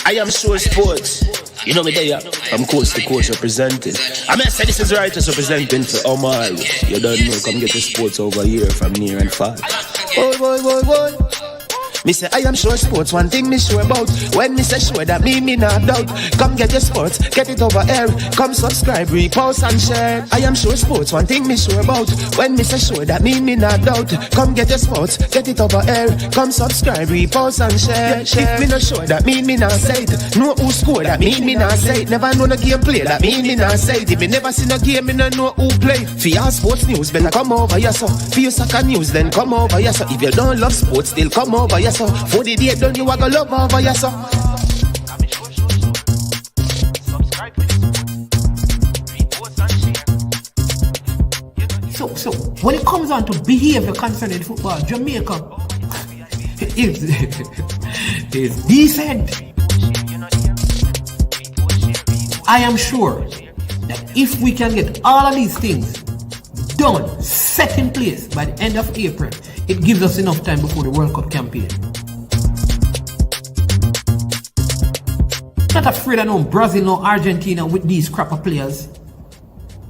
I am sure sports. You know me there, I'm coast to coast representing. I mean, I say this is righteous representing for Omar. You don't know, come get the sports over here from near and far. Boy. Me say I am sure sports, one thing me sure about. When me say sure, that me not doubt. Come get your sports, get it over here. Come subscribe, repost and share. I am sure sports, one thing me sure about. When me say sure, that me not doubt. Come get your sports, get it over here. Come subscribe, repost and share. If me not sure, that me not say it. Know who score, that me not say it. Never know the game play, that me not say it. If me never seen a game, me not know who play. For your sports news, better come over here so. For your soccer news, then come over here so. If you don't love sports, still come over here so. For the day done, you are gonna love over here so. So when it comes on to behavior concerning football, Jamaica is decent. I am sure that if we can get all of these things done, set in place by the end of April, it gives us enough time before the World Cup campaign. Not afraid of no Brazil, no Argentina with these crap of players.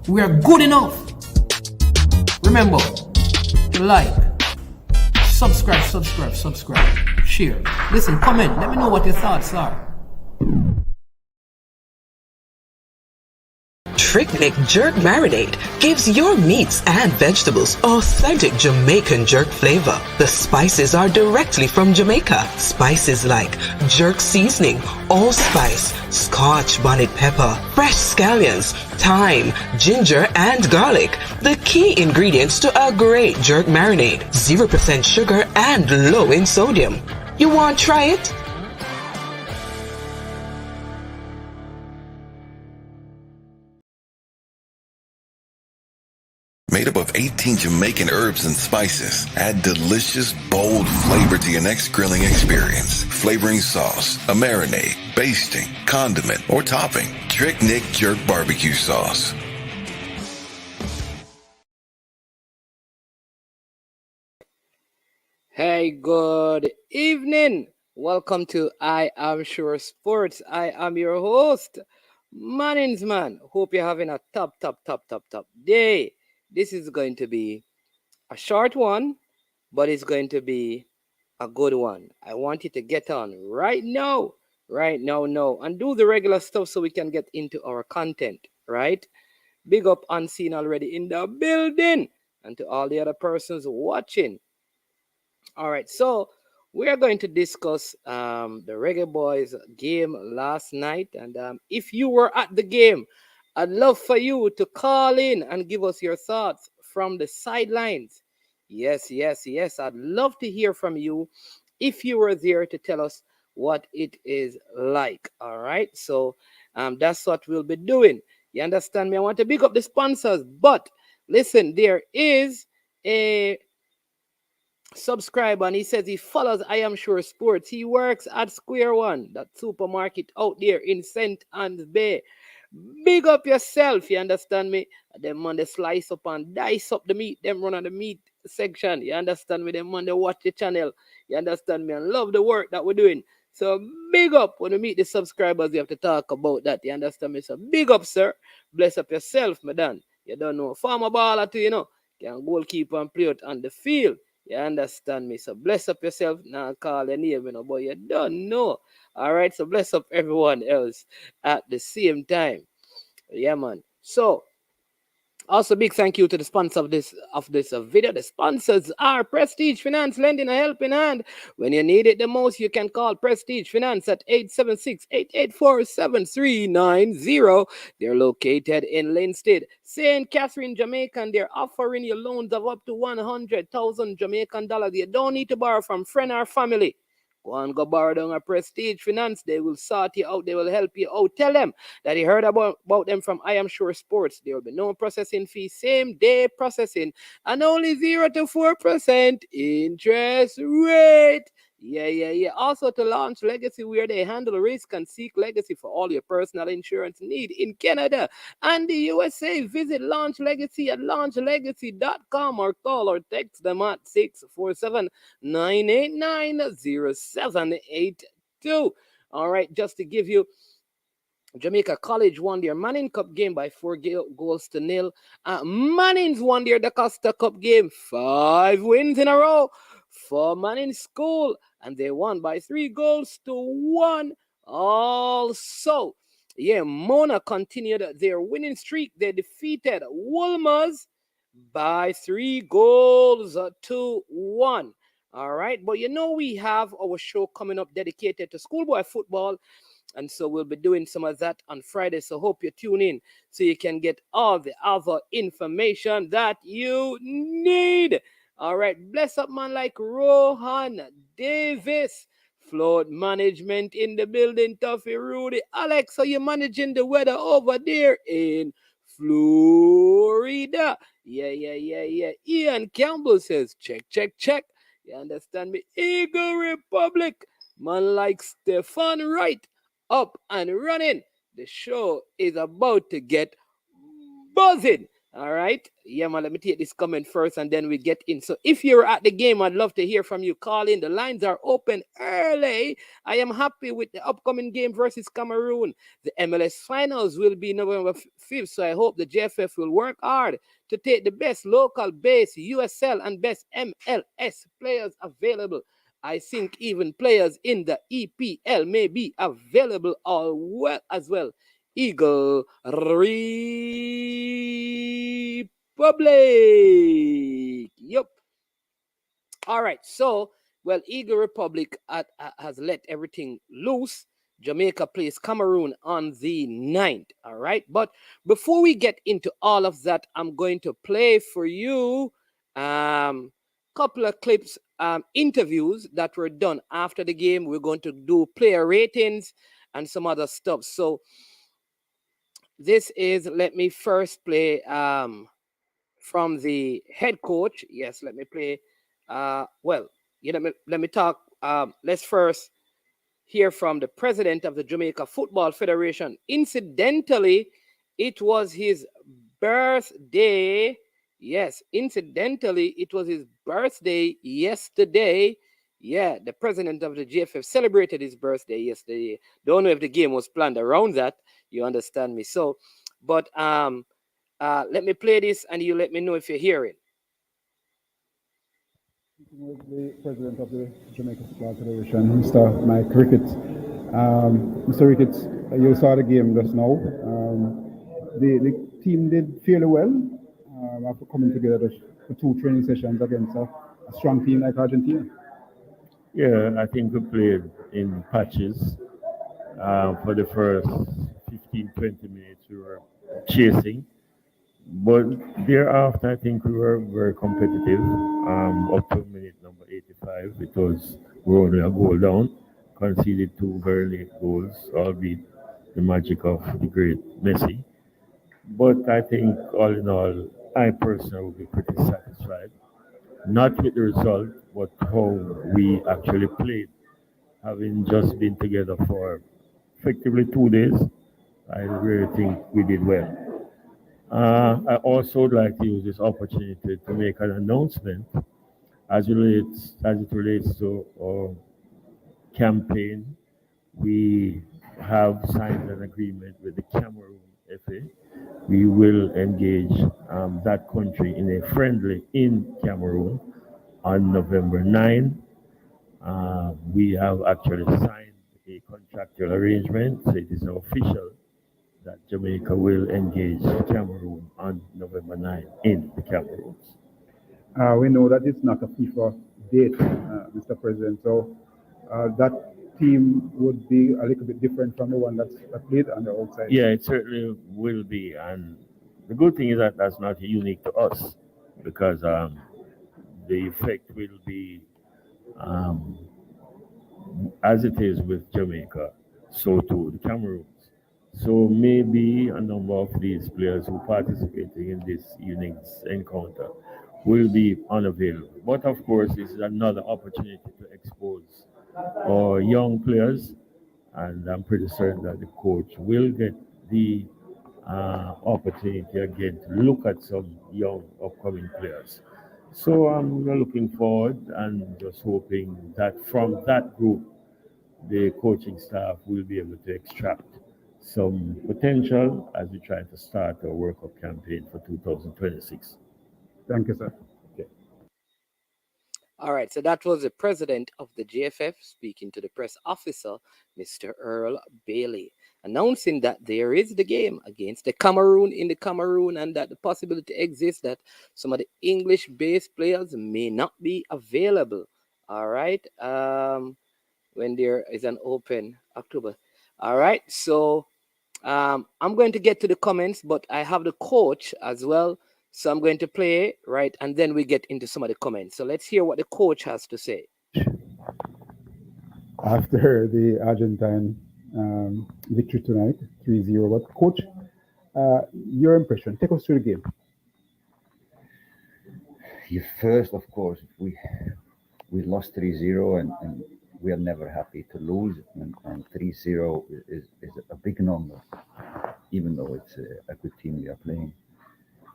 We are good enough. Remember to like, subscribe, share. Listen, comment. Let me know what your thoughts are. Ricketts Jerk Marinade gives your meats and vegetables authentic Jamaican jerk flavor. The spices are directly from Jamaica. Spices like jerk seasoning, allspice, Scotch bonnet pepper, fresh scallions, thyme, ginger, and garlic. The key ingredients to a great jerk marinade. 0% sugar and low in sodium. You want to try it? Made up of 18 Jamaican herbs and spices, add delicious, bold flavor to your next grilling experience. Flavoring sauce, a marinade, basting, condiment, or topping. Trick Nick Jerk Barbecue Sauce. Hey, good evening. Welcome to I Am Sure Sports. I am your host, Mannings Man. Hope you're having a top day. This is going to be a short one, but it's going to be a good one. I want you to get on right now, and do the regular stuff so we can get into our content, right? Big up Unseen already in the building, and to all the other persons watching. All right, so we are going to discuss the Reggae Boyz game last night, and if you were at the game, I'd love for you to call in and give us your thoughts from the sidelines. Yes. I'd love to hear from you if you were there to tell us what it is like. All right. So that's what we'll be doing. You understand me? I want to big up the sponsors. But listen, there is a subscriber and he says he follows I Am Sure Sports. He works at Square One, that supermarket out there in St. Anne's Bay. Big up yourself, you understand me? Them man, they slice up and dice up the meat. Them run on the meat section, you understand me? Them man, they watch the channel, you understand me? And love the work that we're doing. So big up. When we meet the subscribers, you have to talk about that, you understand me? So big up, sir. Bless up yourself, madam. You don't know. Farmer baller too, you know. Can goalkeeper and play out on the field. You understand me? So bless up yourself. Now call your name, you know, but you don't know. All right, so bless up everyone else at the same time. Yeah, man. So also big thank you to the sponsor of this video. The sponsors are Prestige Finance, lending a helping hand. When you need it the most, you can call Prestige Finance at 876-884-7390. They're located in Linstead, St. Catherine, Jamaica, and they're offering you loans of up to 100,000 Jamaican dollars. You don't need to borrow from friend or family. Go and go borrow down a Prestige Finance. They will sort you out. They will help you out. Tell them that you heard about them from I Am Sure Sports. There will be no processing fee, same day processing, and only 0 to 4% interest rate. Yeah. Also to Launch Legacy, where they handle risk and seek legacy for all your personal insurance need in Canada and the USA. Visit Launch Legacy at launchlegacy.com or call or text them at 647-989-0782. All right, just to give you, Jamaica College won their Manning Cup game by 4 goals to nil. Manning's won their Da Costa Cup game, 5 wins in a row for Manning School, and they won by 3 goals to 1. Also, yeah, Mona continued their winning streak. They defeated Wolmer's by 3 goals to 1. All right, but we have our show coming up dedicated to schoolboy football, and so we'll be doing some of that on Friday. So hope you tune in so you can get all the other information that you need. All right, bless up man like Rohan Davis. Flood management in the building, Tuffy Rudy. Alex, how you managing the weather over there in Florida? Yeah. Ian Campbell says, check. You understand me? Eagle Republic. Man like Stefan Wright up and running. The show is about to get buzzing. All right. Yeah, man, let me take this comment first and then we get in. So if you're at the game, I'd love to hear from you. Call in. The lines are open early. I am happy with the upcoming game versus Cameroon. The MLS finals will be November 5th. So I hope the JFF will work hard to take the best local base USL and best MLS players available. I think even players in the EPL may be available as well. Eagle Republic. Yep. All right. So, well, Eagle Republic has let everything loose. Jamaica plays Cameroon on the 9th. All right. But before we get into all of that, I'm going to play for you couple of clips, interviews that were done after the game. We're going to do player ratings and some other stuff. So this is, let me first play from the head coach. Yes, let me play. Let me talk. Let's first hear from the president of the Jamaica Football Federation. Incidentally, it was his birthday. Yes, incidentally, it was his birthday yesterday. Yeah, the president of the GFF celebrated his birthday yesterday. Don't know if the game was planned around that. You understand me? So, but let me play this and you let me know if you hear it. The president of the Jamaica Football Federation, Mr. Mike Ricketts. Mr. Ricketts, you saw the game just now. The team did fairly well after coming together for 2 training sessions against a strong team like Argentina. Yeah, I think we played in patches. For the first 15, 20 minutes, we were chasing. But thereafter, I think we were very competitive. Up to minute number 85, we were only a goal down, conceded 2 very late goals, albeit the magic of the great Messi. But I think, all in all, I personally will be pretty satisfied. Not with the result, but how we actually played. Having just been together for effectively 2 days, I really think we did well. I also would like to use this opportunity to make an announcement as it relates to our campaign. We have signed an agreement with the Cameroon FA. We will engage that country in a friendly in Cameroon on November 9. We have actually signed a contractual arrangement, so it is now official that Jamaica will engage Cameroon on November 9 in the Cameroons. We know that it's not a FIFA date, Mr. President, so that team would be a little bit different from the one that played on the outside. Yeah, it certainly will be. And the good thing is that that's not unique to us because the effect will be um, as it is with Jamaica, so too the Cameroons. So maybe a number of these players who participating in this evening's encounter will be unavailable. But of course, this is another opportunity to expose our young players, and I'm pretty certain that the coach will get the opportunity again to look at some young upcoming players. So I'm looking forward and just hoping that from that group the coaching staff will be able to extract some potential as we try to start our World Cup campaign for 2026. Thank you, sir. Okay. All right, so that was the president of the GFF speaking to the press officer, Mr. Earl Bailey, announcing that there is the game against the Cameroon in the Cameroon and that the possibility exists that some of the English-based players may not be available. All right, when there is an open October. All right, so I'm going to get to the comments, but I have the coach as well. So I'm going to play, right? And then we get into some of the comments. So let's hear what the coach has to say. After the Argentine victory tonight, 3-0, but coach, your impression, take us through the game. First, of course, we lost 3-0 and we are never happy to lose, and 3-0 is a big number, even though it's a good team we are playing.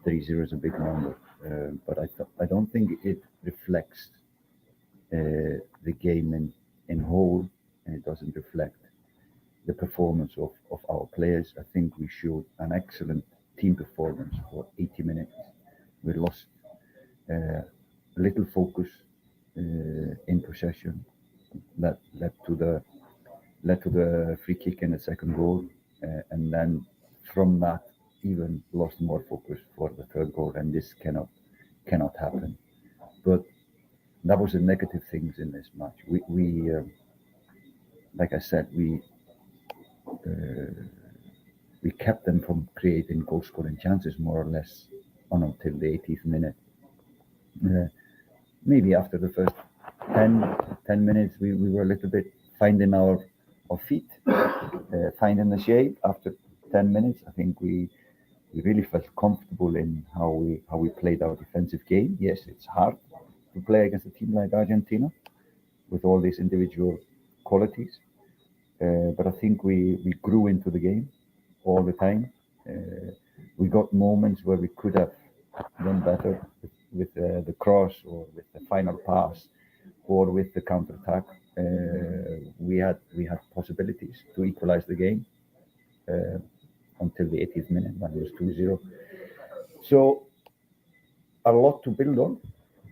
3-0 is a big number, but I don't think it reflects the game in whole, and it doesn't reflect the performance of our players. I think we showed an excellent team performance for 80 minutes. We lost a little focus in possession that led to the free kick and the second goal, and then from that even lost more focus for the third goal, and this cannot happen. But that was the negative things in this match. We like I said, we kept them from creating goal scoring chances more or less until the 80th minute. Maybe after the first 10 minutes we were a little bit finding our feet, finding the shape. After 10 minutes I think we really felt comfortable in how we played our defensive game. Yes, it's hard to play against a team like Argentina with all these individual qualities, but I think we grew into the game all the time. We got moments where we could have done better with the cross or with the final pass or with the counter-attack. We had possibilities to equalize the game until the 80th minute when it was 2-0. So a lot to build on,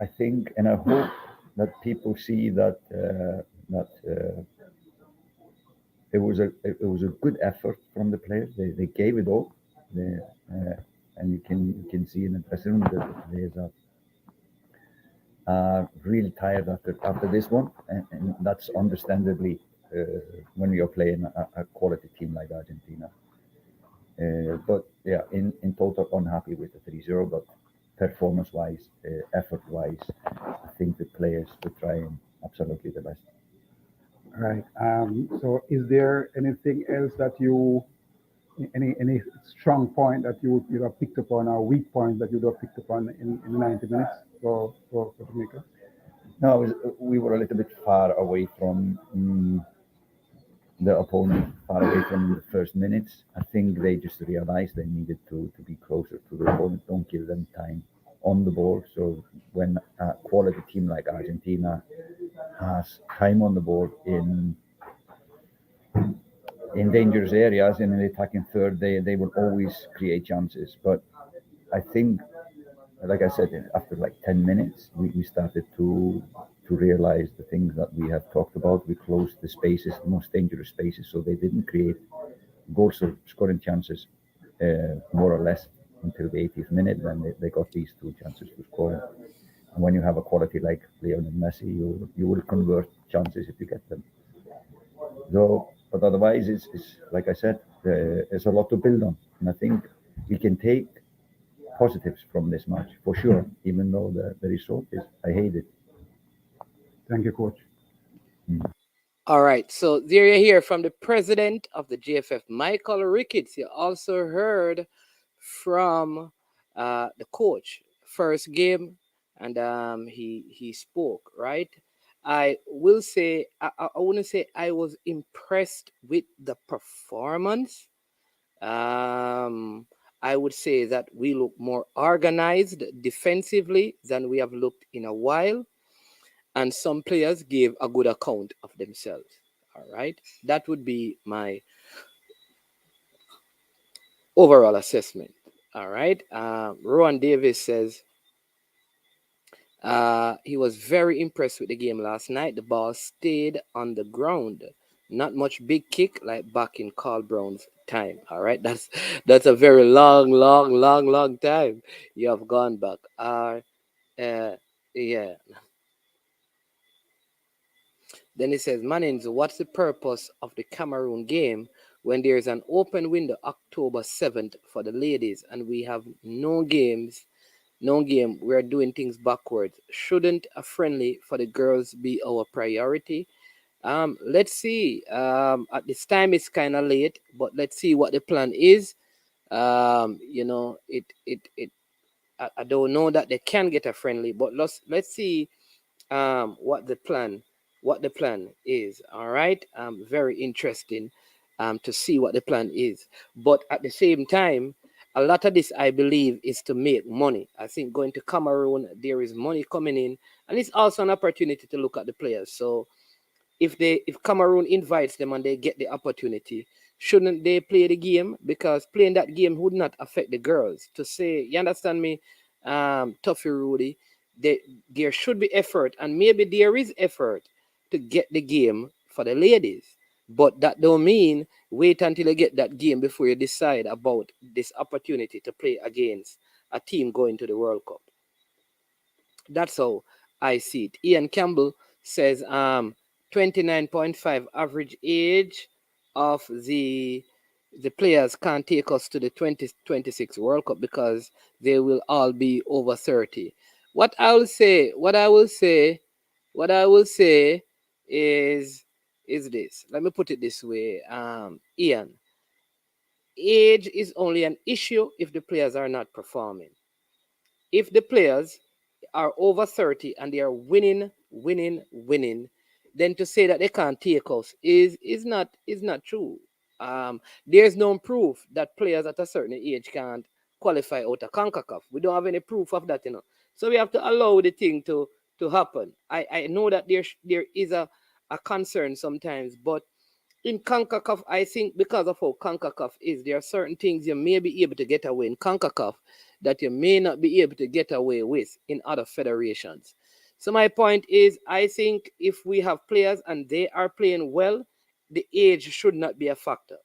I think, and I hope that people see that it was a good effort from the players. They gave it all, and you can see in the dressing room that the players are really tired after this one, and that's understandably when you're playing a quality team like Argentina. But yeah, in total unhappy with the 3-0, but performance-wise, effort-wise, I think the players were trying absolutely the best. All right. So is there anything else that any strong point that you would have picked up on, or weak point that you would have picked up on in the 90 minutes for Jamaica? No, we were a little bit far away from the opponent, far away from the first minutes. I think they just realized they needed to be closer to the opponent, don't give them time on the ball. So when a quality team like Argentina has time on the ball in dangerous areas and in the attacking third, they will always create chances. But I think, like I said, after like 10 minutes, we started to realize the things that we have talked about. We closed the spaces, the most dangerous spaces, so they didn't create goals or scoring chances more or less until the 80th minute when they got these two chances to score. And when you have a quality like Lionel Messi, you will convert chances if you get them. So, but otherwise, it's like I said, there's a lot to build on, and I think we can take positives from this match for sure, even though the result is, I hate it. Thank you, coach. All right, so there you hear from the president of the GFF, Michael Ricketts. You also heard from the coach, first game, and he spoke, right? I will say, I wouldn't say I was impressed with the performance. I would say that we look more organized defensively than we have looked in a while. And some players gave a good account of themselves. All right, that would be my overall assessment. All right, Rowan Davis says he was very impressed with the game last night. The ball stayed on the ground. Not much big kick like back in Carl Brown's time. All right, that's a very long time you have gone back. Yeah. Then he says, Mannings, what's the purpose of the Cameroon game when there's an open window October 7th for the ladies and we have no games, no game? We're doing things backwards. Shouldn't a friendly for the girls be our priority? Let's see. At this time, it's kind of late, but let's see what the plan is. You know, I don't know that they can get a friendly, but let's see what the plan is. All right, very interesting to see what the plan is, but at the same time, a lot of this I believe is to make money. I think going to Cameroon, there is money coming in, and it's also an opportunity to look at the players. So if Cameroon invites them and they get the opportunity, shouldn't they play the game? Because playing that game would not affect the girls. To say, you understand me, Tuffy Rudy, there should be effort, and maybe there is effort to get the game for the ladies. But that don't mean wait until you get that game before you decide about this opportunity to play against a team going to the World Cup. That's how I see it. Ian Campbell says 29.5 average age of the players can't take us to the 2026 World Cup because they will all be over 30. What I will say is this. Let me put it this way, Ian. Age is only an issue if the players are not performing. If the players are over 30 and they are winning, then to say that they can't take us is not true. There's no proof that players at a certain age can't qualify out of CONCACAF. We don't have any proof of that, So we have to allow the thing to happen. I know that there is a concern sometimes, but in CONCACAF, I think because of how CONCACAF is, there are certain things you may be able to get away in CONCACAF that you may not be able to get away with in other federations. So my point is, I think if we have players and they are playing well, the age should not be a factor,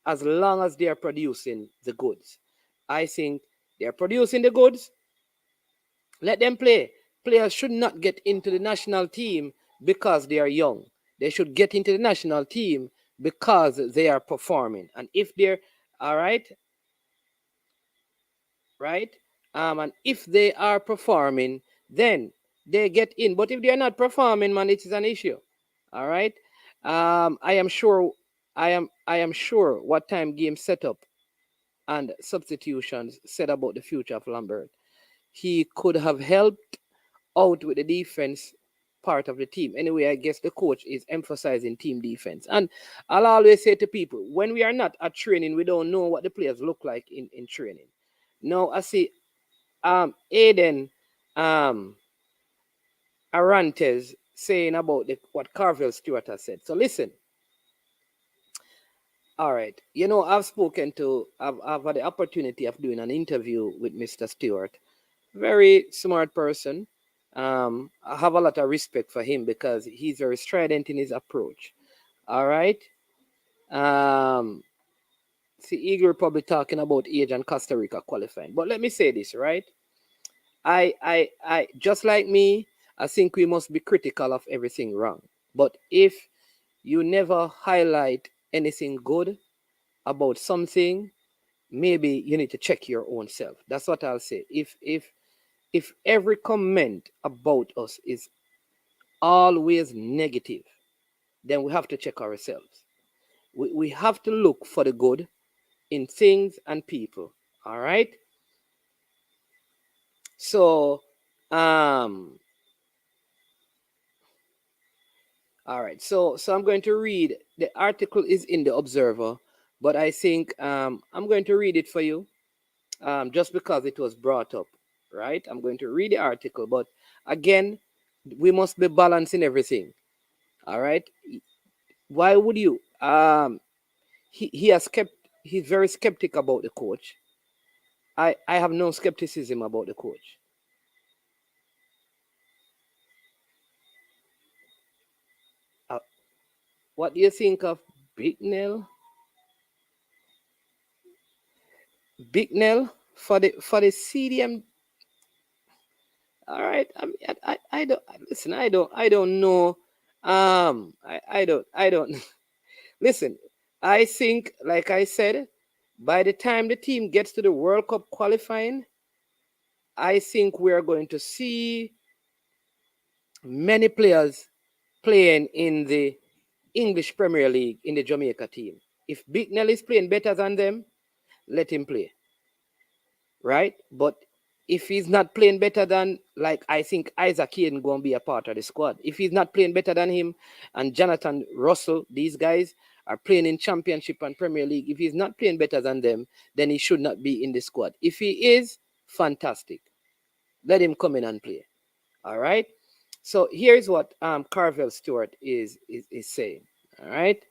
as long as they are producing the goods. I think they are producing the goods. Let them play. Players should not get into the national team because they are young. They should get into the national team because they are performing. And if they're all right, and if they are performing, then they get in. But if they are not performing, man, it is an issue. All right. I am sure what time game setup and substitutions said about the future of Lambert. He could have helped out with the defense part of the team. Anyway, I guess the coach is emphasizing team defense. And I'll always say to people, when we are not at training, we don't know what the players look like in training. Now, I see Aiden Arantes saying about what Carvel Stewart has said. So listen. All right. I've had the opportunity of doing an interview with Mr. Stewart. Very smart person. I have a lot of respect for him because he's very strident in his approach. All right. See, Eagle probably talking about age and Costa Rica qualifying. But let me say this, right? I just like me, I think we must be critical of everything wrong. But if you never highlight anything good about something, maybe you need to check your own self. That's what I'll say. If every comment about us is always negative, then we have to check ourselves. We have to look for the good in things and people. All right. So, all right. So I'm going to read. The article is in the Observer, but I think I'm going to read it for you, just because it was brought up. Right. I'm going to read the article, but again, we must be balancing everything. All right. Why would you? He's very skeptic about the coach. I have no skepticism about the coach. Uh, what do you think of Bicknell? Bicknell for the CDM. All right. I don't listen. I don't know. I don't listen. I think, like I said, by the time the team gets to the World Cup qualifying, I think we are going to see many players playing in the English Premier League in the Jamaica team. If Bicknell is playing better than them, let him play. Right? But if he's not playing better than, like, I think Isaac Hayden going to be a part of the squad. If he's not playing better than him and Jonathan Russell, these guys are playing in Championship and Premier League. If he's not playing better than them, then he should not be in the squad. If he is, fantastic. Let him come in and play. All right? So here's what Carvel Stewart is saying. All right?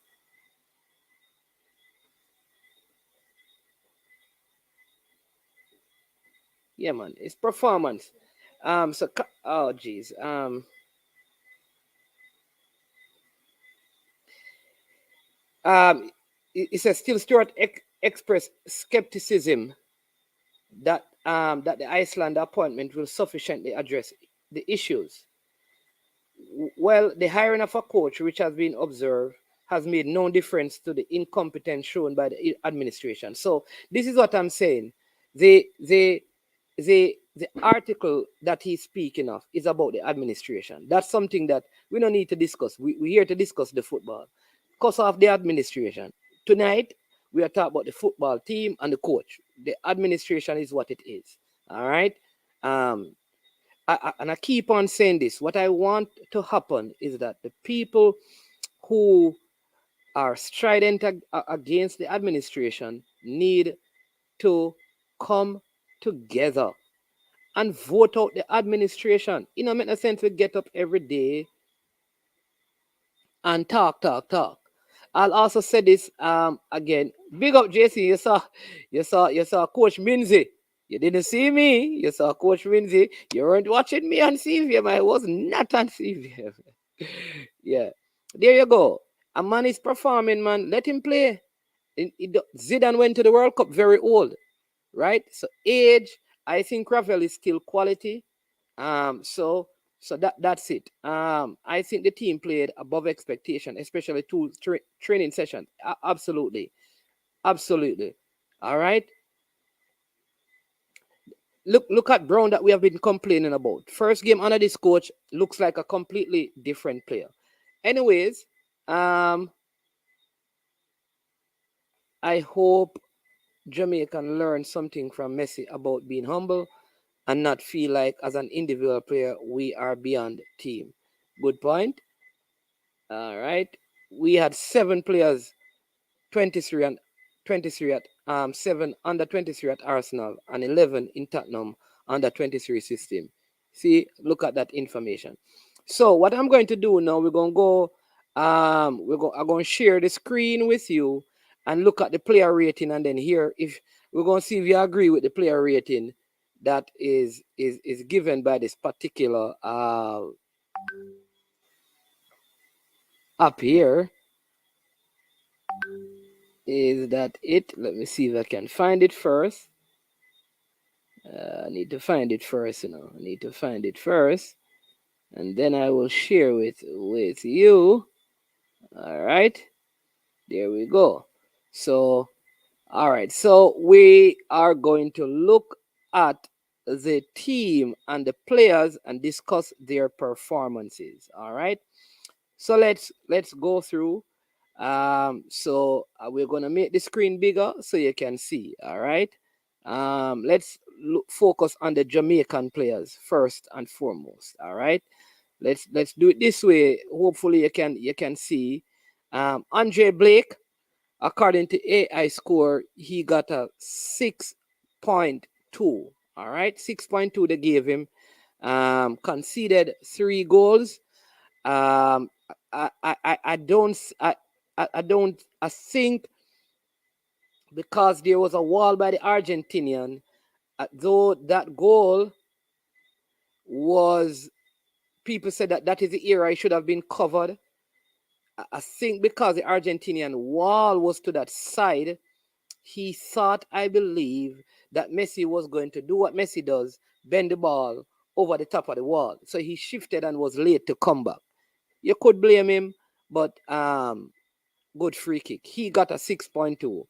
Yeah, man, it's performance. Oh geez. It says still Stewart expressed skepticism that that the Iceland appointment will sufficiently address the issues. Well, the hiring of a coach, which has been observed, has made no difference to the incompetence shown by the administration. So this is what I'm saying. The article that he's speaking of is about the administration. That's something that we don't need to discuss. We're here to discuss the football. Because of the administration. Tonight, we are talking about the football team and the coach. The administration is what it is. All right. And I keep on saying this. What I want to happen is that the people who are strident against the administration need to come together and vote out the administration. You know, make no sense to get up every day and talk. I'll also say this again. Big up JC. You saw Coach Minzy. You didn't see me. You saw Coach Minzy. You weren't watching me on CVM. I was not on CVM. Yeah. There you go. A man is performing, man. Let him play. Zidane went to the World Cup very old, right? So age, I think Ravel is still quality. So that's it. I think the team played above expectation, especially two training sessions. Absolutely. All right. Look at Brown that we have been complaining about. First game under this coach looks like a completely different player. Anyways, I hope Jamaica can learn something from Messi about being humble and not feel like as an individual player we are beyond team. Good point. All right. We had 7 players, 23 at 7 under 23 at Arsenal and 11 in Tottenham under 23 system. See, look at that information. So what I'm going to do now, we're going to go I'm going to share the screen with you and look at the player rating, and then here if we're going to see if you agree with the player rating that is given by this particular up here. Is that it? Let me see if I can find it first. I need to find it first, and then I will share with you. All right, there we go. So, all right, so we are going to look at the team and the players and discuss their performances. All right, so let's go through. So we're gonna make the screen bigger so you can see. All right. Let's focus on the Jamaican players first and foremost. All right. Let's do it this way. Hopefully you can see. Andre Blake, according to AI score, he got a 6.2. All right, 6.2 they gave him. Conceded 3 goals. I don't I think because there was a wall by the Argentinian, though that goal was, people said that is the era it should have been covered. I think because the Argentinian wall was to that side, he thought, I believe, that Messi was going to do what Messi does, bend the ball over the top of the wall. So he shifted and was late to come back. You could blame him, but good free kick. He got a 6.2.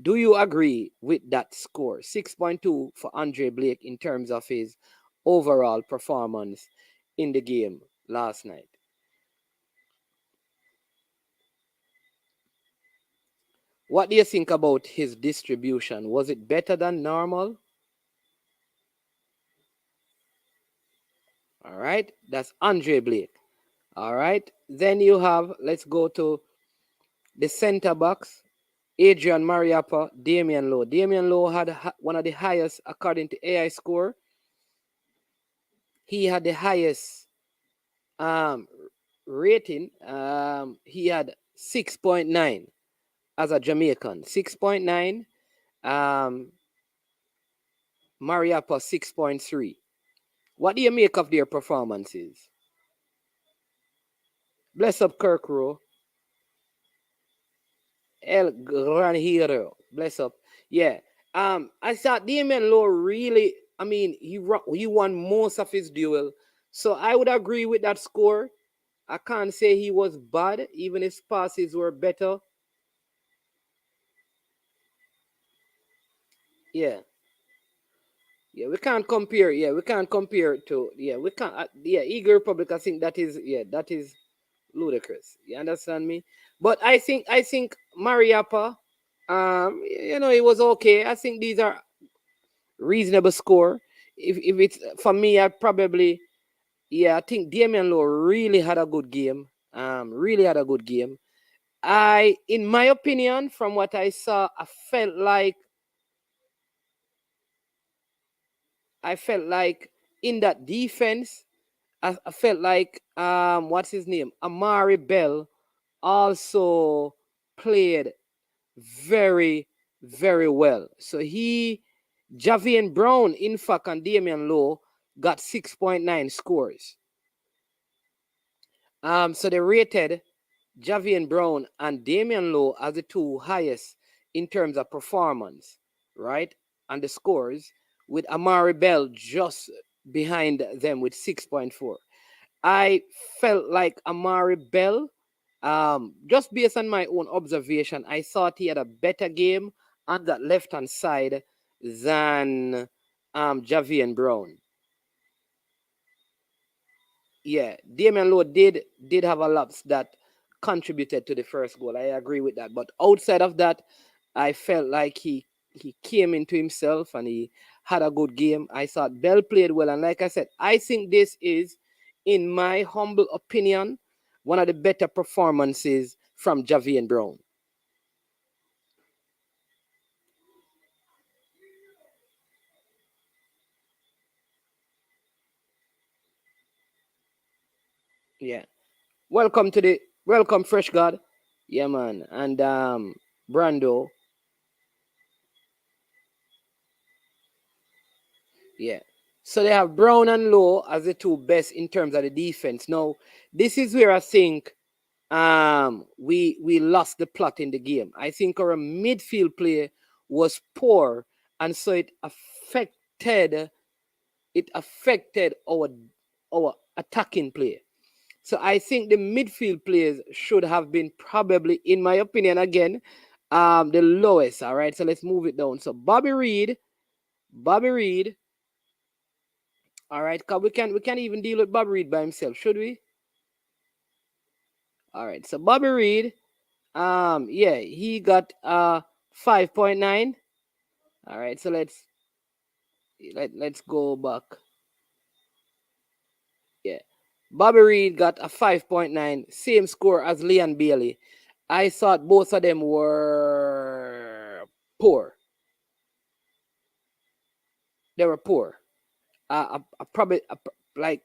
Do you agree with that score? 6.2 for Andre Blake in terms of his overall performance in the game last night. What do you think about his distribution? Was it better than normal? All right, that's Andre Blake. All right, then you have, let's go to the center backs. Adrian Mariappa, Damian Lowe. Damian Lowe had one of the highest, according to AI score. He had the highest rating. He had 6.9 as a Jamaican. 6.9. Mariappa 6.3. What do you make of their performances? Bless up Kirk Rowe. El Gran Hero. Bless up. Yeah. I thought Damian Lowe really, I mean, he won most of his duel. So I would agree with that score. I can't say he was bad, even his passes were better. Yeah. Yeah, we can't compare. Yeah, we can't compare to. Yeah, we can't. Yeah, Eagle Republic. I think that is. Yeah, that is ludicrous. You understand me? But I think Mariappa. It was okay. I think these are reasonable score. If it's for me, I probably. Yeah, I think Damian Lowe really had a good game. Really had a good game. In my opinion, from what I saw, I felt like in that defense, I felt like what's his name? Amari Bell also played very, very well. So Javian Brown, in fact, and Damian Lowe got 6.9 scores. So they rated Javian Brown and Damian Lowe as the two highest in terms of performance, right? And the scores, with Amari Bell just behind them with 6.4. I felt like Amari Bell, just based on my own observation, I thought he had a better game on that left-hand side than Javian Brown. Yeah, Damian Lowe did have a lapse that contributed to the first goal. I agree with that. But outside of that, I felt like he came into himself and he had a good game. I thought Bell played well. And like I said, I think this is, in my humble opinion, one of the better performances from Javian Brown. Yeah. Welcome Fresh God. Yeah, man. And Brando. Yeah. So they have Brown and Lowe as the two best in terms of the defense. Now, this is where I think we lost the plot in the game. I think our midfield play was poor, and so it affected our attacking play. So I think the midfield players should have been probably, in my opinion, again, the lowest. All right. So let's move it down. So Bobby Reed. All right, cause we can even deal with Bobby Reed by himself, should we? All right, so Bobby Reed, yeah, he got 5.9. All right, so let's go back. Yeah, Bobby Reed got a 5.9, same score as Leon Bailey. I thought both of them were poor. They were poor. Like,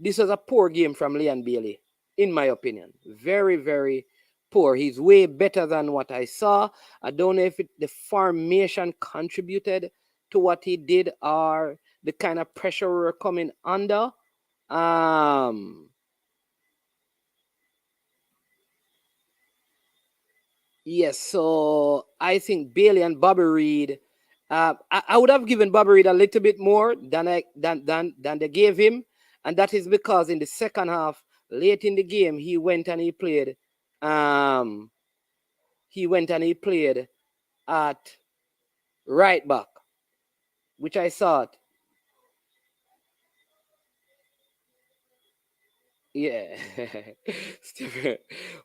this was a poor game from Leon Bailey, in my opinion. Very, very poor. He's way better than what I saw. I don't know if the formation contributed to what he did or the kind of pressure we were coming under. Yes, so I think Bailey and Bobby Reed. I would have given Bobby Reed a little bit more than they gave him, and that is because in the second half, late in the game, he went and he played. He went and he played at right back, which I thought, yeah.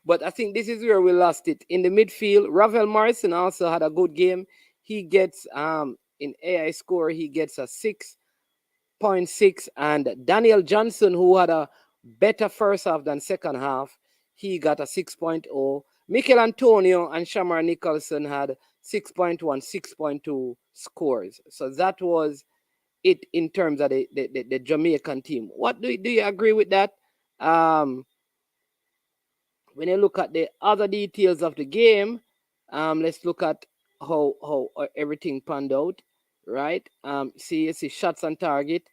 But I think this is where we lost it. In the midfield, Ravel Morrison also had a good game. He gets in AI score, he gets a 6.6, and Daniel Johnson, who had a better first half than second half, he got a 6.0. Mikel Antonio and Shamar Nicholson had 6.1, 6.2 scores. So that was it in terms of the Jamaican team. What do you agree with that? When you look at the other details of the game, let's look at how everything panned out, right? See shots on target,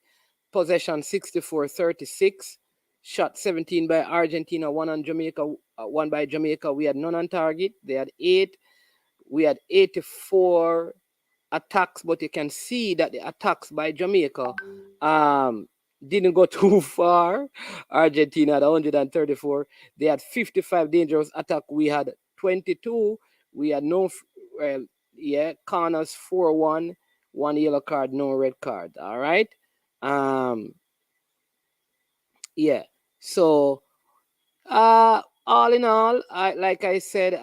possession 64-36, shot 17 by Argentina, one on Jamaica, one by Jamaica. We had none on target. They had 8. We had 84 attacks, but you can see that the attacks by Jamaica didn't go too far. Argentina had 134. They had 55 dangerous attack. We had 22. We had no, corners 4-1, one yellow card, no red card. All right. Yeah. So, all in all, like I said,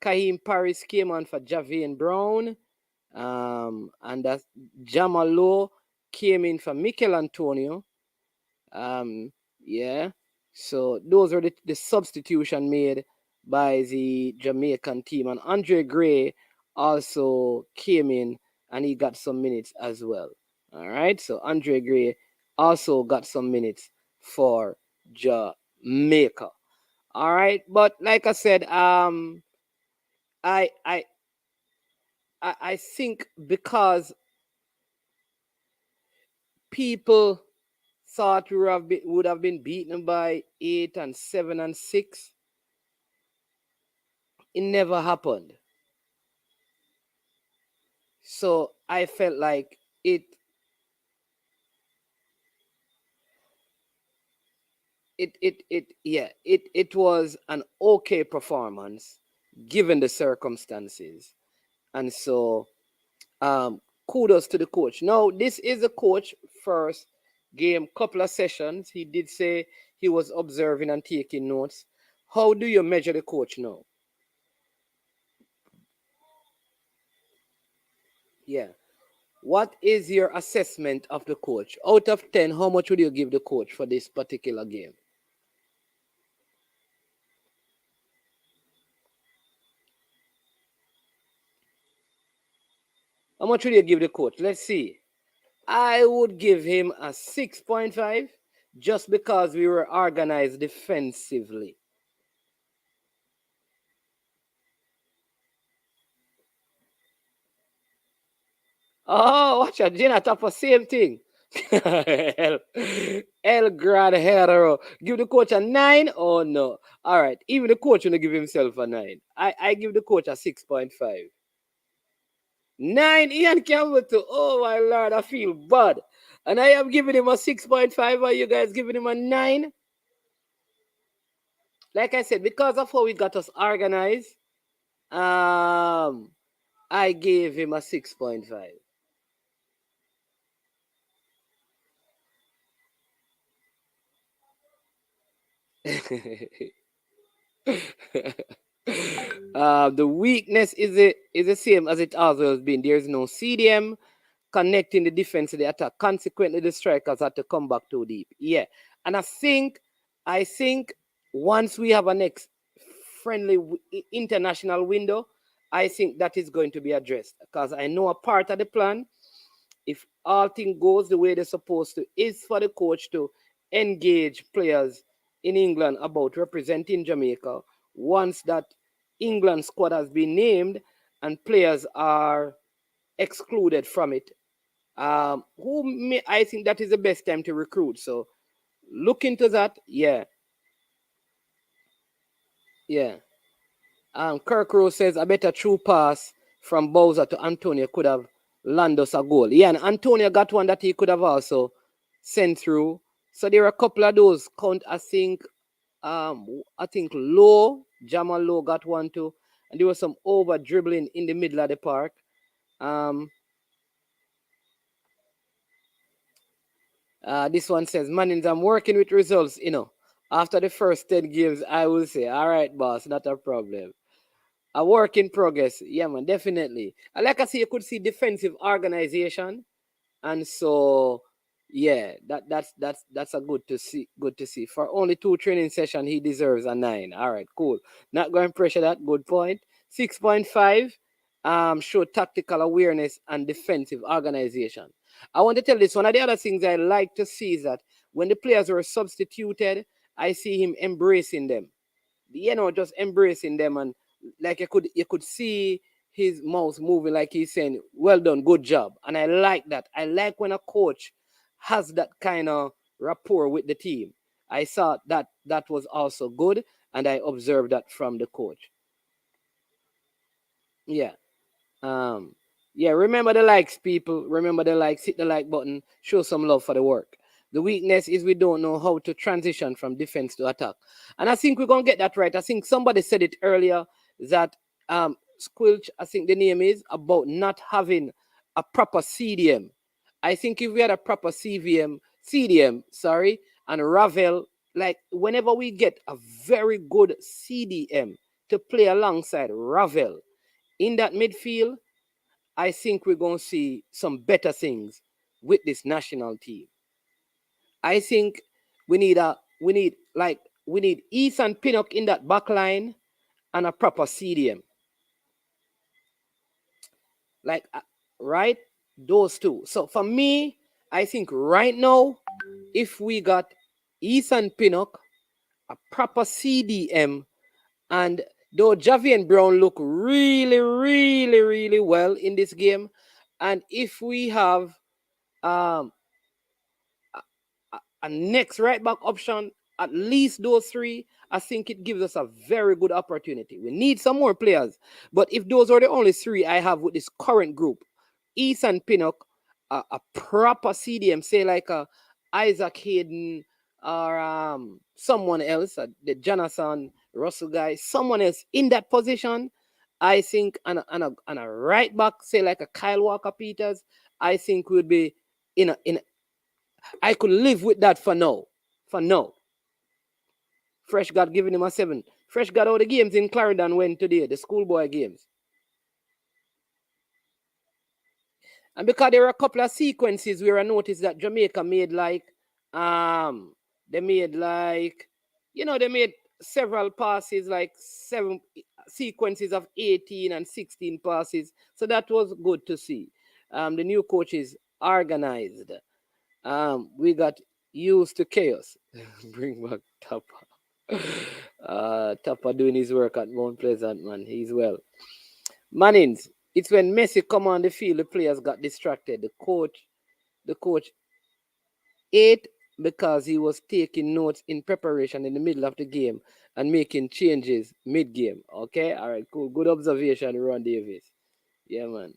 Kaheem Paris came on for Javian Brown. And that Jamalo came in for Mikel Antonio. Yeah. So those are the substitution made by the Jamaican team. And Andre Gray also came in and he got some minutes as well. All right. So Andre Gray also got some minutes for Jamaica. All right. But like I said, I think because people thought we would have been beaten by 8 and 7 and 6, it never happened. So I felt like it was an okay performance given the circumstances. And so kudos to the coach. Now, this is the coach first game, couple of sessions. He did say he was observing and taking notes. How do you measure the coach now? Yeah. What is your assessment of the coach? Out of 10, how much would you give the coach for this particular game? How much would you give the coach? Let's see. I would give him a 6.5 just because we were organized defensively. Oh, watch out, Gina, top of same thing. El Granjero. Give the coach a 9? Oh, no. All right. Even the coach will give himself a 9. I give the coach a 6.5. 9, Ian Campbell too. Oh, my Lord, I feel bad. And I am giving him a 6.5. Are you guys giving him a 9? Like I said, because of how we got us organized, I gave him a 6.5. The weakness is the same as it always been. There is no CDM connecting the defense to the attack. Consequently, the strikers had to come back too deep. Yeah, and I think once we have a next friendly international window, I think that is going to be addressed, because I know a part of the plan, if all things goes the way they're supposed to, is for the coach to engage players in England about representing Jamaica, once that England squad has been named and players are excluded from it. I think that is the best time to recruit. So look into that. Yeah. Kirk Rose says a better true pass from Bowser to Antonio could have landed us a goal. Yeah, and Antonio got one that he could have also sent through. So there are a couple of those count. I think Low, Jamal Low got one too, and there was some over dribbling in the middle of the park. This one says, Mannings, I'm working with results, After the first 10 games, I will say, all right, boss, not a problem. A work in progress. Yeah, man, definitely. Like I say, you could see defensive organization. And so, yeah, that's a good to see. Good to see. For only 2 training sessions, he deserves a 9. All right, cool. Not going to pressure that. Good point. 6.5. Show tactical awareness and defensive organization. I want to tell this. One of the other things I like to see is that when the players were substituted, I see him embracing them. Just embracing them, and like you could see his mouth moving, like he's saying, well done, good job. And I like that. I like when a coach has that kind of rapport with the team. I saw that was also good, and I observed that from the coach. Yeah. Remember the likes, people. Remember the likes. Hit the like button. Show some love for the work. The weakness is we don't know how to transition from defense to attack. And I think we're going to get that right. I think somebody said it earlier that Squilch, I think the name is, about not having a proper CDM. I think if we had a proper CDM, and Ravel, like whenever we get a very good CDM to play alongside Ravel in that midfield, I think we're going to see some better things with this national team. I think we need Ethan Pinnock in that back line and a proper CDM. Right? Those two. So for me, I think right now, if we got Ethan Pinnock, a proper CDM, and though Javian Brown look really, really, really well in this game, and if we have a next right back option, at least those 3, I think it gives us a very good opportunity. We need some more players, but if those are the only 3 I have with this current group, Ethan Pinnock, a proper CDM, say like a Isaac Hayden or someone else, the Jonathan Russell guy, someone else in that position, I think, and a right back, say like a Kyle Walker-Peters, I think would be in I could live with that for now. Fresh got giving him a 7. Fresh got all the games in Clarendon when today, the schoolboy games. And because there were a couple of sequences where I noticed that Jamaica made they made several passes, like 7 sequences of 18 and 16 passes. So that was good to see. The new coach is organized. We got used to chaos. Bring back Tapa. Tapa doing his work at Mount Pleasant, man. He's well. Mannings, it's when Messi come on the field, the players got distracted. The coach ate because he was taking notes in preparation in the middle of the game and making changes mid-game. Okay? All right, cool. Good observation, Ron Davis. Yeah, man.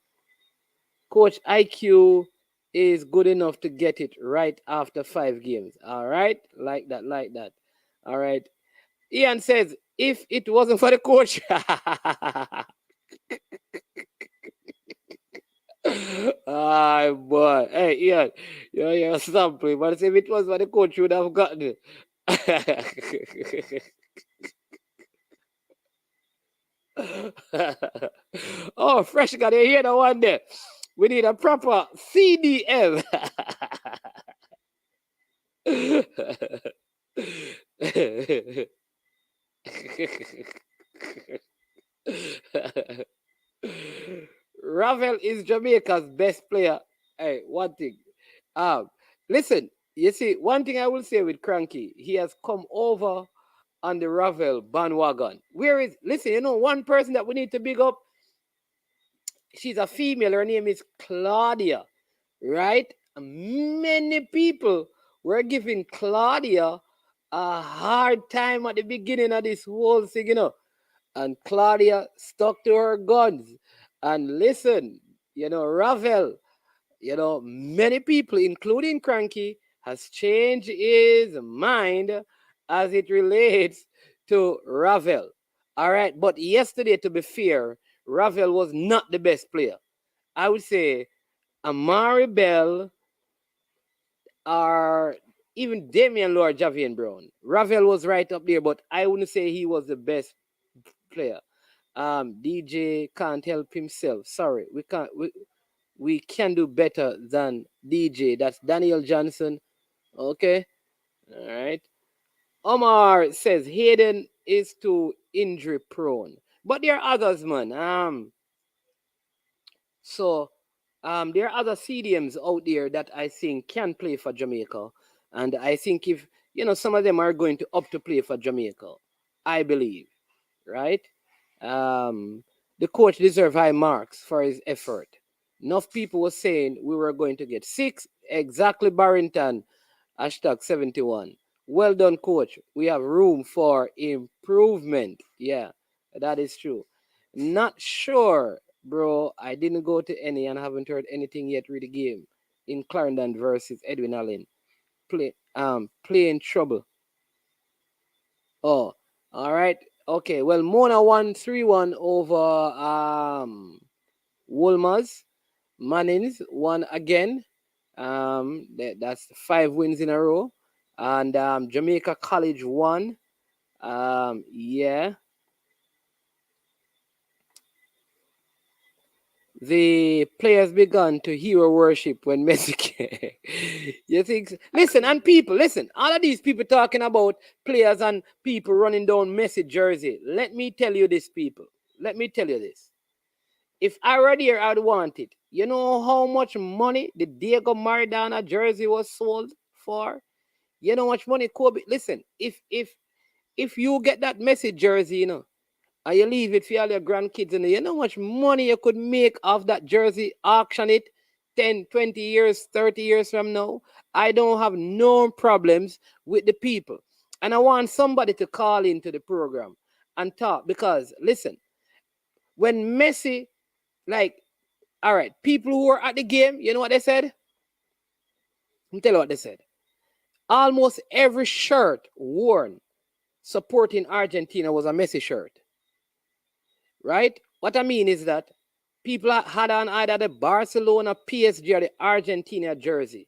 Coach IQ is good enough to get it right after 5 games. All right? Like that. All right. Ian says, if it wasn't for the coach... boy. Hey, Ian, you're sampling, but if it was for the coach, you would have gotten it. Oh, Fresh got to hear the one there. We need a proper CDM. Ravel is Jamaica's best player. Hey, one thing. Listen, you see, one thing I will say with Cranky, he has come over on the Ravel bandwagon. Listen, one person that we need to big up, she's a female, her name is Claudia, right? Many people were giving Claudia a hard time at the beginning of this whole thing, and Claudia stuck to her guns. And listen, Ravel, many people, including Cranky, has changed his mind as it relates to Ravel. All right, but yesterday, to be fair, Ravel was not the best player. I would say Amari Bell or even Damian Lord Javian Brown. Ravel was right up there, but I wouldn't say he was the best player. DJ can't help himself. Sorry, we can do better than DJ. That's Daniel Johnson. Okay. All right. Omar says Hayden is too injury prone. But there are others, man. So there are other CDMs out there that I think can play for Jamaica. And I think if some of them are going to up to play for Jamaica, I believe. Right? The coach deserves high marks for his effort. Enough people were saying we were going to get 6. Exactly, Barrington. #71. Well done, coach. We have room for improvement. Yeah, that is true. Not sure, bro. I didn't go to any and haven't heard anything yet. Read the game in Clarendon versus Edwin Allen. Playing trouble. Oh, all right. Okay. Well, Mona 1-3-1 over Wolmers. Mannings won again. That's 5 wins in a row. And Jamaica College won. Yeah. The players began to hero worship when Messi came. You think? Listen, and people, listen. All of these people talking about players and people running down Messi jersey. Let me tell you this, people. Let me tell you this. If I were there, I'd want it. You know how much money the Diego Maradona jersey was sold for? You know how much money Kobe? Listen, if you get that Messi jersey, and you leave it for all your grandkids, and you know how much money you could make off that jersey, auction it 10, 20 years, 30 years from now. I don't have no problems with the people. And I want somebody to call into the program and talk, because, listen, when Messi, all right, people who were at the game, you know what they said? Let me tell you what they said. Almost every shirt worn supporting Argentina was a Messi shirt. Right? What I mean is that people had on either the Barcelona, PSG, or the Argentina jersey.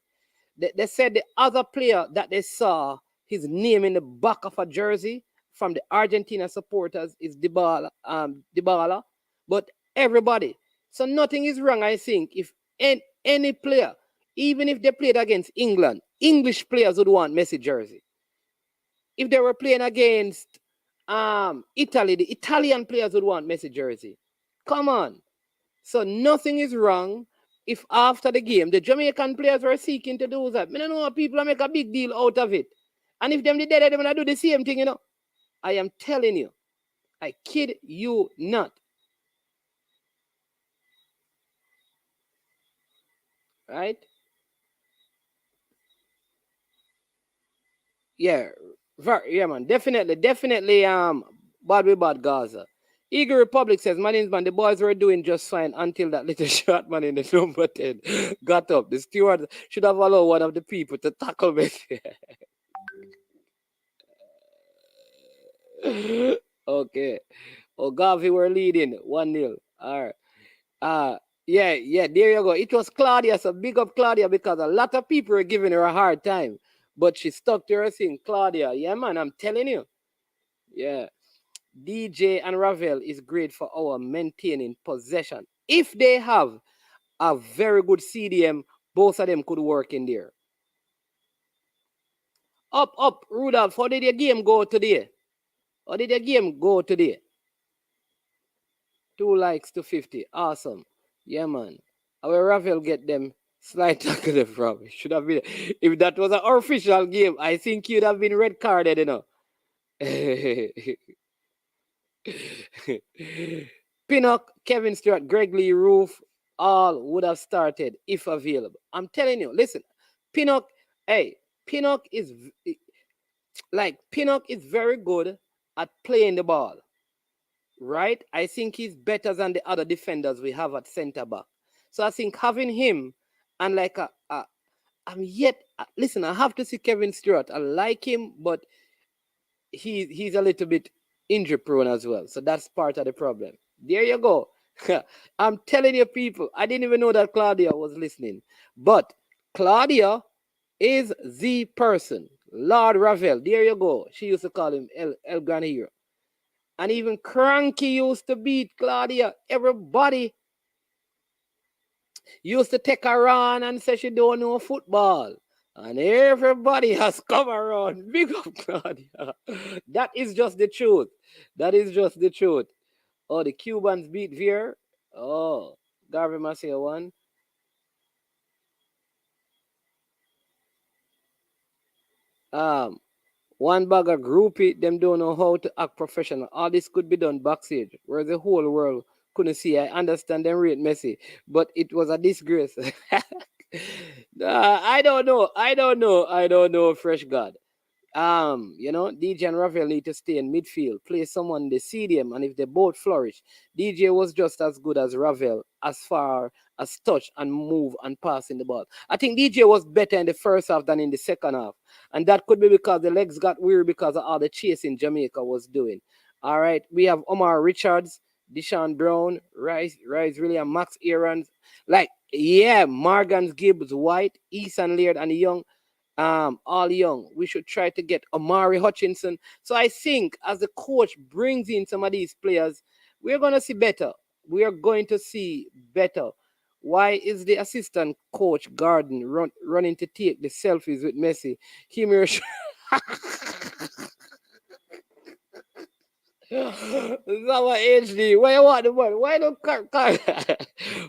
They said the other player that they saw his name in the back of a jersey from the Argentina supporters is Dybala. But everybody. So nothing is wrong, I think, if any player, even if they played against England, English players would want Messi jersey. If they were playing against Italy, the Italian players would want Messi jersey. Come on. So nothing is wrong if after the game, the Jamaican players were seeking to do that. I don't know, people make a big deal out of it. And if them did that, they're going to do the same thing, I am telling you. I kid you not. Right? Yeah, man. Definitely, bad with bad Gaza. Eagle Republic says, my name's man, the boys were doing just fine until that little short man in the number 10 got up. The steward should have allowed one of the people to tackle me. Okay. Oh, Gavi were leading 1-0. All right. Yeah, there you go. It was Claudia, so big up Claudia, because a lot of people were giving her a hard time. But she stuck to her thing. Claudia, yeah, man, I'm telling you. Yeah. DJ and Ravel is great for our maintaining possession. If they have a very good CDM, both of them could work in there. Up, Rudolph. How did your game go today? 2 likes to 50. Awesome. Yeah, man. Our Ravel get them slide tackle from. Should have been. If that was an official game, I think you'd have been red carded, Pinnock, Kevin Stewart, Greg Lee, Roof, all would have started if available. I'm telling you, listen, Pinnock, hey, Pinnock is Pinnock is very good at playing the ball, right? I think he's better than the other defenders we have at centre back. So I think having him and I'm yet listen. I have to see Kevin Stewart. I like him, but he's a little bit injury prone as well. So that's part of the problem. There you go. I'm telling you, people. I didn't even know that Claudia was listening, but Claudia is the person. Lord Ravel. There you go. She used to call him El Gran Hero. And even Cranky used to beat Claudia. Everybody used to take her on and say she don't know football. And everybody has come around. Big up Claudia. That is just the truth. That is just the truth. Oh, the Cubans beat Veer. Oh, Garvey Massey won. One bag of groupie, them don't know how to act professional. All this could be done backstage, where the whole world couldn't see. I understand them rate Messi, but it was a disgrace. I don't know, Fresh God. DJ and Ravel need to stay in midfield, play someone in the CDM, and if they both flourish, DJ was just as good as Ravel as far as touch and move and passing the ball. I think DJ was better in the first half than in the second half, and that could be because the legs got weary because of all the chasing Jamaica was doing. All right, we have Omar Richards, Deshaun Brown, Rice William, Max Aarons, Morgan Gibbs, White, Eason Laird, and Young. All young. We should try to get Amari Hutchinson. So I think as the coach brings in some of these players, we're going to see better. We are going to see better. Why is the assistant coach Garden running to take the selfies with Messi? Zama HD, why you want the man? Why don't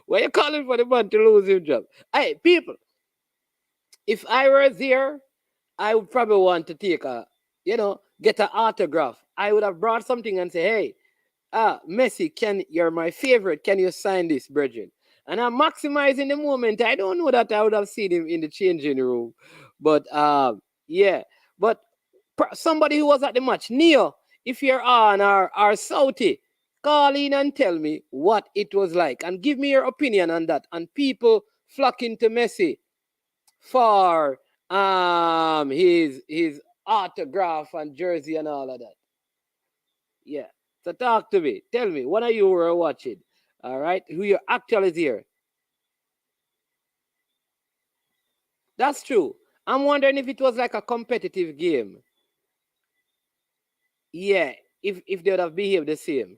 why you calling for the man to lose his job? Hey, people. If I were there, I would probably want to take get an autograph. I would have brought something and say, hey, Messi, you're my favorite. Can you sign this, brethren? And I'm maximizing the moment. I don't know that I would have seen him in the changing room. But, But somebody who was at the match, Neo, if you're on our Saudi, call in and tell me what it was like. And give me your opinion on that. And people flocking to Messi for his autograph and jersey and all of that. Yeah. So talk to me. Tell me, what are you were watching? All right. Who your actually here? That's true. I'm wondering if it was like a competitive game. Yeah. If they would have behaved the same.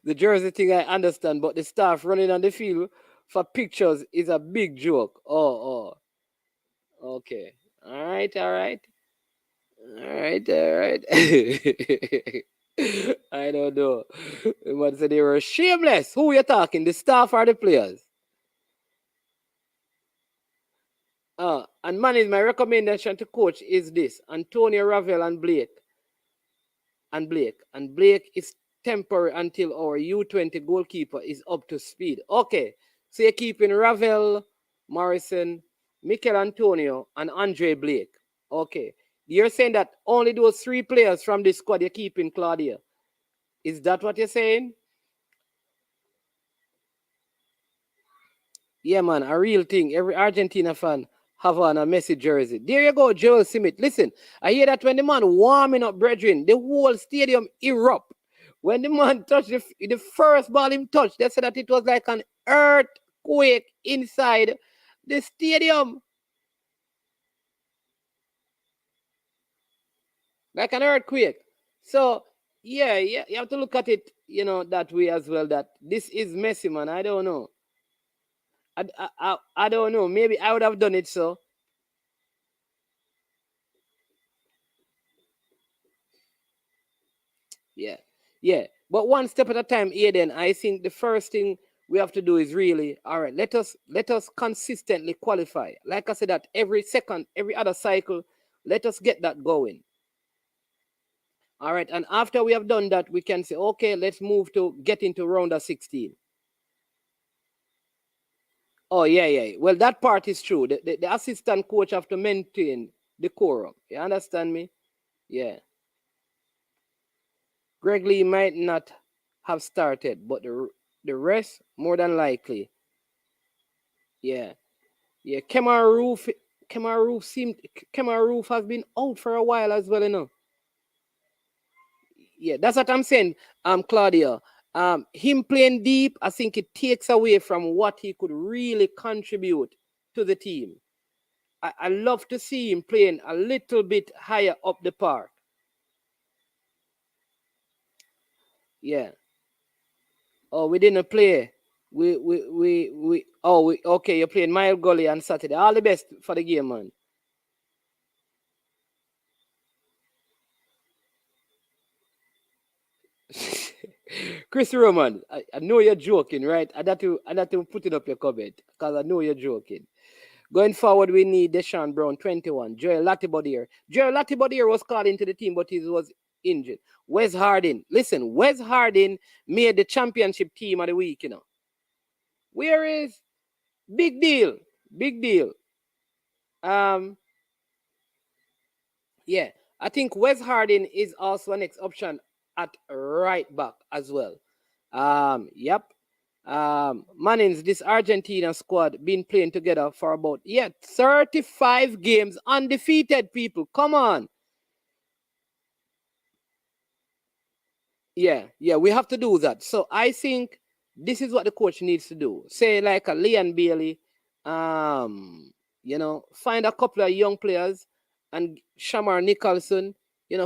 The jersey thing I understand, but the staff running on the field for pictures is a big joke. Oh. Okay. All right. I don't know. But so they were shameless. Who are you talking? The staff or the players? And man, my recommendation to coach is this: Antonio Ravel and Blake. And Blake is temporary until our U20 goalkeeper is up to speed. Okay, so you're keeping Ravel, Morrison, Mikel Antonio, and Andre Blake. Okay, you're saying that only those 3 players from this squad you're keeping, Claudia. Is that what you're saying? Yeah, man, a real thing. Every Argentina fan have on a Messi jersey. There you go, Joel Smith. Listen, I hear that when the man warming up, brethren, the whole stadium erupt. When the man touched the first ball him touched, they said that it was like an earthquake inside the stadium. Like an earthquake. So, yeah, you have to look at it, that way as well, that this is Messi, man. I don't know. I don't know. Maybe I would have done it so. Yeah. But one step at a time, Aiden. I think the first thing we have to do is really, all right, let us consistently qualify. Like I said, that every other cycle, Let us get that going. All right. And after we have done that, we can say, okay, let's move to get into round of 16. Oh, yeah. Well, that part is true. The assistant coach have to maintain the quorum. You understand me? Yeah. Greg Lee might not have started, but the rest, more than likely. Yeah. Kemar Roof has been out for a while as well, you know. Yeah, that's what I'm saying, Claudia. Him playing deep, I think it takes away from what he could really contribute to the team. I love to see him playing a little bit higher up the park. Yeah. Oh, we didn't play. Okay, you're playing Mile Gully on Saturday. All the best for the game, man. Chris Roman, I know you're joking, right? I had to put it up your comment because I know you're joking. Going forward, we need Deshaun Brown, 21. Joel Latibodier. Joel Latibodier was called into the team, but he was injured. Wes Harding. Listen, Wes Harding made the championship team of the week, you know. Where is? Big deal. Big deal. Yeah, I think Wes Harding is also a next option at right back as well. Yep. Mannings, this Argentina squad been playing together for about 35 games, undefeated, people. Come on. Yeah, we have to do that. So I think this is what the coach needs to do. Say like a Leon Bailey, find a couple of young players and Shamar Nicholson,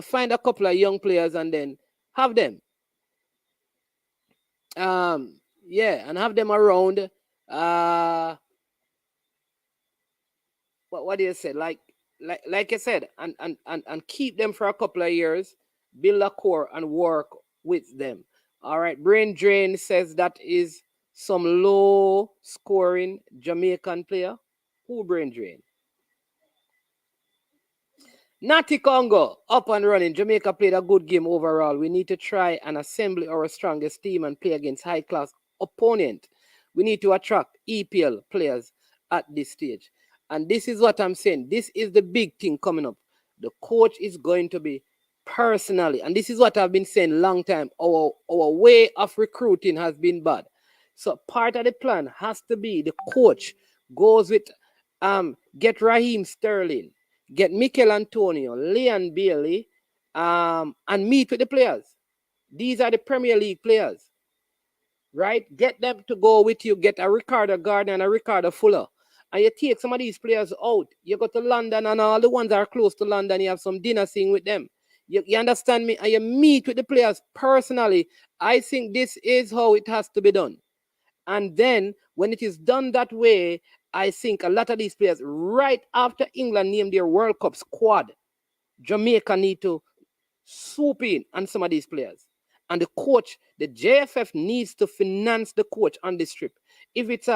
find a couple of young players and then have them. And have them around. What do you say? Like I said, and keep them for a couple of years, build a core and work with them. All right. Brain Drain says that is some low scoring Jamaican player. Who Brain Drain? Natty Congo, up and running. Jamaica played a good game overall. We need to try and assemble our strongest team and play against high-class opponent. We need to attract EPL players at this stage. And this is what I'm saying. This is the big thing coming up. The coach is going to be personally, and this is what I've been saying a long time, our way of recruiting has been bad. So part of the plan has to be the coach goes with get Raheem Sterling, get Mikel Antonio, Leon Bailey, and meet with the players. These are the Premier League players, right? Get them to go with you. Get a Ricardo Gardner and a Ricardo Fuller. And you take some of these players out. You go to London and all the ones that are close to London, you have some dinner scene with them. You understand me? And you meet with the players personally. I think this is how it has to be done. And then when it is done that way, I think a lot of these players, right after England named their World Cup squad, Jamaica need to swoop in on some of these players. And the coach, the JFF needs to finance the coach on this trip. If it's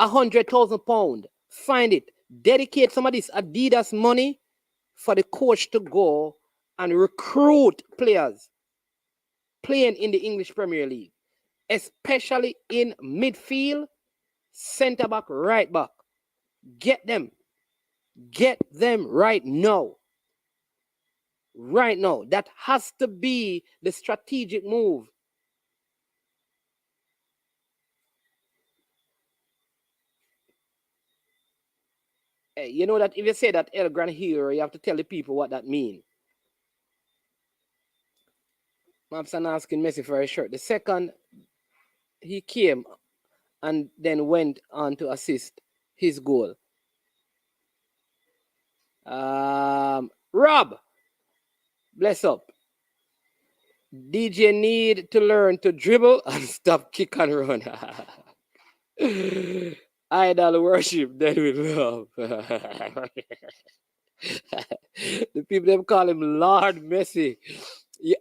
£100,000, find it. Dedicate some of this Adidas money for the coach to go and recruit players playing in the English Premier League, especially in midfield, center back, right back. Get them right now. Right now. That has to be the strategic move. You know that if you say that El Gran Hero, you have to tell the people what that means. Mapson asking Messi for a shirt. The second, he came and then went on to assist his goal. Rob, bless up. DJ need to learn to dribble and stop kick and run. Idol worship, then we love. The people them call him Lord Messi. Yeah,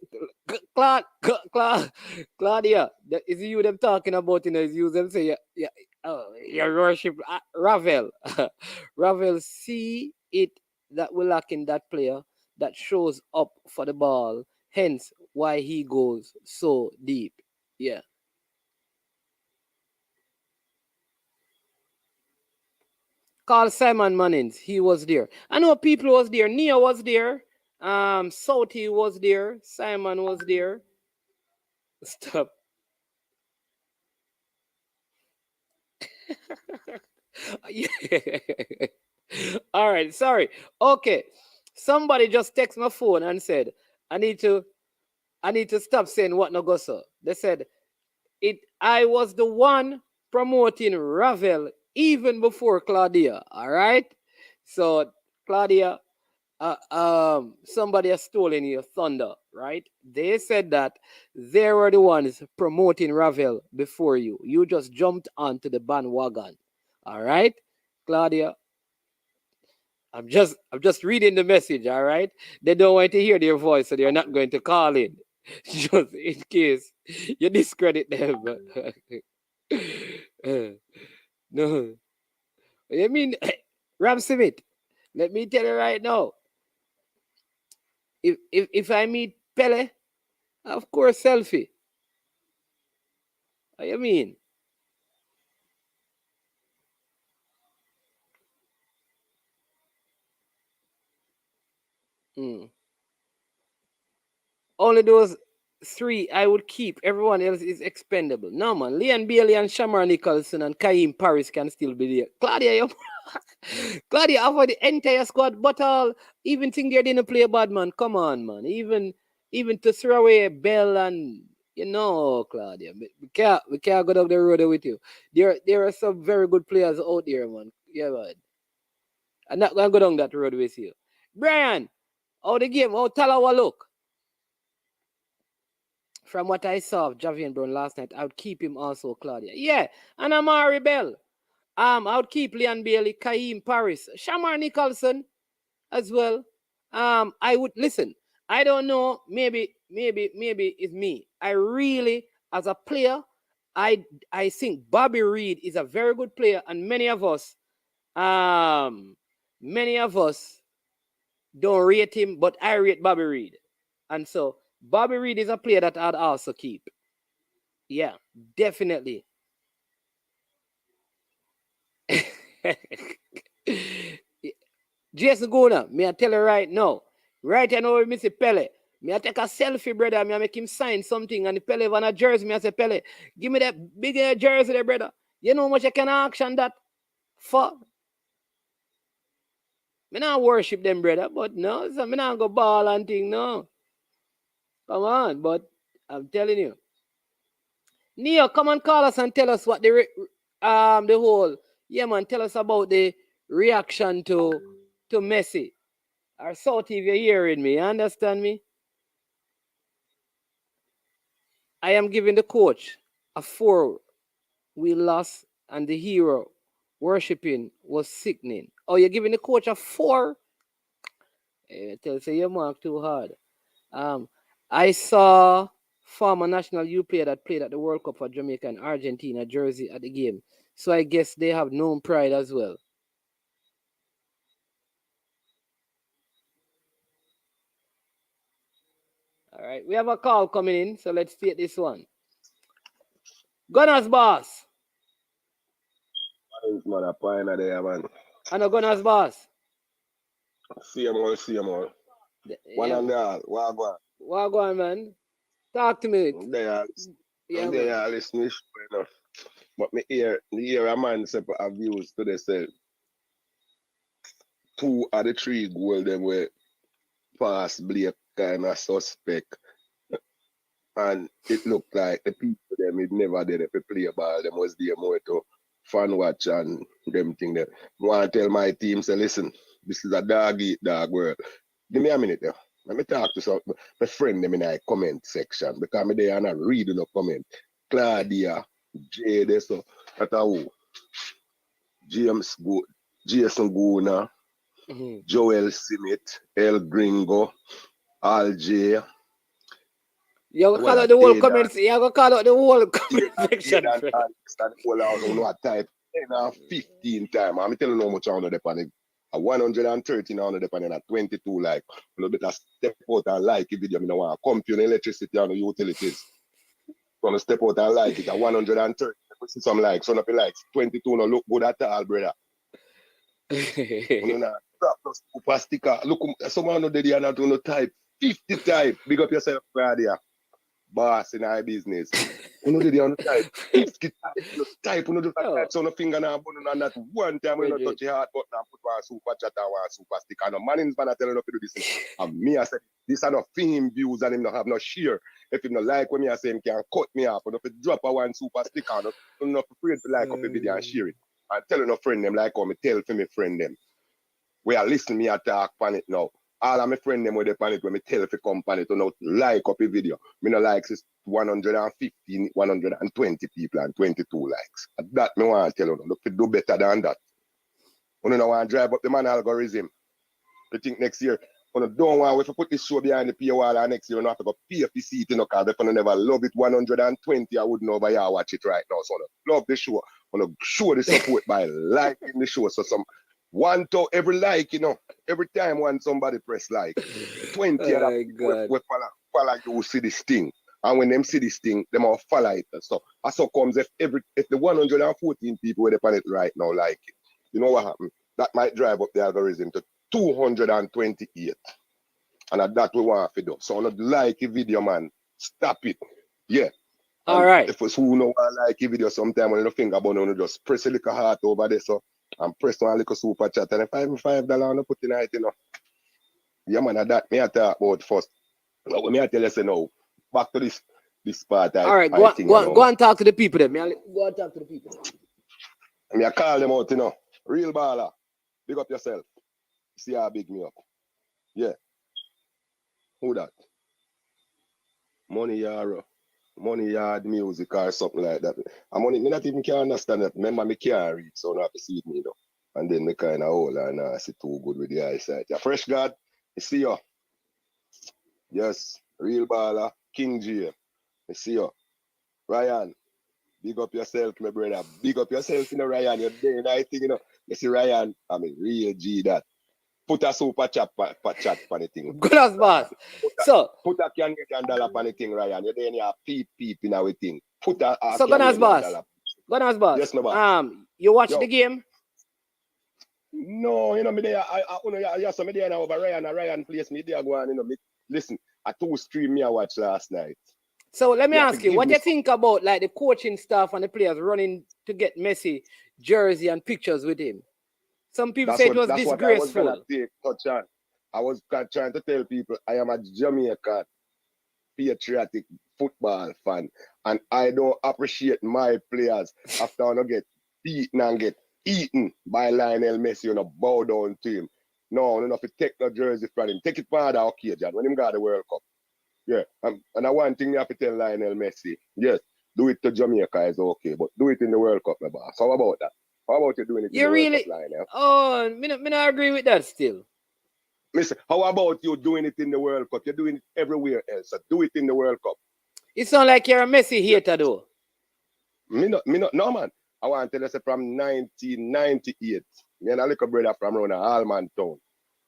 Claudia, is you them talking about, is you them say, your worship, Ravel. Ravel C it that we lack in that player that shows up for the ball. Hence why he goes so deep. Yeah. Call Simon Mannings. He was there. I know people was there. Nia was there. Sauti was there. Simon was there. Stop. Yeah. All right. Sorry. Okay. Somebody just text my phone and said, I need to stop saying what no go so. They said I was the one promoting Ravel even before Claudia. All right. So Claudia, somebody has stolen your thunder, right? They said that they were the ones promoting Ravel before you. You just jumped onto the bandwagon. All right, Claudia. I'm just reading the message. All right. They don't want to hear their voice, so they're not going to call in, just in case you discredit them. No, I mean, Ram Smith. Let me tell you right now. If I meet Pele, of course selfie. What you mean? Mm. Only those three I would keep. Everyone else is expendable. No man, Leon Bailey and Shamar Nicholson and Kaim Paris can still be there. Claudia, Claudia offered the entire squad, but all even think they didn't play bad man. Come on, man. Even to throw away Bell and Claudia. We can't go down the road with you. There are some very good players out there, man. Yeah, man. I'm not gonna go down that road with you. Brian, how the game, how Talawa look? From what I saw of Javian Brown last night, I would keep him also, Claudia. Yeah, and Amari Bell. I would keep Leon Bailey, Kaim Paris, Shamar Nicholson as well. I would listen. I don't know. Maybe it's me. I really, as a player, I think Bobby Reed is a very good player, and many of us don't rate him, but I rate Bobby Reed, and so Bobby Reed is a player that I'd also keep. Yeah, definitely. Jason Gona, me I tell you right now. Right now, me say Pele. Me I take a selfie, brother. Me I make him sign something, and the Pele on a jersey. Me I say Pele, give me that big jersey there, brother. You know how much I can action that for? Me not worship them, brother, but no, so me not go ball and thing, no. Come on, but I'm telling you. Neo, come and call us and tell us what the whole, yeah man, tell us about the reaction to Messi. Or South, if you're hearing me, you understand me? I am giving the coach a 4. We lost, and the hero worshipping was sickening. Oh, you're giving the coach a 4? Tell say you mark too hard. I saw former national youth player that played at the World Cup for Jamaica and Argentina jersey at the game. So I guess they have known pride as well. All right, we have a call coming in, so let's take this one. Gunners boss. Man, a pioneer there, man. I know Gunners boss. See them all. One and all. What go on, man? Talk to me. They are listening enough. But me hear a man separate views to themselves. 2 of the 3 goals them were pass Blake kind of suspect. And it looked like the people them it never did if they play ball. Them was there more to fan watch and them thing there. I want to tell my team, say, listen, this is a dog eat dog world. Give me a minute there. Let me talk to some my friend them in the comment section because I'm there and I read the comment. Claudia, Jade, so that's who. Jason Guna, Joel Simit, El Gringo, Al J. You have to call out the whole comments. You have to call out the whole comment section. Type 10 or 15 times. I'm telling you how much I know the panic A 130 now on the depending at 22 like. You know, better step out and like a video. I don't want to compute electricity and the utilities. Gonna step out and like it. A 130. We see some likes. Some of the likes. 22 no look good at all, brother. You know, super sticker. Look, someone no there not do no type. 50 type. Big up yourself, brother. Boss in our business. You know the on the type. 50 type. You know the type. So no finger now, but on that one time when you touch your heart button and put one super chat and one super sticker. No man in man tell you to do this. And me I said this are not him views and him not have no share. If him not like when me I say him can cut me off. And if you drop a one super sticker, not afraid to like up a video and share it. And tell no friend them like how me tell for me friend them. We are listening me attack on it now. All of my friends them with the pan it when me tell if you come pan it to not like up a video. Me no likes is 115, 120 people and 22 likes. That me want to tell you. Look, do better than that. You don't want to drive up the man algorithm. You think next year, you don't want if you put this show behind the paywall and next year you don't have to go pay for seat, you know, because if you never love it 120, I wouldn't know by you watch it right now. So love the show. Show the support by liking the show. So some one to every like, you know, every time when somebody press like, 20 other people will follow you see this thing. And when them see this thing, them all follow it. So so comes if the 114 people with on it right now like it, you know what happened? That might drive up the algorithm to 228. And that we want to do. So not like a video, man. Stop it. Yeah. All right. If it's who know like a video sometime when you finger bone, you just press a little heart over there, so and press one little super chat. And if $5 on put in it, you know. Yeah, man, that me I talk about first. But when I tell you, say no, back to this part. All right, go and talk to the people then. Go and talk to the people. I call them out, you know. Real baller. Big up yourself. See how big me up. Yeah. Who that? Money yard music or something like that. Me not even can understand that. Remember, me can't read, so I have to see it, you know. And then me kind of old and I see too good with the eyesight. Yeah, Fresh God, I see you. Yes, real baller, King J. I see you. Ryan, big up yourself, my brother. Big up yourself, you know, Ryan. You're doing that thing, you know. You see, Ryan, I'm a real G that. Put a super chat on the thing. Good as boss. Put a can get $1 on the thing, Ryan. You're then you peep in our thing. Put a so good as boss. Good as boss. Yes, my boss. You watch the game? No, you know me there. I saw me there now over Ryan. Ryan plays me there. Go on, you know me. Listen, a 2 stream me I watched last night. So let me ask you, what do you think about like the coaching staff and the players running to get Messi jersey and pictures with him? Some people say it was disgraceful. I was trying to tell people I am a Jamaican patriotic football fan, and I don't appreciate my players after I get beaten and get eaten by Lionel Messi, you know, bow down to him. No, if you take the jersey from him, take it for the occasion when him got the World Cup. Yeah, and one thing you have to tell Lionel Messi, yes, do it to Jamaica is okay, but do it in the World Cup, my boss. How about that? How about you doing it in the World Cup, Lionel? Oh, me not agree with that still. Listen, how about you doing it in the World Cup? You're doing it everywhere else, so do it in the World Cup. It sounds like you're a Messi hater, though. No, man. I want to tell you from 1998. Me and a little brother from around Allman Town.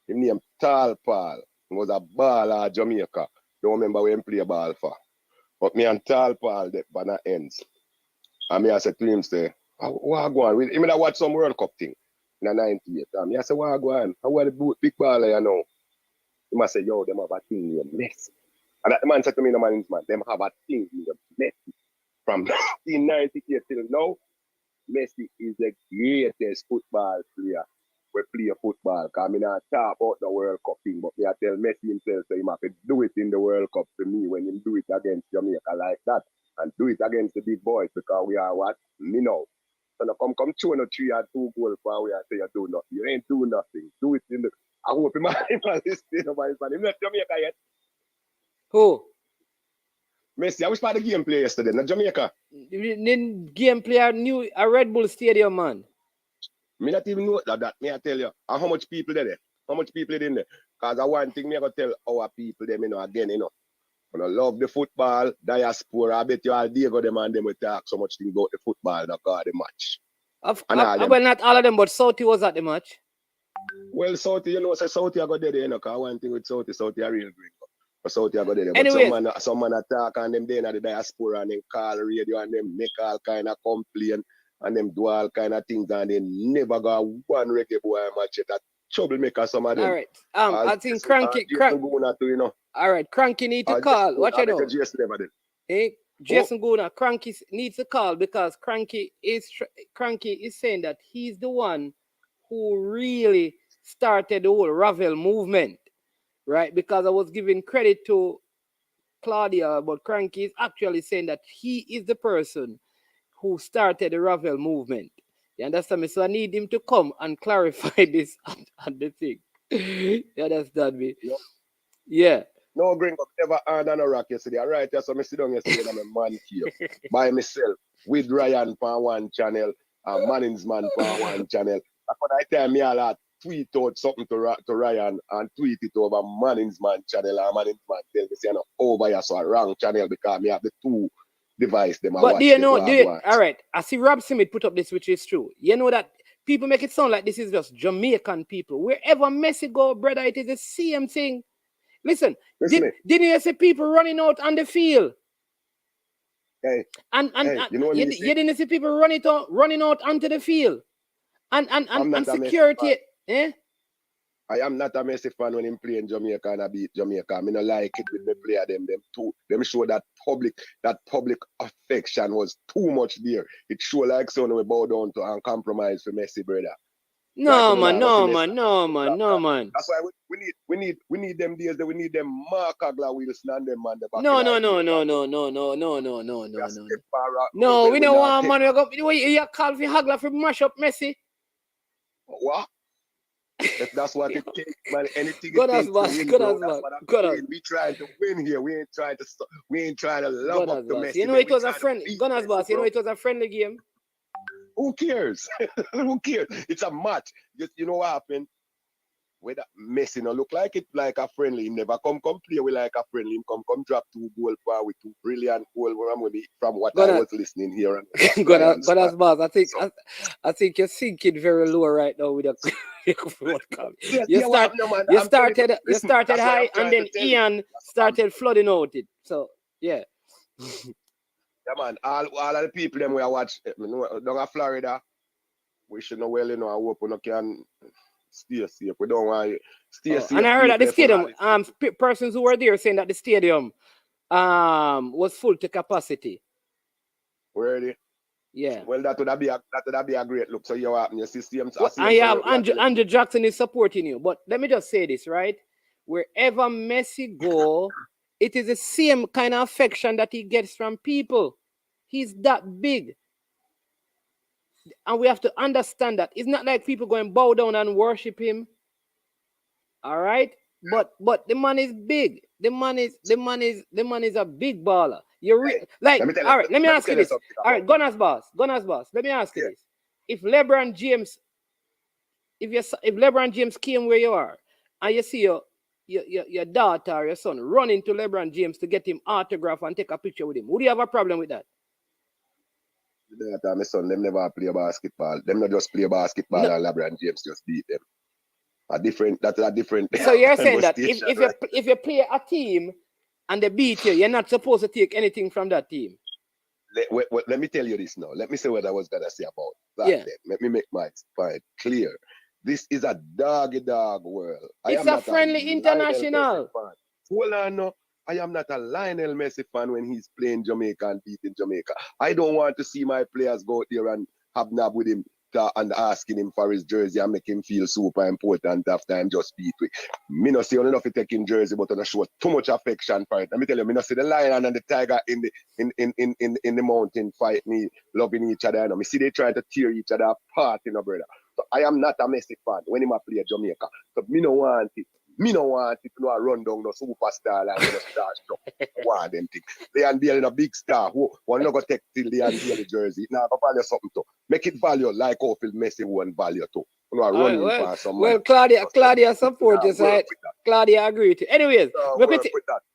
His name Tall Paul. He was a baller at Jamaica. Don't remember when he play ball for. But me and Tall Paul, the banner ends. And me I said to him, say, what go on? He may watch some World Cup thing in the 98. And I said, what go on? How are the big baller, you know? He must say, yo, them have a thing named Messi. And that man said to me, no man, them have a thing named Messi. From 1998 till now, Messi is the greatest football player we play football. Because I not talk about the World Cup thing, but I tell Messi himself, so he have to do it in the World Cup for me when he do it against Jamaica like that. And do it against the big boys because we are what? Me know. So now come 2 and 3 and 2 goals for we are say you do nothing. You ain't do nothing. Do it in the... I hope him listening to my son. Him not Jamaica yet. Who? Messi, I wish part of the game play yesterday, not Jamaica. Then game player knew a Red Bull Stadium, man. Me not even know that. Me I tell you. And how much people there? How much people in there? Because I one thing me I go tell our people them, you know, again, you know. When I love the football, diaspora, I bet you all day go them and them will talk so much thing about the football that got the match. Well, not all of them, but Southie was at the match. Well, Southie, you know, so Southie I got there, you know, because one thing with Southie a real gringo. But Southie I got there. But Anyways, some man attack and them there in the diaspora and them call radio and them make all kind of complaint and them do all kind of things and they never got one Reggae Boy match yet. That troublemaker, some of them. all right. I think Cranky, all right, Cranky need to call. What you know? Jason Guna, Cranky needs to call because Cranky is saying that he's the one who really started the whole Ravel movement, right? Because I was giving credit to Claudia, but Cranky is actually saying that he is the person who started the Ravel movement. You understand me? So I need him to come and clarify this on the thing. You understand me? Yeah. No gringo never earned on a rock yesterday. All right, so I sit down yesterday and I'm a man here by myself with Ryan on one channel and Manning's man on one channel. When I tell me I'll tweet out something to Ryan and tweet it over Manning's man channel and Manning's man tell me say no over here so a wrong channel because me have the two device them. But do you know, all right, I see Rob Smith put up this, which is true. You know that people make it sound like this is just Jamaican people. Wherever Messi go, brother, it is the same thing. Listen, didn't you see people running out on the field? Hey, you didn't see people running out onto the field. And security, eh? I am not a Messi fan when him play in Jamaica and I beat Jamaica. I mean, I like it with the player them too. Them show that public affection was too much there. It show like someone we bow down to and compromise for Messi, brother. No man. That's why we need them days that we need them Mark Agla Wilson and them man the back. No, we don't want man. You call for Hagler for mash up Messi. What? If that's what it takes, man, anything good it as takes. Good as we trying to win here. We ain't trying to love up the Messi. You know it was a friendly. Gunners boss. You know it was a friendly game. Who cares? Who cares? It's a match. You know what happened? Where that Messi no look like it like a friendly. He never come play with like a friendly. He come drop 2 goal for with 2 brilliant goal from what I was listening here. Gunners boss. I think you're sinking very low right now with the you started high and then Ian started flooding out it. So yeah. Yeah, man, all of the people them we watch down in Florida, we should know well, you know, I hope we can stay safe. We don't want to stay safe. And I heard at the stadium, persons who were there saying that the stadium was full to capacity. Really? Yeah. Well, that would be a great look. So you happen, you see I have Andrew Jackson is supporting you, but let me just say this, right? Wherever Messi go, it is the same kind of affection that he gets from people. He's that big. And we have to understand that. It's not like people going bow down and worship him. All right? But the man is big. The man is a big baller. Let me ask you this. All right, Gunners boss. Let me ask you this. If LeBron James came where you are and you see your daughter or your son run into LeBron James to get him autograph and take a picture with him, would you have a problem with that? My son, them never play basketball. Them not just play basketball and LeBron James just beat them. That's a different. So you're saying that if you play a team and they beat you, you're not supposed to take anything from that team. Let me tell you this now. Let me say what I was gonna say about that. Yeah. Let me make my point clear. This is a dog world. It's a friendly international. Hold on, no. I am not a Lionel Messi fan when he's playing Jamaica and beating Jamaica. I don't want to see my players go out there and hobnob with him and asking him for his jersey and make him feel super important after I'm just beat with. Me not see enough to take in jersey, but I show too much affection for it. Let me tell you, me not see the lion and the tiger in the mountain fight me, loving each other. Me see they trying to tear each other apart, brother. So I am not a Messi fan when he play Jamaica. So me no want it. Me no want it to run down the superstar like the starstruck. One them thing. They unveil a big star who will not go take till they unveil the jersey. Now go value something too. Make it value like how Phil Messi won value too. Claudia support you, right? Claudia agree to. Anyways,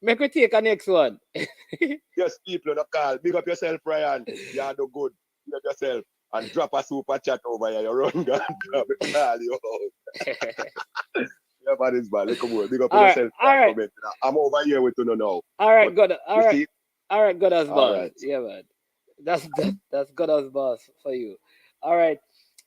make we take a next one. Yes, people don't call. Big up yourself, Ryan. You do good. Big up yourself. and drop a super chat over here, you run down, call you out. Yeah, man, it's bad. Look more. Big up on yourself. All right. I'm over here with you now. All right, But good. All right. see? All right, good as All boss. right. Yeah, man. That's good as boss for you. All right.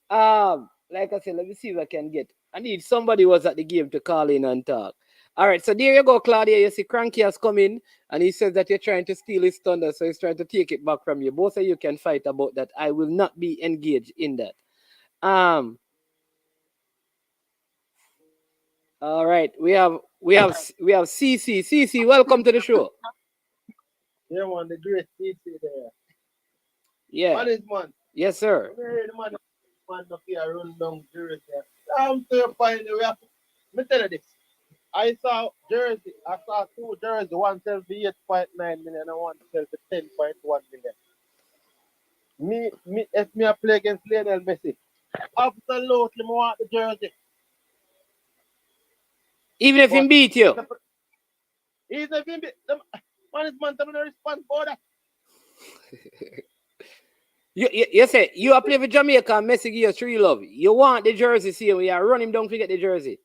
Like I said, let me see if I can get. I need somebody who was at the game to call in and talk. All right, so there you go, Claudia. You see, Cranky has come in and he says that you're trying to steal his thunder, so he's trying to take it back from you. Both of you can fight about that. I will not be engaged in that. All right, we have CC. CC, welcome to the show. Yeah, man, the great CC there. Yeah. Management. Yes, sir. Man, up here run down Jersey. I'm to your point. Let me tell you this. I saw Jersey. I saw two Jersey. One sell for 8.9 million and one sell for 10.1 million. If me I play against Lionel Messi, absolutely I want the Jersey. Even if he beat you. Even if he beat them, management, I'm not respond for that. You say you are playing for Jamaica and Messi give you 3 love. You want the jersey, see we are run him down, forget the jersey.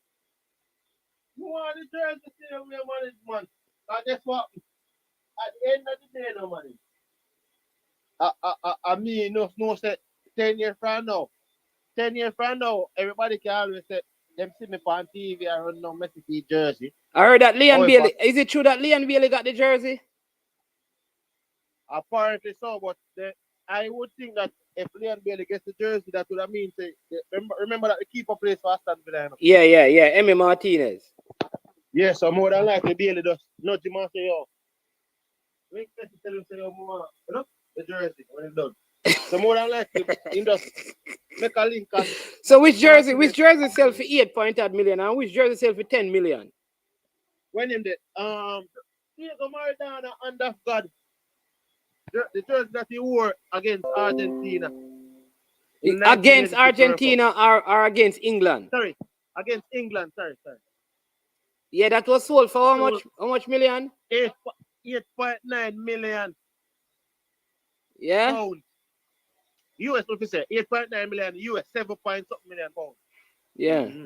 You want the jersey, see we management. And guess what? At the end of the day, no money. I mean, no say 10 years from now. 10 years from now, everybody can always say them see me on TV and run down Messi jersey. I heard that Leon Bailey. Is it true that Leon Bailey got the jersey? Apparently so, but I would think that if Leon Bailey gets the jersey, that would mean say remember that the keeper plays for Aston Villa. Yeah. Emi Martinez. Yeah, so more than likely Bailey does nudge him and say, yo. Make Messi tell him say, yo, more, you know, the jersey when it's done. So more than likely he just make a link. So which jersey sell for 8.8 million and which jersey sell for 10 million? When him did Diego Maradona under God. The jersey that he wore against Argentina. Against Argentina or against England? Sorry, against England. Sorry. Yeah, that was sold for how much? How much million? 8.9 million. Yeah. Pounds. US, what we say? 8.9 million. US 7.something million pounds. Yeah. Mm-hmm.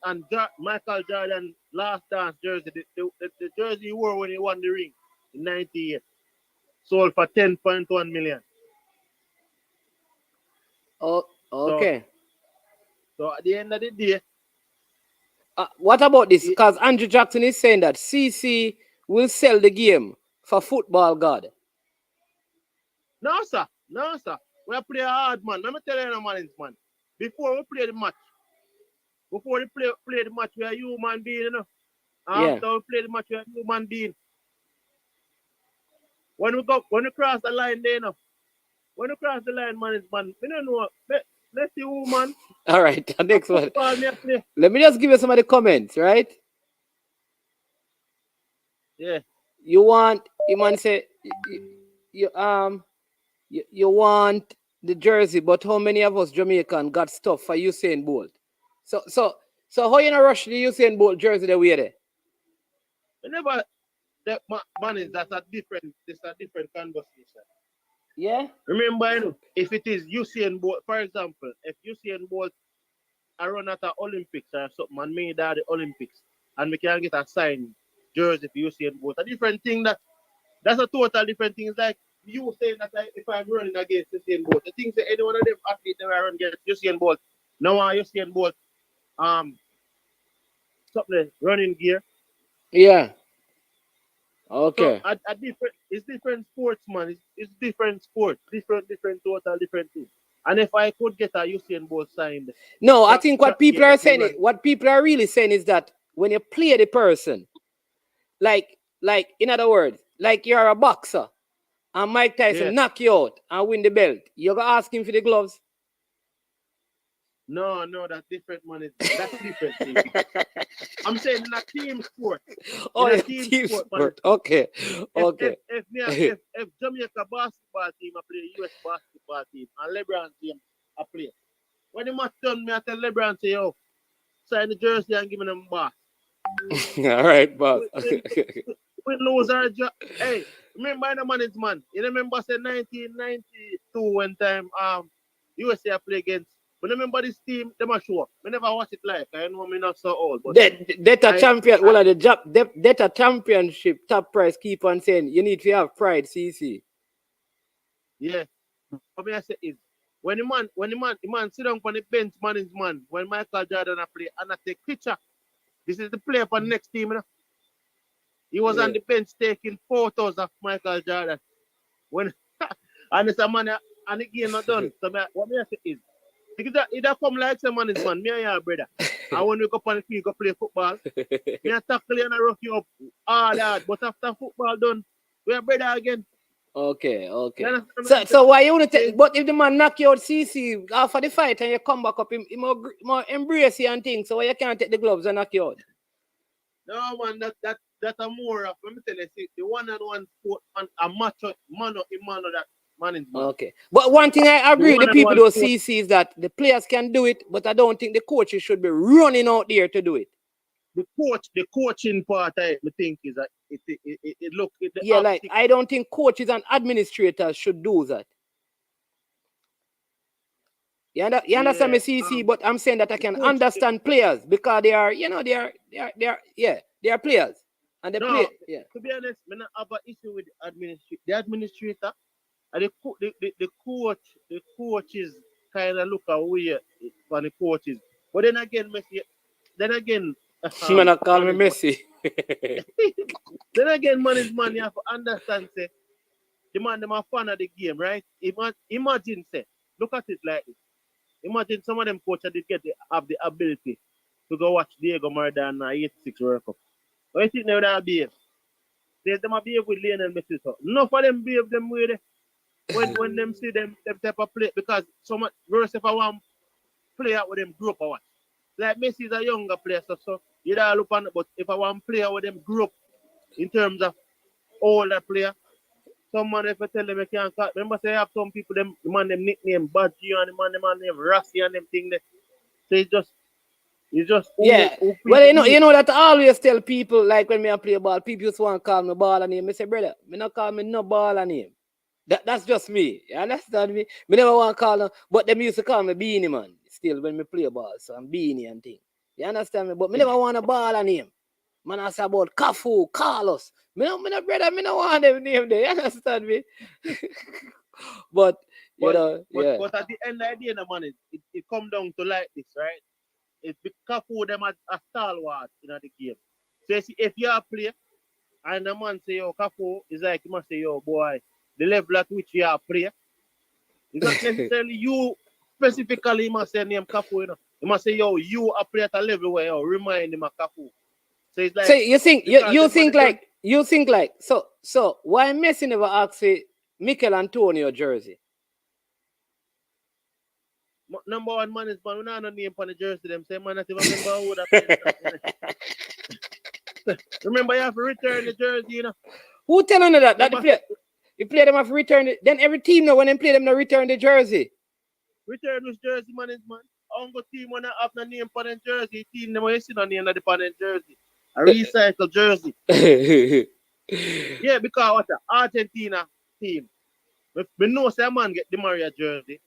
And Michael Jordan last dance jersey, the jersey he wore when he won the ring in 98, sold for 10.1 million. Oh, okay. So at the end of the day, what about this? Because Andrew Jackson is saying that CC will sell the game for football god. No, sir. We play hard, man. Let me tell you, man. Before we play the match, we are human being, you know. After we play the match, we are human being. When we cross the line, there, you know. When we cross the line, man, we don't know. Let's see who, man. All right, the next one. Let me just give you some of the comments, right? Yeah. You want, man say, you want the jersey, but how many of us Jamaican got stuff for Usain Bolt? So how you not rush the Usain Bolt jersey the way there? Whenever that man is that's a different conversation. Yeah. Remember, you know, if it is Usain Bolt, for example, if Usain Bolt I run at the Olympics or something and made at the Olympics and we can get a signed jersey for Usain Bolt, a different thing that's a total different thing. It's like you saying that if I'm running against Usain Bolt, the things that any one of them athletes that I run against Usain Bolt, now Usain Bolt something running gear. Yeah. Okay. So it's different sports, man. It's different sport, different total different thing. And if I could get a Usain Bolt signed, no, I think what people are saying, what people are really saying is that when you play the person, like in other words, like you're a boxer, and Mike Tyson knock you out and win the belt, you're gonna ask him for the gloves. No, that's different, man. That's different thing. I'm saying in a team sport. Oh, in a team sport. Okay. If Jamaica basketball team I play US basketball team and LeBron team I play. When the match done, me I tell LeBron say, yo, sign the jersey and give me them boss. All right, boss. We lose our job. Hey, remember the management. You remember say 1992 when time USA play against. But remember this team, they must show up. I never watch it live. I know I'm not so old. But Data champion, well, the job, data championship top price keep on saying you need to have pride, CC. Yeah. What I say is when the man sit down on the bench management when Michael Jordan play and I take picture. This is the player for the next team. You know? He was on the bench taking photos of Michael Jordan. When and it's a man and the game not done. So what I say is it come like some management, me and your brother. And when we go on the field, go play football, me and tackle you and I rough you up all that. But after football done, we are brother again. Okay. So why you want to take? But if the man knock you out CC after the fight and you come back up, he more embrace you and things. So why you can't take the gloves and knock you out? No man, that a more of, let me tell you, see, the one-on-one sport and a macho mano that management. Okay. But one thing I agree with the people who CC is that the players can do it, but I don't think the coaches should be running out there to do it. The coaching part, I think, is that it look. Yeah, like I don't think coaches and administrators should do that. You understand me, CC? But I'm saying that I can understand players because they are players, and they play. Yeah. To be honest, I don't have an issue with the administrator, and the coaches kind of look away from the coaches. But then again, Man, call me Messi. Then again, management, you have to understand, say, the man, them are fan of the game, right? Imagine, say, look at it like this. Imagine some of them coaches did have the ability to go watch Diego Maradona 86 World Cup. What do you think they would have behave? They might behave with Lionel Messi. So enough of them behave them way when them see them type of play, because so much worse if I want to play out with them group or what. Like Messi is a younger player, so you don't look on it, but if I want to play out with them group in terms of older player, someone if I tell them I can't cut. Remember say I have some people the man them nickname Badgie and the man name Rassi and them thing there. So it's just well, you know that I always tell people, like when I play ball, people just want to call me ball name. I say, brother, me not call me no ball name. That's just me. You understand me? Me never want to call them, but them used to call me Beanie Man. Still when me play ball, so I'm Beanie and thing. You understand me? But me never want a ball name. Man, I say about Cafu, Carlos. Me no brother, me no want them name there. You understand me? But at the end of the day, man, it come down to like this, right? It's Cafu them as a stalwart in the game. So if you are a player and the man say, yo, Cafu is like, you must say, yo, boy, the level at which you are a player. It's not necessarily you specifically must say name Cafu, you know. You must say, yo, you are a player at a level where you remind him of Cafu. So it's like, so you think like so why Messi never asked Mikel Antonio jersey? Number one man is man. We don't have no name on the jersey. Them say man, not even remember who that. Remember, you have to return the jersey, you know. Who telling you that? That the player them have to return it. Then every team now when they play them, they return the jersey. Return which jersey, man, is man. Ongo team when have no name on the jersey. Team them when you see no name on the jersey. A recycle jersey. Yeah, because what the Argentina team. We know say a man get the Maria jersey.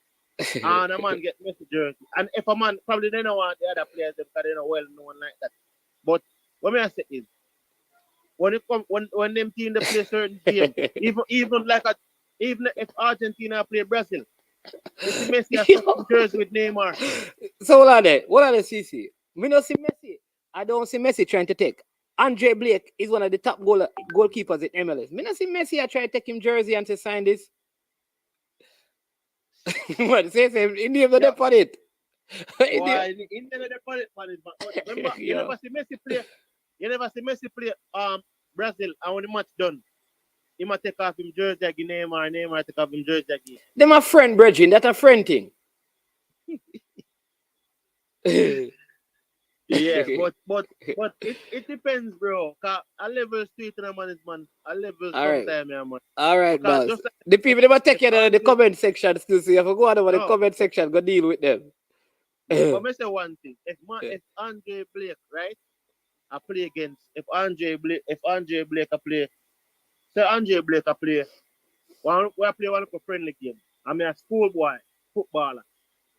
And a man get Messi jersey. And if a man probably they don't want the other players because they don't well known like that. But what I say is when them team they play certain game, even if Argentina play Brazil, if Messi has some jersey with Neymar. So what are they CC? Me not see Messi. I don't see Messi trying to take. Andre Blake is one of the top goalkeepers in MLS. Me not see Messi I try to take him jersey and to sign this. What say India never put it. India never put it, man. Remember, you never see Messi play Brazil, and when the match done, he might take off him jersey again, Neymar take off him jersey again. Them a friend, brethren. That's a friend thing. Yeah, but it depends, bro. Cause a level street in a management, a level sometime, man. All right, boss. Like the people never take you to the comment section still, so you have to go over the comment section, go deal with them. But me say one thing: if Andre Blake, right, I play against. If Andre Blake I play say Andre Blake a play. We play one of a friendly game. I'm a schoolboy footballer.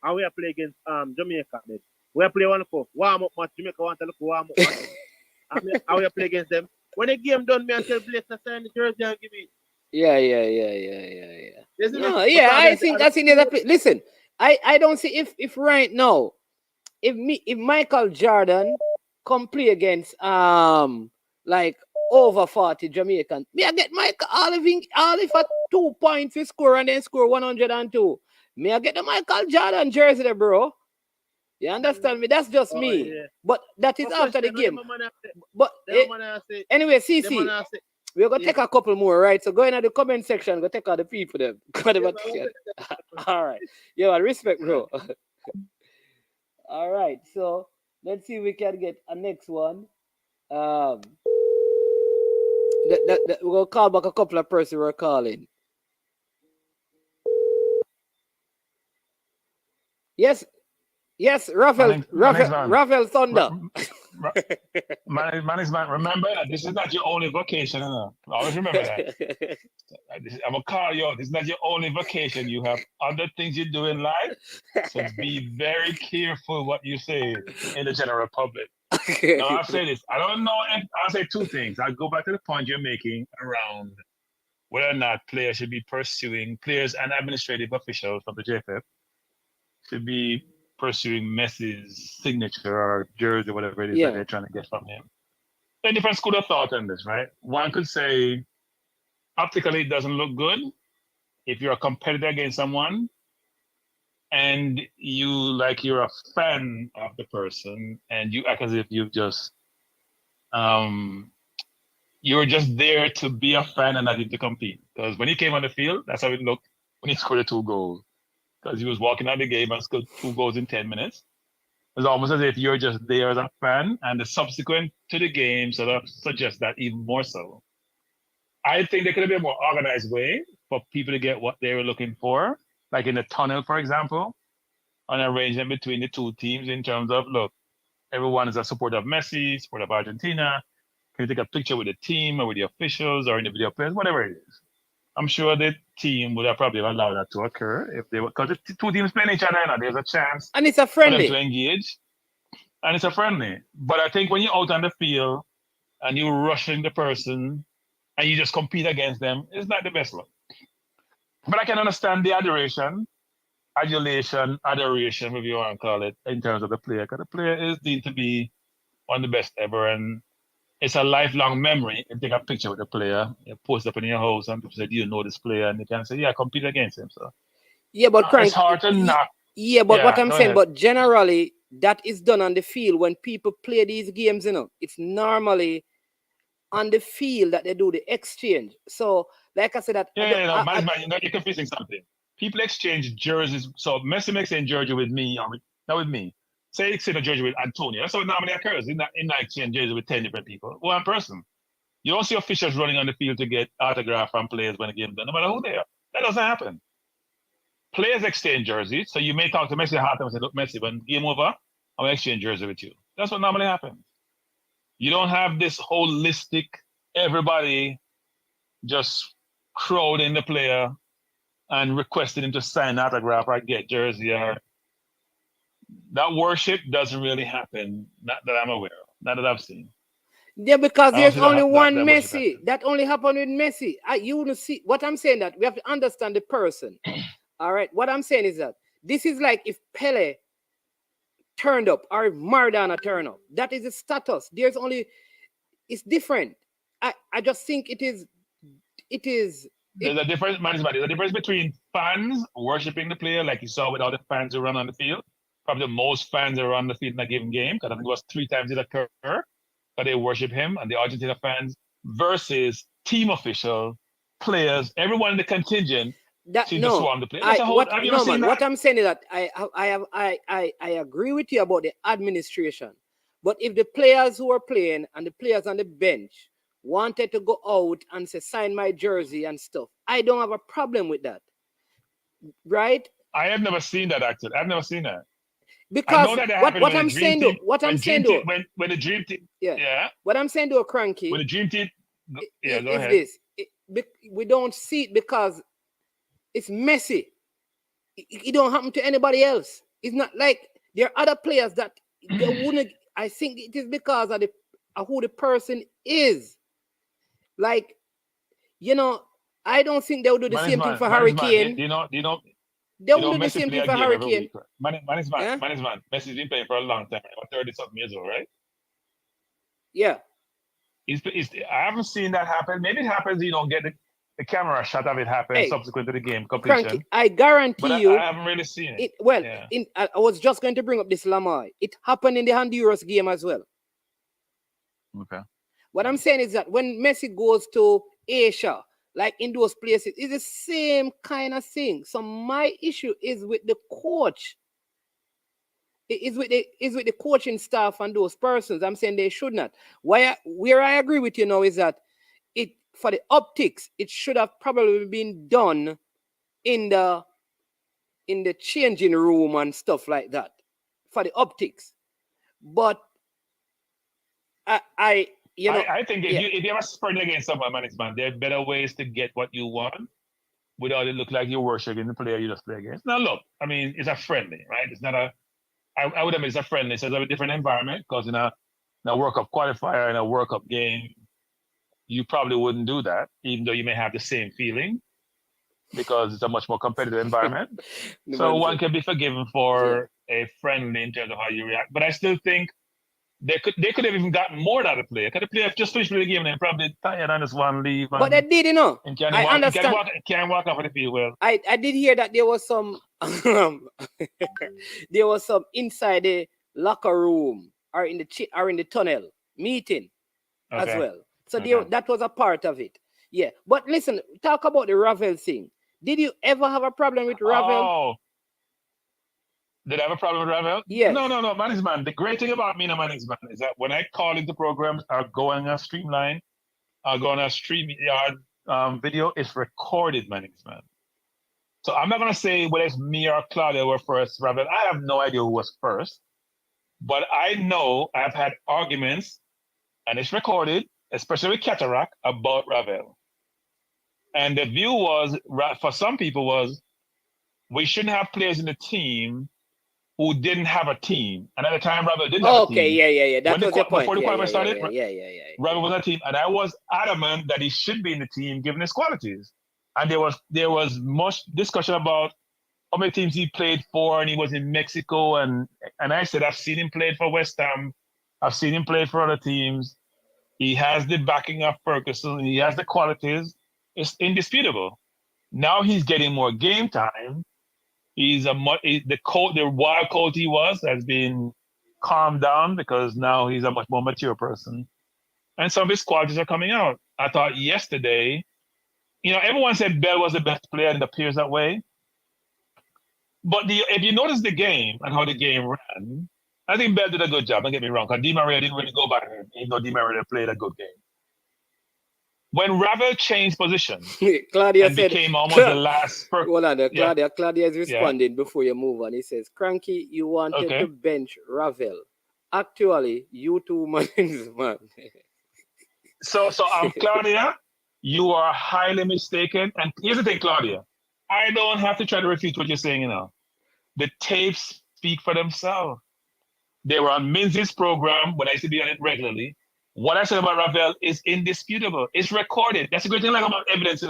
And we play against Jamaica then. We play one of warm up match. Jamaica want to look warm up match. And we play against them. When the game done, me and tell Blake to sign the jersey and give it. Yeah. No, yeah, I think there's a listen. I don't see if right now, if Michael Jordan come play against like over 40 Jamaican, me I get Michael all if at 2 points we score and then score 102. Me I get the Michael Jordan jersey there, bro. You understand me? That's just me. Yeah. But that is after the game. But anyway, CC, we're gonna take a couple more, right? So go in the comment section, go take all the people them. All right. Yo, respect, bro. All right, so let's see if we can get a next one. We're gonna call back a couple of persons we're calling. Yes, Rafael Thunder. Management, remember that this is not your only vacation. Always remember that. I'm gonna call you out. This is not your only vacation. You have other things you do in life. So be very careful what you say in the general public. Now I'll say this. I don't know if I'll say two things. I'll go back to the point you're making around whether or not players should be pursuing players and administrative officials of the JFF should be pursuing Messi's signature or jersey or whatever it is that they're trying to get from him. There are different school of thought on this, right? One could say optically it doesn't look good if you're a competitor against someone and you're a fan of the person and you act as if you've just you're just there to be a fan and not to compete. Because when he came on the field, that's how it looked when he scored the 2 goals. Because he was walking out the game and scored 2 goals in 10 minutes. It's almost as if you're just there as a fan, and the subsequent to the game sort of suggests that even more so. I think there could be a more organized way for people to get what they were looking for, like in the tunnel, for example, an arrangement between the two teams in terms of, look, everyone is a supporter of Messi, supporter of Argentina. Can you take a picture with the team or with the officials or individual players, whatever it is? I'm sure the team would have probably allowed that to occur if they were, because the two teams playing each other, there's a chance and it's a friendly for them to engage, and it's a friendly. But I think when you're out on the field and you're rushing the person and you just compete against them, it's not the best look. But I can understand the adulation, whatever you want to call it, in terms of the player, because the player is deemed to be one of the best ever, and it's a lifelong memory. You take a picture with the player, you post up in your house, and people say, "Do you know this player?" And you can say, "Yeah, I compete against him." So yeah, but it's hard to not. Yeah, but what I'm saying, ahead. but generally that is done on the field when people play these games. It's normally on the field that they do the exchange. So, like I said, that you're confusing something. People exchange jerseys. So Messi makes a jersey with me, or not with me. Say it's in a jersey with Antonio. That's how it normally occurs. In that exchange jersey with 10 different people. One person. You don't see officials running on the field to get autographs from players when the game's done, no matter who they are. That doesn't happen. Players exchange jerseys. So you may talk to Messi half time and say, "Look, Messi, when game over, I'm going to exchange jersey with you." That's what normally happens. You don't have this holistic, everybody just crowding the player and requesting him to sign an autograph or get jersey or that worship doesn't really happen, not that I'm aware of, not that I've seen. Yeah, because there's only one Messi. That only happened with Messi. You wouldn't see what I'm saying, that we have to understand the person. All right. What I'm saying is that this is like if Pele turned up or if Maradona turned up. That is the status. It's different. I just think it is. There's a difference, man. There's a difference between fans worshiping the player, like you saw with all the fans who run on the field. Probably the most fans are on the field in a given game, because I think it was 3 times it occurred that they worship him, and the Argentina fans versus team official, players, everyone in the contingent seems to swarm the player. What I'm saying is that I agree with you about the administration, but if the players who are playing and the players on the bench wanted to go out and say, "Sign my jersey" and stuff, I don't have a problem with that, right? I have never seen that actually. I've never seen that. Because what I'm saying though, when the dream team, what I'm saying though, Cranky, when the dream team, go ahead. we don't see it because it's messy. It don't happen to anybody else. It's not like there are other players that they wouldn't. I think it is because of who the person is. Like, I don't think they would do the same thing for Harry Kane. They won't do the same thing for Harry Kane. Man. Messi's been playing for a long time. Right? 30-something years old, right? Yeah. I haven't seen that happen. Maybe it happens. You don't get the camera shot of it happen subsequent to the game completion. Frankie, I guarantee you. I haven't really seen it. I was just going to bring up this Lamar. It happened in the Honduras game as well. Okay. What I'm saying is that when Messi goes to Asia, like in those places, it's the same kind of thing. So my issue is with the coach. It is with the coaching staff and those persons. I'm saying they should not. Where I agree with you now is that for the optics, it should have probably been done in the changing room and stuff like that for the optics. But I think if you ever spread against someone, man, there are better ways to get what you want without it look like you're worshiping the player you just play against. Now look, I mean, it's a friendly, right? It's not I would admit it's a friendly, so it's a different environment because in a World Cup qualifier, in a World Cup game, you probably wouldn't do that, even though you may have the same feeling because it's a much more competitive environment. So one can be forgiven for a friendly in terms of how you react. But I still think they could have even gotten more out of the player. Could the player just finished the game and then probably tired and just want to leave? But they did, And I understand. Can't walk off of the field well. I did hear that there was some there was some inside the locker room or in the tunnel meeting as well. So that was a part of it. Yeah. But listen, talk about the Ravel thing. Did you ever have a problem with Ravel? Oh. Did I have a problem with Ravel? Yes. No, man. The great thing about me and management is that when I call into programs or go on a streamline, or go on a StreamYard video, it's recorded management. So I'm not going to say whether it's me or Claudia were first, Ravel. I have no idea who was first. But I know I've had arguments, and it's recorded, especially with Cataract, about Ravel. And the view was, for some people was, we shouldn't have players in the team who didn't have a team. And at the time, Ravel didn't have a team. Okay, yeah. That was your point. Before the qualifier started, Ravel was on a team. And I was adamant that he should be in the team given his qualities. And there was much discussion about how many teams he played for, and he was in Mexico. And I said, I've seen him play for West Ham. I've seen him play for other teams. He has the backing of Ferguson. He has the qualities. It's indisputable. Now he's getting more game time. The wild coach he was has been calmed down because now he's a much more mature person. And some of his qualities are coming out. I thought yesterday, everyone said Bell was the best player and it appears that way. But if you notice the game and how the game ran, I think Bell did a good job. Don't get me wrong, because Di Maria didn't really go back there, even though Di Maria played a good game. When Ravel changed position, Claudia and said, became almost the last. Hold on, Claudia is responding before you move on. He says, Cranky, you wanted to bench Ravel. Actually, you two man. So Claudia, you are highly mistaken. And here's the thing, Claudia. I don't have to try to refute what you're saying, The tapes speak for themselves. They were on Minzy's program when I used to be on it regularly. What I said about Ravel is indisputable. It's recorded. That's a great thing about evidence,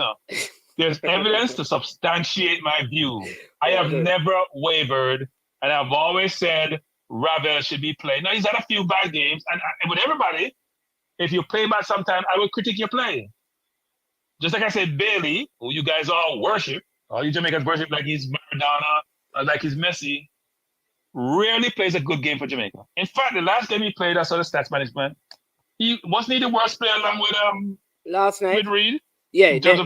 There's evidence to substantiate my view. I have never wavered, and I've always said Ravel should be played. Now, he's had a few bad games, and with everybody, if you play bad sometime, I will critique your play. Just like I said, Bailey, who you guys all worship, all you Jamaicans worship like he's Maradona, or like he's Messi, rarely plays a good game for Jamaica. In fact, the last game he played, I saw the stats management, he wasn't the worst player along with last night with Reed. Yeah. They were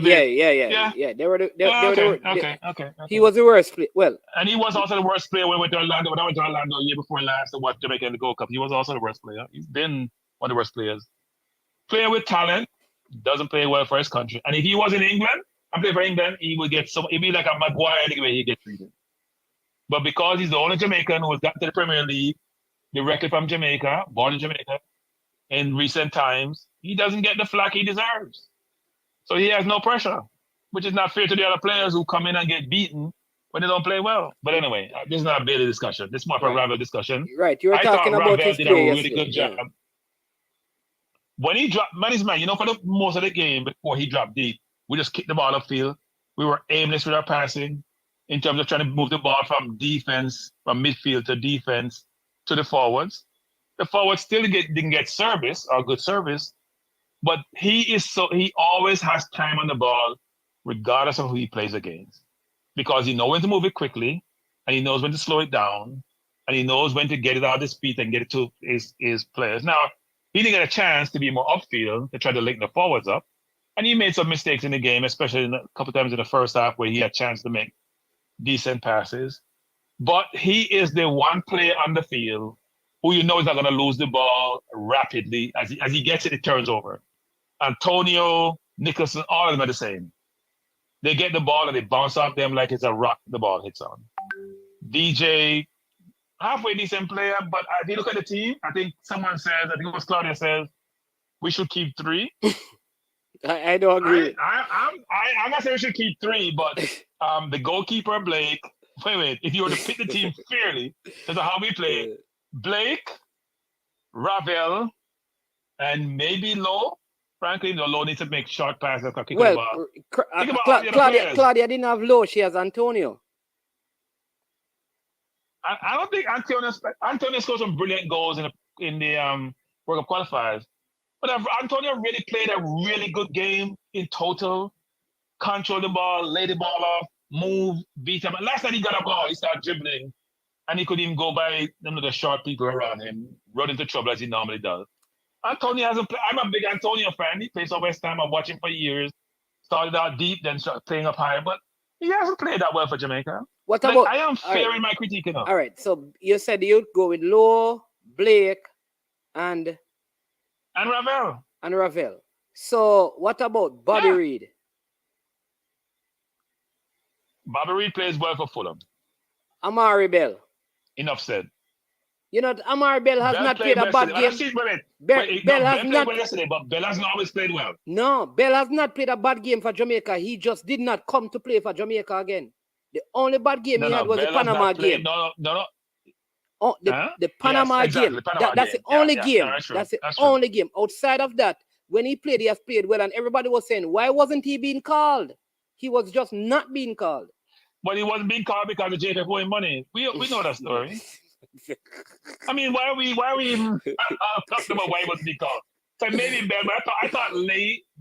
he was the worst player. Well, and he was also the worst player when I went to Orlando the year before last to watch Jamaica in the Gold Cup. He was also the worst player. He's been one of the worst players. Player with talent, doesn't play well for his country. And if he was in England, I play for England, he would get he'd be like a Maguire the way he gets treated. But because he's the only Jamaican who has got to the Premier League directly from Jamaica, born in Jamaica, in recent times, he doesn't get the flack he deserves. So he has no pressure, which is not fair to the other players who come in and get beaten when they don't play well. But anyway, this is not a Bailey discussion. This is more of a Ravel discussion. Right, you were I talking thought about Ravel his did a play really yesterday. good job. When he dropped, man, for the most of the game before he dropped deep, we just kicked the ball upfield. We were aimless with our passing in terms of trying to move the ball from midfield to defense to the forwards. The forwards still didn't get service or good service, but he always has time on the ball, regardless of who he plays against, because he knows when to move it quickly, and he knows when to slow it down, and he knows when to get it out of his feet and get it to his players. Now, he didn't get a chance to be more upfield to try to link the forwards up, and he made some mistakes in the game, especially a couple times in the first half where he had a chance to make decent passes. But he is the one player on the field who you know is not going to lose the ball rapidly. As he gets it, it turns over. Antonio, Nicholson, all of them are the same. They get the ball and they bounce off them like it's a rock the ball hits on. DJ, halfway decent player, but if you look at the team, I think someone says, I think it was Claudia says, we should keep 3. I don't agree. I'm not saying we should keep 3, but the goalkeeper, Blake, wait, if you were to pick the team fairly, that's how we play, Blake, Ravel, and maybe Lowe. Frankly, Lowe needs to make short passes or kick the ball. Claudia didn't have Lowe, she has Antonio. I don't think Antonio scored some brilliant goals in the World Cup qualifiers. But Antonio really played a really good game in total. Control the ball, lay the ball off, move, beat him. And last time he got a ball, he started dribbling, and he couldn't even go by the short people around him, run into trouble as he normally does. Antonio hasn't played. I'm a big Antonio fan. He plays for West Ham. I've watched him for years. Started out deep, then started playing up higher, but he hasn't played that well for Jamaica. What about? I am fair in my critique enough. All right, so you said you'd go with Lowe, Blake, and Ravel. So what about Bobby Reid? Bobby Reid plays well for Fulham. Amari Bell. Enough said. You know, Amari Bell has not played a bad game. Bell has not played yesterday, but Bell hasn't always played well. No, Bell has not played a bad game for Jamaica. He just did not come to play for Jamaica again. The only bad game he had was the Panama game. No. Oh, the Panama game. That's the only game. That's the only game. Outside of that, when he played, he has played well, and everybody was saying, why wasn't he being called? He was just not being called. But he wasn't being called because the JFF owing money. We know that story. I mean, why are we even talking about why he wasn't being called? So maybe Bell, but I thought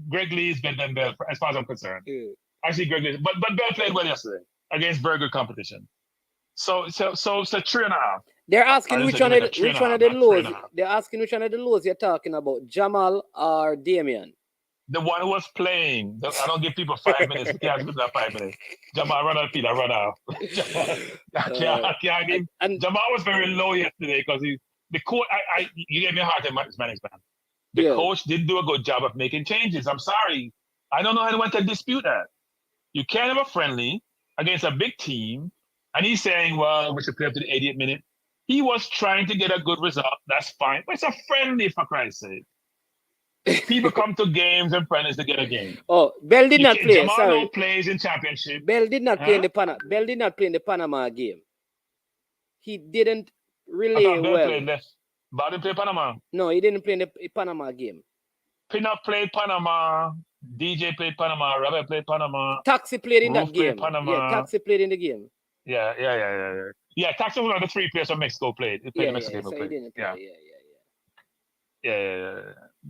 Greg Lee is better than Bell as far as I'm concerned. I see Greg Lee, but Bell played well yesterday against very good competition. So 3.5. They're asking which one of the lows. They're asking which one of the lows you're talking about, Jamal or Damien. The one who was playing. I don't give people 5 minutes. We can't give them 5 minutes. Jamal run out, Peter run out. Jamal was very low yesterday because the coach. You gave me a hard time as management. The coach didn't do a good job of making changes. I'm sorry. I don't know anyone can dispute that. You can't have a friendly against a big team, and he's saying, "Well, we should play up to the 80th minute." He was trying to get a good result. That's fine, but it's a friendly, for Christ's sake. People come to games and friendlies to get a game. Oh, Bell did not play. Jamal Sorry, plays in championship. Bell did not play in the Bell did not play in the Panama game. He didn't really well. Bell didn't play Panama. No, he didn't play in the Panama game. Pinnock played Panama. DJ played Panama. Robert played Panama. Taxi played in that game. Panama. Yeah, Taxi played in the game. Yeah. Yeah, Taxi was one of the 3 players from Mexico played. He played the Mexican so play. He didn't play. Yeah.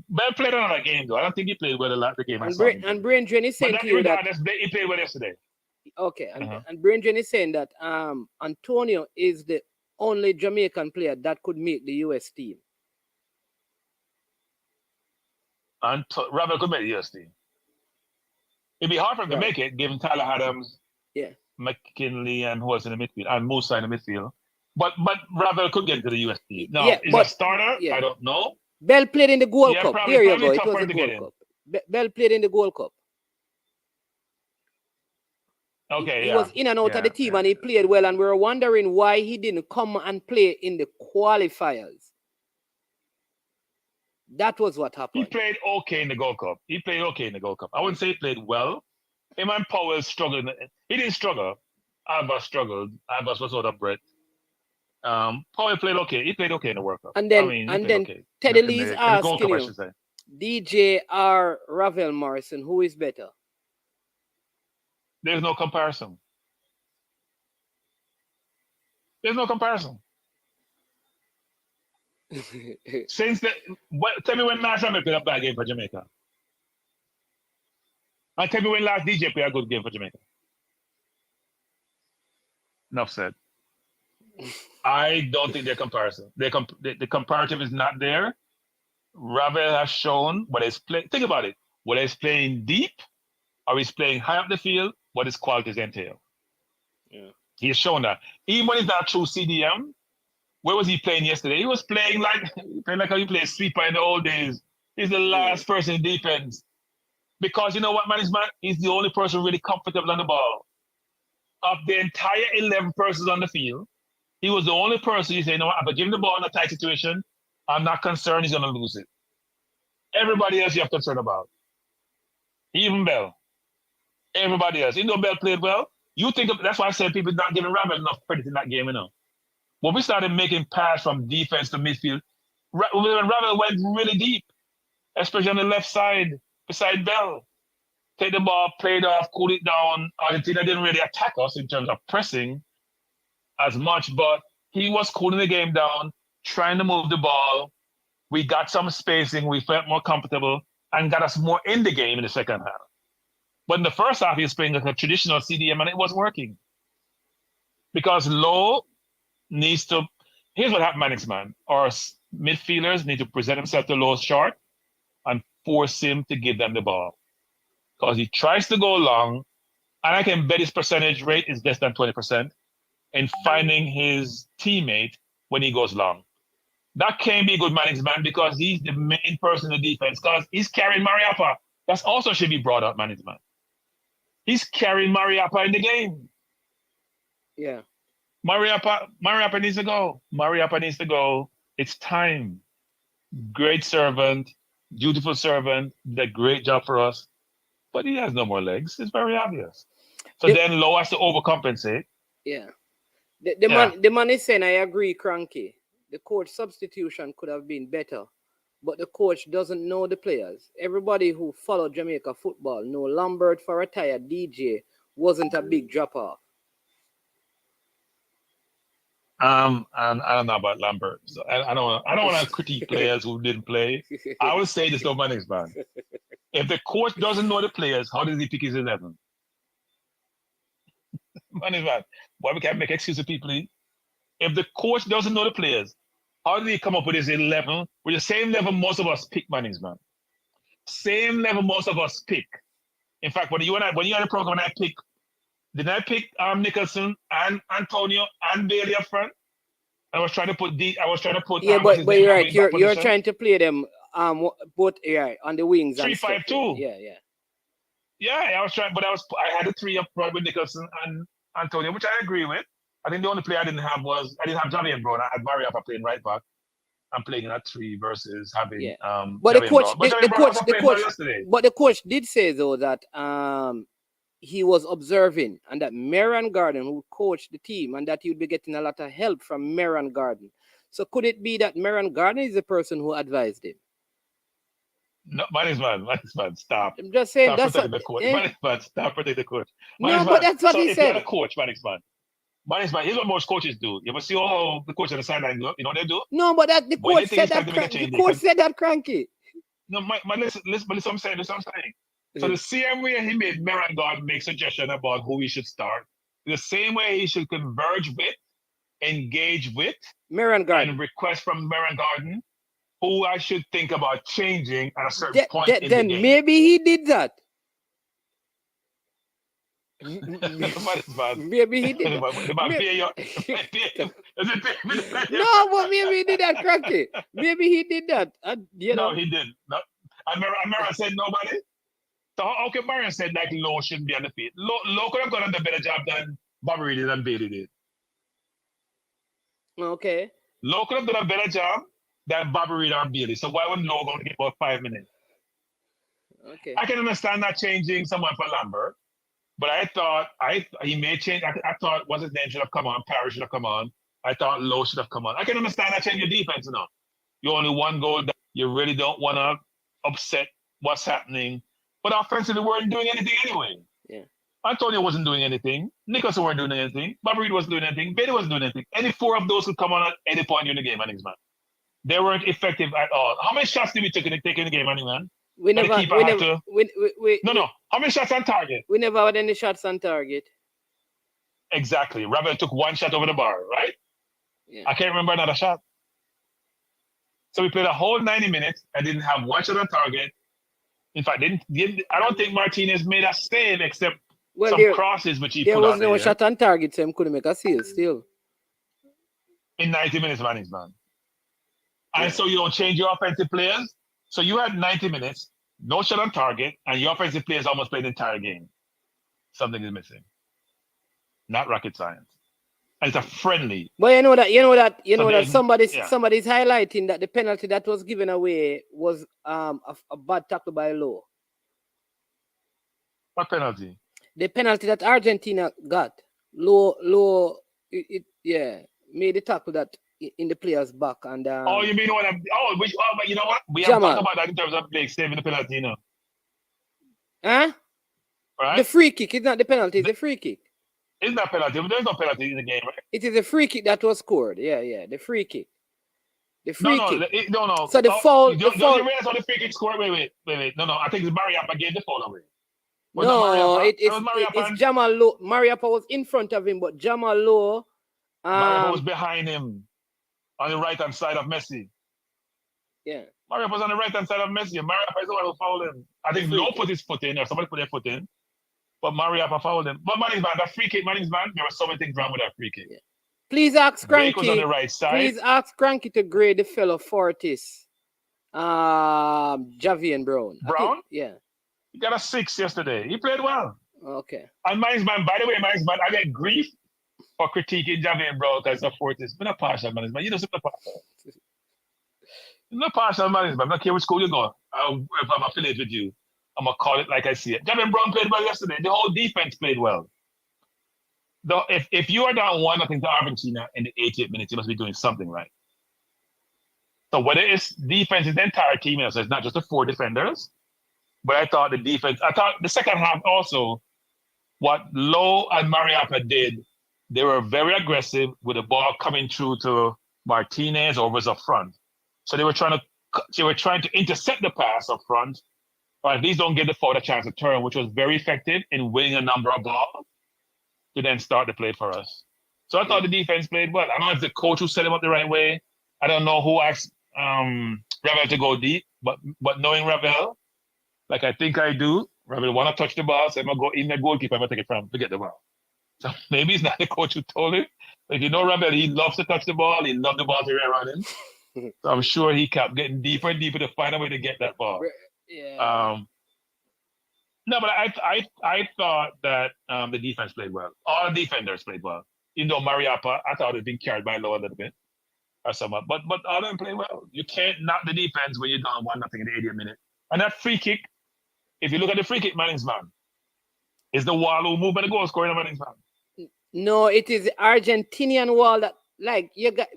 Bell played another game though. I don't think he played well the game. And Brain Drain is saying to you that he played well yesterday. Okay, and Brain Drain is saying that Antonio is the only Jamaican player that could make the US team. And Ravel could make the US team. It'd be hard for him to make it, given Tyler Adams, McKinley, and who was in the midfield, and Musa in the midfield. But Ravel could get into the US team. Now, is a starter? I don't know. Bell played in the Gold Cup. There you go. It was the Gold Cup. Bell played in the Gold Cup. Okay, he was in and out of the team, and he played well. And we were wondering why he didn't come and play in the qualifiers. That was what He happened. played okay in the Gold Cup. I wouldn't say he played well. Him and Powell struggled. He didn't struggle. Albert struggled. Albert was out of breath. Powell played okay. He played okay in the World Cup. And then He and played then okay. Teddy In Lee's the Gold asking Cup, I you, should say. DJ or Ravel Morrison, who is better? There's no comparison. There's no comparison. Since tell me when last time I played a bad game for Jamaica. And tell me when last DJ played a good game for Jamaica. Enough said. I don't think they're comparison. The comparative is not there. Ravel has shown what he's playing. Think about it. Whether he's playing deep or he's playing high up the field, what his qualities entail. Yeah. He has shown that. Even when he's not true CDM, where was he playing yesterday? He was playing like how he played sweeper in the old days. He's the last person in defense. Because you know what, management? He's the only person really comfortable on the ball. Of the entire 11 persons on the field, he was the only person you say, you know what, if I give him the ball in a tight situation, I'm not concerned he's going to lose it. Everybody else you have concern about. Even Bell. Everybody else. Even though Bell played well, you think that's why I said people not giving Ravel enough credit in that game, you know. When we started making pass from defense to midfield, when Ravel went really deep, especially on the left side, beside Bell. Take the ball, play it off, cool it down. Argentina didn't really attack us in terms of pressing as much, but he was cooling the game down, trying to move the ball. We got some spacing, we felt more comfortable, and got us more in the game in the second half. But in the first half, he was playing like a traditional CDM, and it wasn't working. Because Lowe needs to, here's what happened, man. Our midfielders need to present himself to Lowe's short and force him to give them the ball. Because he tries to go long, and I can bet his percentage rate is less than 20% in finding his teammate when he goes long. That can be good management because he's the main person in the defense because he's carrying Mariappa. That also should be brought up management. He's carrying Mariappa in the game. Yeah. Mariappa needs to go. Mariappa needs to go. It's time. Great servant, beautiful servant, did a great job for us. But he has no more legs. It's very obvious. So then Lowe has to overcompensate. Yeah. The man is saying, I agree, Cranky. The coach substitution could have been better, but the coach doesn't know the players. Everybody who followed Jamaica football know Lambert for retired DJ wasn't a big drop-off. And I don't know about Lambert. So I don't want to critique players who didn't play. I would say this to management. If the coach doesn't know the players, how does he pick his 11? Management, why we can't make excuses, people? If the coach doesn't know the players, how did he come up with his 11? With the same level most of us pick, management. Same level most of us pick. In fact, when you had a program, did I pick Nicholson and Antonio and Bailey up front? I was trying to put Yeah, but you're right. You're trying to play them both on the wings. 3-5-2. Yeah. Yeah, I was trying, but I had the three up front with Nicholson and Antonio, which I agree with. I think the only player I didn't have Javier Brown. I had Mariappa playing right back. I'm playing in that 3 versus having But the coach, but the coach did say though that he was observing and that Marion Garden who coached the team and that he'd be getting a lot of help from Marion Garden. So could it be that Marion Garden is the person who advised him? No, management, stop. I'm just saying stop protecting the coach. Management, stop protecting the coach. No, but that's what he said. If you're a coach, management, here's what most coaches do. You ever see how the coach on the sideline do? You know what they do? No, but the coach said that. The coach said that, Cranky. No, listen what I'm saying. So the same way he made Marion Garden make suggestion about who he should start, the same way he should converge with, engage with, Marion Garden, and request from Marion Garden who I should think about changing at a certain point in the game. Then maybe he did that. Maybe he did that. No, but maybe he did that, Cranky. Maybe he did that. No, he didn't. No. Marion said nobody. So how can Marion said like Lowe shouldn't be on the field? Lowe could have done a better job than Bobby did and Bailey did. Okay. Lowe could have done a better job than Bobby Reed or Bailey. So why would Lowe go to get about 5 minutes? Okay. I can understand not changing someone for Lambert, but I thought he may change. I thought what's his name should have come on. Parrish should have come on. I thought Lowe should have come on. I can understand that change your defense now. You only one goal down. You really don't want to upset what's happening. But offensively, we weren't doing anything anyway. Yeah. Antonio wasn't doing anything. Nicholson weren't doing anything. Bobby Reed wasn't doing anything. Bailey wasn't doing anything. Any four of those could come on at any point during the game, man. They weren't effective at all. How many shots did we take in the game, man? We never. No. How many shots on target? We never had any shots on target. Exactly. Ravel took one shot over the bar, right? Yeah. I can't remember another shot. So we played a whole 90 minutes and didn't have one shot on target. In fact, I don't think Martinez made a save except some crosses which he put out there. There was no shot on target, so he couldn't make a save still. In 90 minutes, man. And so you don't change your offensive players. So you had 90 minutes, no shot on target, and your offensive players almost played the entire game. Something is missing. Not rocket science. And it's a friendly. But you know that somebody's highlighting that the penalty that was given away was a bad tackle by Lowe. What penalty? The penalty that Argentina got. Lowe, made the tackle that in the player's back and. Oh, you mean what? You know what? We have talked about that in terms of Blake saving the penalty, you know. Huh? Right? The free kick is not the penalty. It's the free kick. It's not penalty. There's no penalty in the game, right? It is a free kick that was scored. Yeah. The free kick. The free kick. No. So the foul. Don't you realize how the free kick scored? Wait. No. I think it's Mariappa gave the foul away. It's Jamal Lowe. Mariappa was in front of him, but Jamal Lowe. Mariappa was behind him on the right-hand side of Messi. Yeah. Mariappa was on the right-hand side of Messi. Mariappa is the one who fouled him. I think Lowe put his foot in, or somebody put their foot in. But Mariappa fouled him. But that free kick, there were so many things wrong with that free kick. Yeah. Please ask Cranky. Was on the right side. Please ask Cranky to grade the fellow Fortis. Javian Brown. Brown? Yeah. He got a 6 yesterday. He played well. Okay. And by the way, I get grief for critiquing Javian Brown because of Fortis. I'm not partial, man. You know, I'm not partial. I'm not partial, man. I don't care which school you go. If I'm affiliated with you, I'm going to call it like I see it. Javian Brown played well yesterday. The whole defense played well. If you are down 1-0 to Argentina in the 88 minutes, you must be doing something right. So whether it's defense, it's the entire team, so it's not just the 4 defenders. But I thought the second half also, what Lowe and Mariappa did, they were very aggressive with the ball coming through to Martinez or was up front. So they were trying to intercept the pass up front, or at least don't give the forward a chance to turn, which was very effective in winning a number of balls to then start the play for us. So I thought the defense played well. I don't know if the coach who set him up the right way. I don't know who asked Ravel to go deep, but knowing Ravel, like I think I do, Ravel want to touch the ball, so I'm going to go in the goalkeeper, I'm going to take it from, to get the ball. So maybe it's not the coach who told him. But if you know Ravel, he loves to touch the ball, he loves the ball to run him. So I'm sure he kept getting deeper and deeper to find a way to get that ball. Yeah. No, but I thought that the defense played well. All the defenders played well. Even though Mariappa, I thought it had been carried by Lowe a little bit or somewhat. But all of them played well. You can't knock the defense when you're down 1-0 in the 80th minute. And that free kick, if you look at the free kick, Manningsman, is the wall who moved by the goal scoring Manningsman. No, it is the Argentinian wall that, like, you got.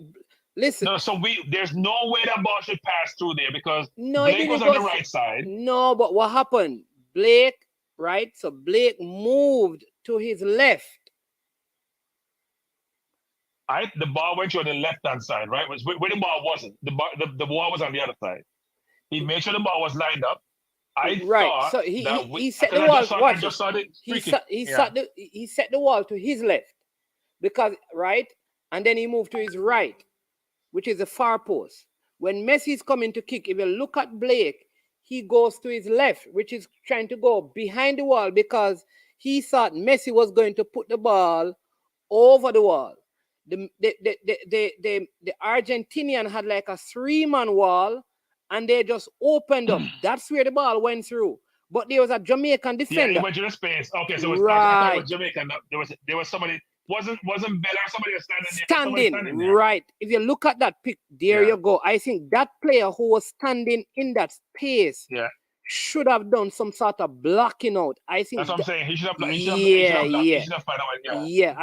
Listen. No, so there's no way that ball should pass through there because Blake was on the right side. No, but what happened? Blake, right? So Blake moved to his left. The ball went to the left-hand side, right? Where the ball wasn't. The ball was on the other side. He made sure the ball was lined up. So he set the wall. He set the wall to his left because right, and then he moved to his right, which is the far post. When Messi is coming to kick, if you look at Blake, he goes to his left, which is trying to go behind the wall because he thought Messi was going to put the ball over the wall. The Argentinian had like a 3-man wall, and they just opened up. That's where the ball went through. But there was a Jamaican defender. Yeah, he went to the space. Okay, so it was, right. I thought it was Jamaican. There was somebody. Wasn't Bella or somebody was standing there? Standing, Standing there. right. If you look at that pic, there you go. I think that player who was standing in that space should have done some sort of blocking out. I think that's what I'm saying. He should have. I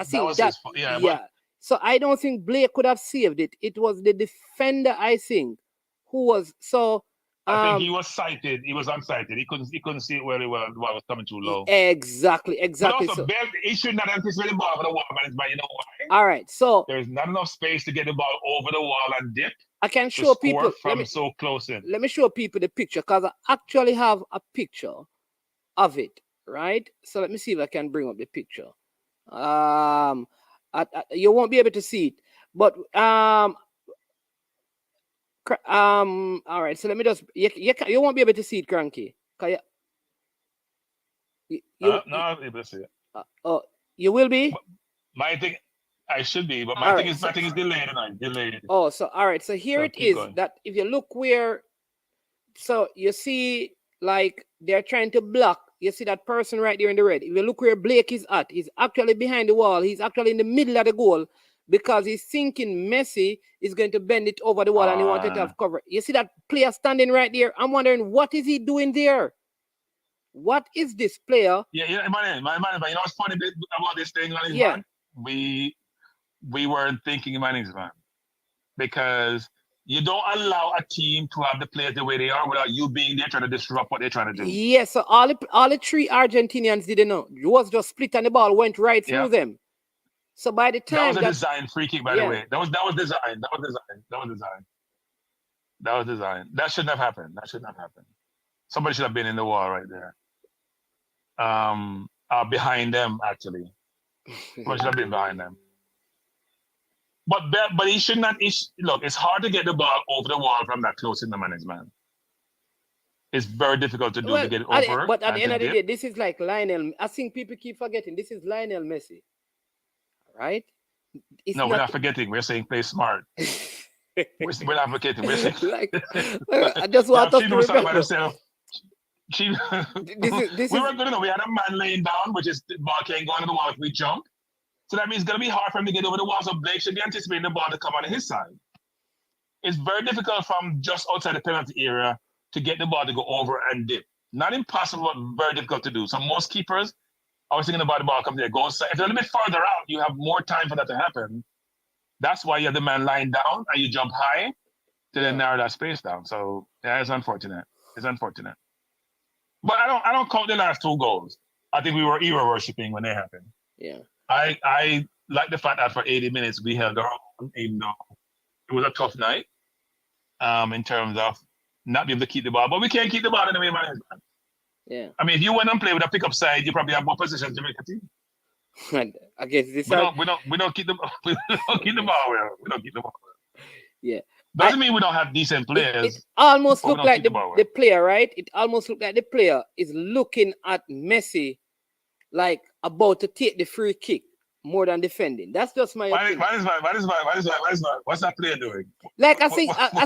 think that. So I don't think Blake could have saved it. It was the defender, I think, who was so. I think he was sighted. He was unsighted. He couldn't see it very well. The ball was coming too low. Exactly. But also, he should not anticipate the ball for the wall management. You know why? All right. So there's not enough space to get the ball over the wall and dip. I can show people from so close in. Let me show people the picture because I actually have a picture of it. Right. So let me see if I can bring up the picture. You won't be able to see it, but all right, so let me just you won't be able to see it, Cranky. No, I'll be able to see it. Oh, you will be? My thing, I should be, but my thing is delayed tonight. Delayed. Oh, so all right, so here it is going. That if you look where, so you see like they're trying to block. You see that person right there in the red. If you look where Blake is at, he's actually behind the wall. He's actually in the middle of the goal. Because he's thinking Messi is going to bend it over the wall and he wanted to have cover. You see that player standing right there? I'm wondering, what is he doing there? What is this player? Yeah, man, you know what's funny about this thing, man? We weren't thinking, man, because you don't allow a team to have the players the way they are without you being there trying to disrupt what they're trying to do. Yes, so all the three Argentinians didn't know. It was just split and the ball went right through them. So by the time that was a design free kick, by the way. That was design. That shouldn't have happened. Somebody should have been in the wall right there. Behind them actually. Somebody should have been behind them. But he should not. Look, it's hard to get the ball over the wall from that close in the management. It's very difficult to do to get it over. But at the end of the day, this is like Lionel. I think people keep forgetting. This is Lionel Messi. Right? We're not forgetting. We're saying play smart. we're not forgetting. We're saying I just want us to remember. We were good enough. We had a man laying down, which is the ball can't go on the wall if we jump. So that means it's going to be hard for him to get over the wall. So Blake should be anticipating the ball to come on his side. It's very difficult from just outside the penalty area to get the ball to go over and dip. Not impossible, but very difficult to do. So most keepers, I was thinking about the ball coming there. Go inside. If you're a little bit further out, you have more time for that to happen. That's why you have the man lying down and you jump high to then narrow that space down. So yeah, it's unfortunate. But I don't count the last two goals. I think we were hero worshipping when they happened. Yeah. I like the fact that for 80 minutes we held our own, even though it was a tough night. In terms of not being able to keep the ball, but we can't keep the ball anyway, man. Yeah. I mean, if you went and play with a pickup side, you probably have more position to make a team. I guess this we don't keep the ball well. We don't keep the ball well. Yeah. Doesn't mean we don't have decent players. It almost looked like the player, right? It almost looked like the player is looking at Messi like about to take the free kick more than defending. That's just my opinion. What's that player doing? Like I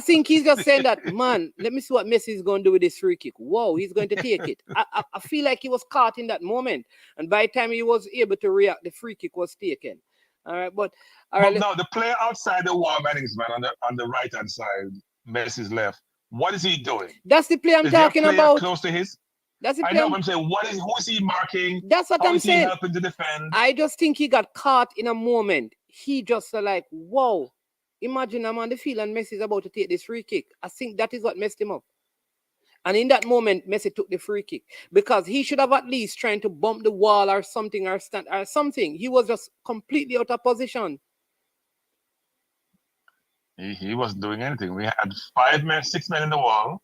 think he's just saying that, man, let me see what Messi is going to do with this free kick. Whoa, he's going to take it. I feel like he was caught in that moment. And by the time he was able to react, the free kick was taken. All right, but no, the player outside the wall management on the right hand side, Messi's left. What is he doing? That's the player I'm talking about. Close to his. That's the player. I know. I'm saying, who is he marking? That's what I'm saying. How is he helping to defend? I just think he got caught in a moment. He just like, whoa! Imagine I'm on the field and Messi's about to take this free kick. I think that is what messed him up. And in that moment, Messi took the free kick because he should have at least trying to bump the wall or something or stand or something. He was just completely out of position. He wasn't doing anything. We had 6 men in the wall.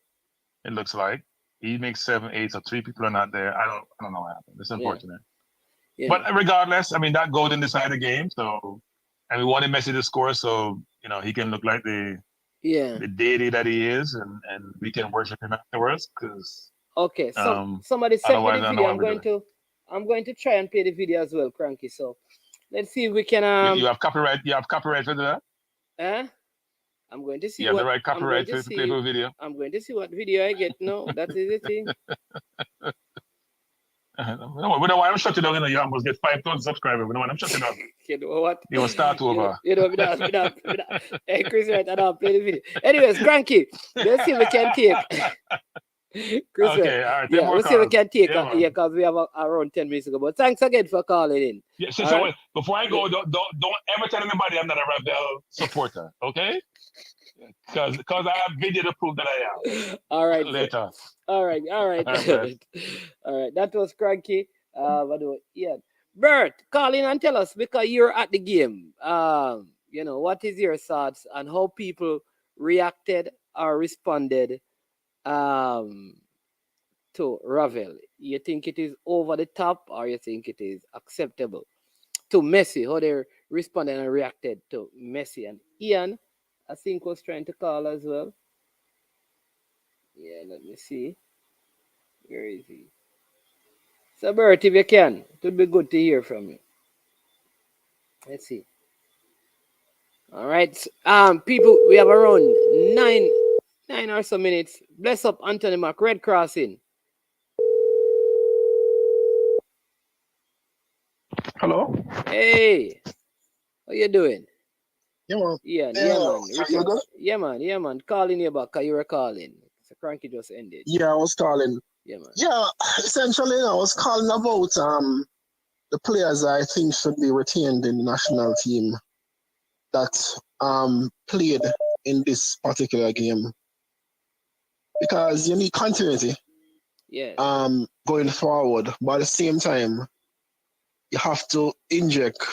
It looks like he makes 7, 8, so 3 people are not there. I don't know what happened. It's unfortunate. Yeah. But regardless, I mean that goal didn't decide the game. So, and we wanted Messi to score, so he can look like the deity that he is, and we can worship him afterwards. Because somebody sent me the video. I'm going to try and play the video as well, Cranky. So let's see if we can. You have copyright. You have copyright for that. I'm going to see. You have the right copyright to play the video. I'm going to see what video I get. No, that is the thing. No, we don't want I'm shutting down, you know, you almost get 5,000 subscribers. We don't want I'm shutting down. You know what? You will start over. We don't. Hey, Chris, right? I don't play the video. Anyways, Cranky, let's see if we can take. Chris, Okay, all right. yeah, we'll see if we can take yeah, yeah, because we have around 10 minutes ago. But thanks again for calling in. Yeah, so, All so right? before I go, don't ever tell anybody I'm not a Rebel supporter, okay? Because I have video to prove that I am. All right. Later. All right. All right, man. All right. That was Cranky. Yeah. Bert, call in and tell us because you're at the game. You know, what is your thoughts on how people reacted or responded to Ravel? You think it is over the top or you think it is acceptable? To Messi, how they responded and reacted to Messi. And Ian, I think, was trying to call as well. Yeah, let me see. Where is he? So, Bert, if you can, it would be good to hear from you. Let's see. All right. People, we have around nine or so minutes. Bless up Anthony Mac, Red Crossing. Hello. Hey, how you doing? Yeah, man. Yeah, man. Yeah, man. Calling you back because you were calling. So Cranky just ended. Yeah, I was calling. Yeah, man. Yeah, essentially, I was calling about the players I think should be retained in the national team that played in this particular game because you need continuity. Yeah. Going forward, but at the same time, you have to inject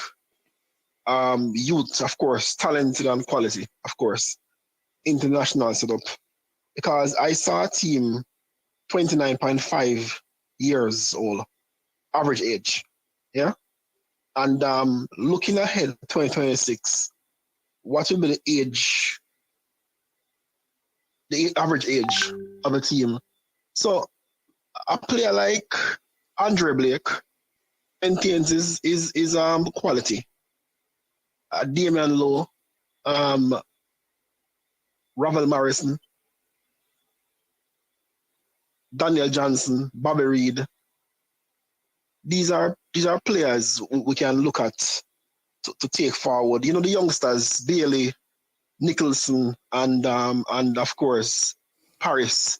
youth, of course, talented and quality, of course, international setup. Because I saw a team 29.5 years old, average age. Yeah. And looking ahead 2026, what will be the average age of a team? So a player like Andre Blake maintains his quality. Damian Lowe, Ravel Morrison, Daniel Johnson, Bobby Reed. These are players we can look at to take forward. You know, the youngsters, Bailey, Nicholson, and of course Paris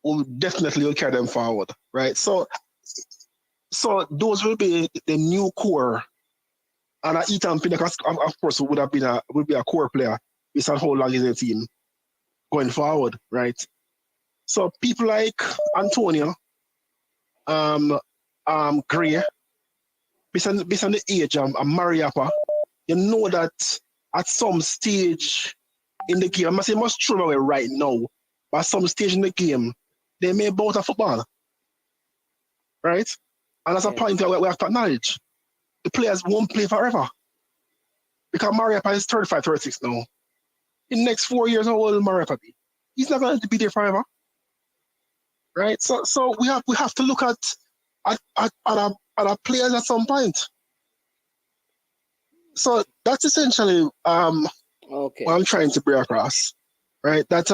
will definitely carry them forward, right? So those will be the new core. And Ethan Pinnock, of course, would be a core player based on how long is the team going forward, right? So people like Antonio, Gray, based on the age, Mariappa, you know that at some stage in the game, I'm not saying much throw away right now, but at some stage in the game, they may bout a football, right? And that's a point that we have to acknowledge. The players won't play forever. Because Mariappa is 35, 36 now. In the next 4 years, how old will Mariappa be? He's not going to be there forever. Right? So we have to look at our players at some point. So that's essentially what I'm trying to bring across. Right? That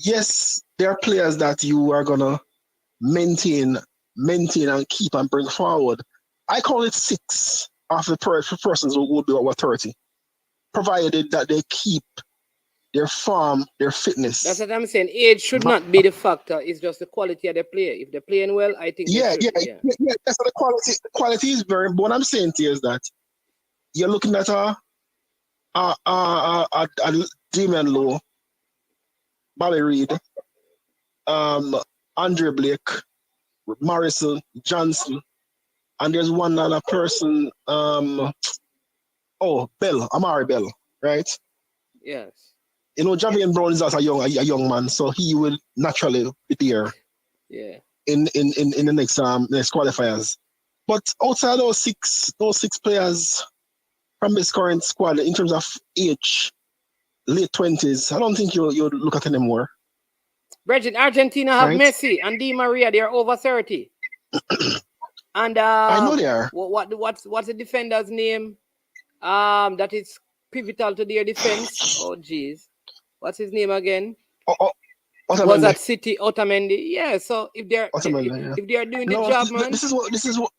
yes, there are players that you are gonna maintain and keep and bring forward. I call it 6 of the persons who would be over 30, provided that they keep their form, their fitness. That's what I'm saying. Age should not be the factor. It's just the quality of the player. If they're playing well, I think. Yeah. That's what the quality is very. But what I'm saying to you is that you're looking at a Damian Lowe, Bobby Reed, Andre Blake, Morrison, Johnson, and there's one other person. Amari Bell, right? Yes. You know, Javian Brown is also a young man, so he will naturally be there. Yeah. In the next qualifiers. But outside those six players from this current squad, in terms of age, late 20s, I don't think you look at anymore. Bridget, Argentina have Messi and Di Maria. They are over 30. And I know they are. What's the defender's name? That is pivotal to their defense. Oh, jeez. What's his name again? Was at City Otamendi? Yeah. So if they're Otamendi, if they are doing the no, job, man. this is what this is what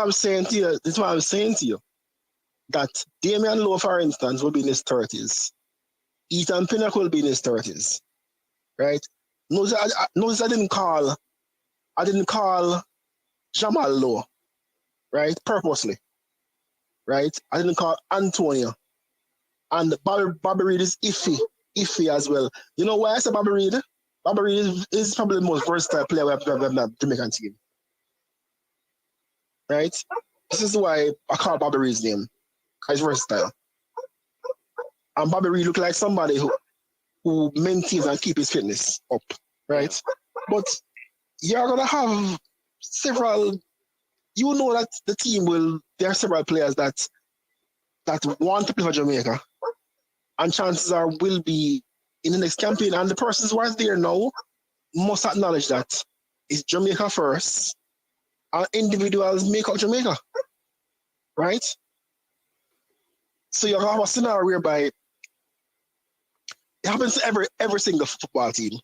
I'm saying to you. This is what I'm saying to you. That Damian Lowe, for instance, will be in his 30s. Ethan Pinnock will be in his 30s. Right? Notice I didn't call Jamal Lowe, right? Purposely. Right? I didn't call Antonio. And Bobby Reed is iffy as well. You know why I said Bobby Reed? Bobby Reed is probably the most versatile player we have in the Jamaican team. Right? This is why I call Bobby Reed's name. He's versatile. And Bobby Reed look like somebody who maintains and keep his fitness up. Right? But you're gonna have several. You know that the team there are several players that want to play for Jamaica, and chances are will be in the next campaign. And the persons who are there now must acknowledge that it's Jamaica first, and individuals make up Jamaica, right? So you have a scenario whereby it happens to every single football team.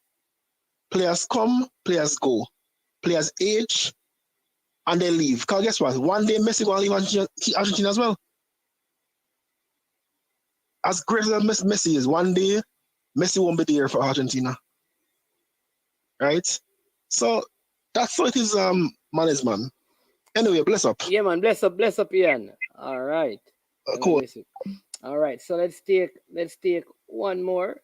Players come, players go, players age, and they leave. Because guess what? One day Messi will leave Argentina as well. As great as Messi is, one day Messi won't be there for Argentina. Right? So that's what it is, management. Anyway, bless up. Yeah, man, bless up, Ian. All right. Cool. All right, so let's take one more.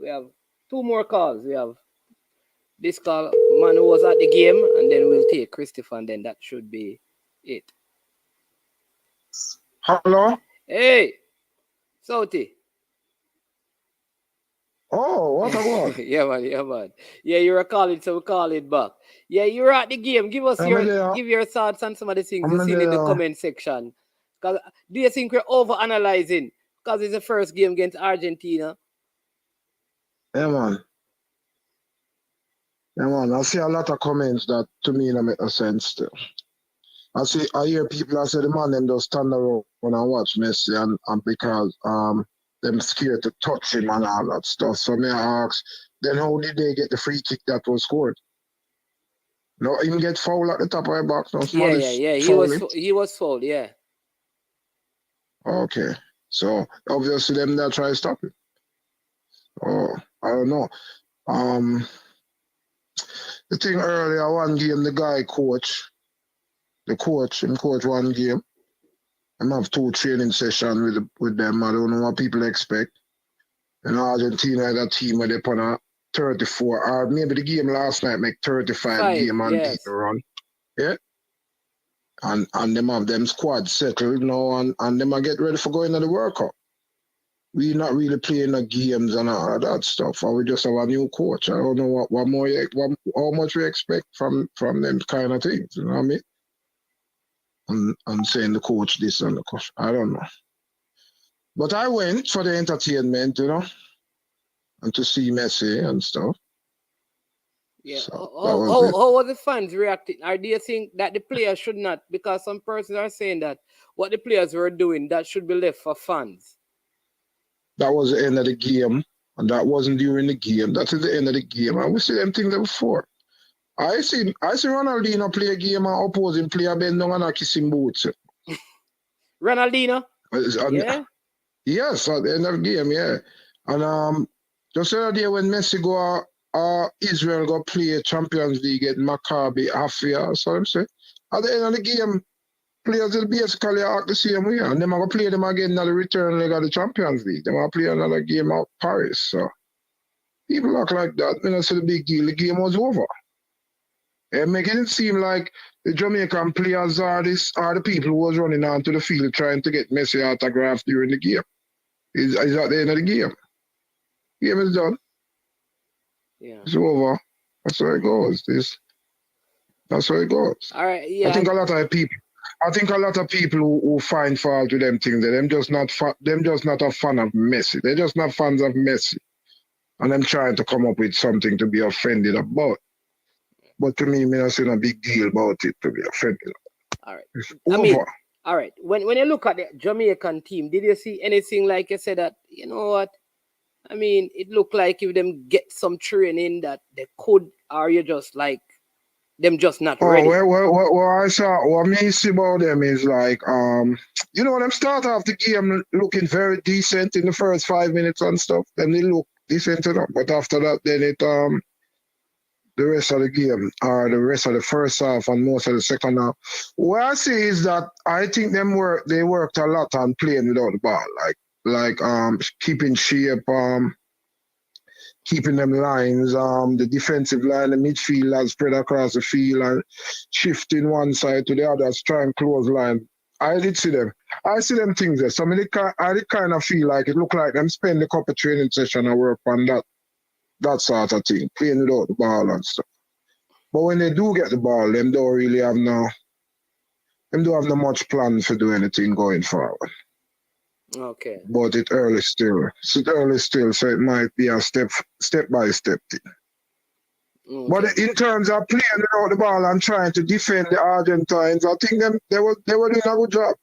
We have two more calls. We have this call, man who was at the game, and then we'll take Christopher, and then that should be it. Hello? Hey, Sauti. Oh, what a one. Yeah, man. Yeah, you were calling, so we call it back. Yeah, you were at the game. Give us your thoughts on some of the things you've seen in the comment section. Because do you think we're over-analyzing? Because it's the first game against Argentina. Yeah, man. I see a lot of comments that to me don't make no sense still. I hear people say the man them just stand around and watch Messi and because them scared to touch him and all that stuff. So me ask, then how did they get the free kick that was scored? No, even get fouled at the top of the box. No, Yeah. He was fouled, yeah. Okay. So obviously them that try to stop it. Oh, I don't know. The thing earlier, one game, the guy coach one game. I have 2 training sessions with them. I don't know what people expect. In Argentina, had a team where they put a 34, or maybe the game last night make 35 game and run. Yeah. And them have them squad settled now and them are get ready for going to the World Cup. We not really playing the games and all of that stuff. And we just have a new coach. I don't know how much we expect from them kind of things. You know what I mean? And saying the coach this and the coach. I don't know. But I went for the entertainment, you know, and to see Messi and stuff. Yeah. So how were the fans reacting? Or do you think that the players should not? Because some persons are saying that what the players were doing, that should be left for fans. That was the end of the game, and that wasn't during the game. That is the end of the game. And we see them things before. I see Ronaldinho play a game and opposing player bend down and kiss him boots. Ronaldinho? Yeah? Yes, at the end of the game, yeah. And just the other day when Messi go Israel go play Champions League at Maccabi Haifa, so I'm saying. At the end of the game, players will basically act the same way, and they're going to play them again in the return leg of the Champions League. They're going to play another game out Paris. So people act like that. When I say the big deal, the game was over. And making it seem like the Jamaican players are the people who was running onto the field trying to get Messi autograph during the game. Is at the end of the game. Game is done. Yeah. It's over. That's how it goes. That's how it goes. All right. Yeah. I think a lot of people who find fault with them things, them just not a fan of Messi. They're just not fans of Messi, and them trying to come up with something to be offended about. But to me, I see a big deal about it to be offended. All right. It's over. All right. When you look at the Jamaican team, did you see anything like you said that, you know what? I mean, it looked like if them get some training that they could, or you just like them just not Oh, ready. well, I saw what me see about them is like, you know, them start off the game looking very decent in the first 5 minutes and stuff. Then they look decent enough, but after that, then it the rest of the game or the rest of the first half and most of the second half. What I see is that I think they worked a lot on playing without the ball, like keeping shape, keeping them lines, the defensive line, the midfield has spread across the field and shifting one side to the other, try and close line. I did see them. I see them things there. So I did kind of feel like it looked like them spend a couple training session and work on that sort of thing, playing without the ball and stuff. But when they do get the ball, them don't have no much plan to do anything going forward. Okay. But it's early still. So it might be a step by step thing. Okay. But in terms of playing without the ball and trying to defend the Argentines, I think they were doing a good job.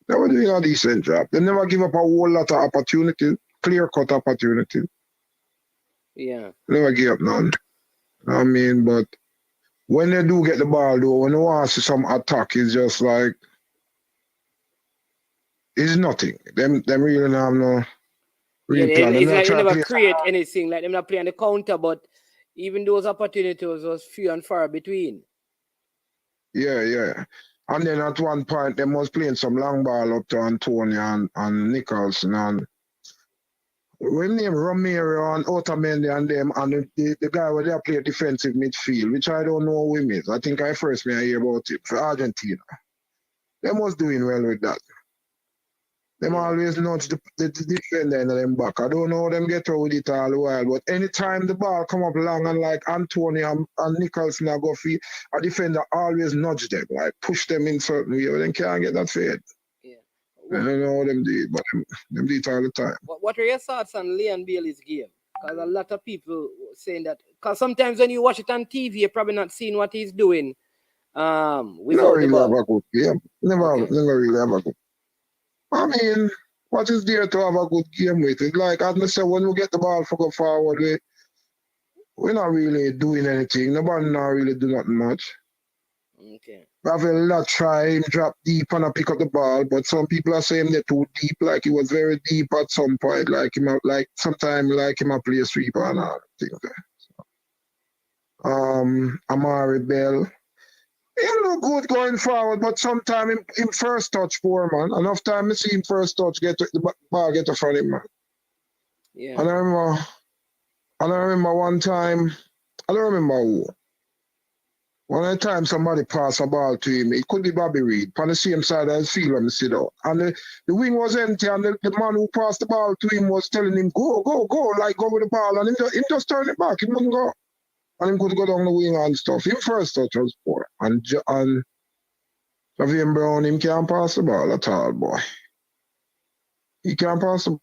They were doing a decent job. They never give up a whole lot of opportunities, clear-cut opportunities. Yeah. Never give up none. I mean, but when they do get the ball, though, when they want to see some attack, it's just like, it's nothing. Them really don't have no real plan. It's like they never create anything. Like them not playing the counter, but even those opportunities was few and far between. Yeah. And then at one point, they was playing some long ball up to Antonio and Nicholson and when name Romero and Otamendi and them and the guy where they play defensive midfield, which I don't know who him is. I think I first hear about it for Argentina. They was doing well with that. Them always nudge the defender in them back. I don't know how them get out with it all the while, but anytime the ball come up long and like Antonio and Nicholson go feed, a defender always nudge them, like push them in certain way, but they can't get that fed. Yeah. I don't know how them do it, but them do it all the time. What are your thoughts on Leon Bailey's game? Because a lot of people saying that, because sometimes when you watch it on TV, you're probably not seeing what he's doing. Never really have a good game. Never really have a good. I mean, what is there to have a good game with? It's like, as I said, when we get the ball for go forward, we're not really doing anything. Nobody not really do nothing much. Okay. Ravel not try him drop deep and I pick up the ball, but some people are saying they're too deep, like he was very deep at some point, sometimes him a play sweeper and all things there. Amari Bell. He look good going forward, but sometimes him first touch poor, man. Enough time I see him first touch get the ball get from him, man. Yeah. And I remember one time, I don't remember who. One time somebody passed a ball to him, it could be Bobby Reed, on the same side of the field when he sit down. And the wing was empty, and the man who passed the ball to him was telling him, go, like go with the ball. And him just turned it back, he wouldn't go. And he could go down the wing and stuff. Him first touch was poor. And Javier Brown, him can't pass the ball at all, boy. He can't pass the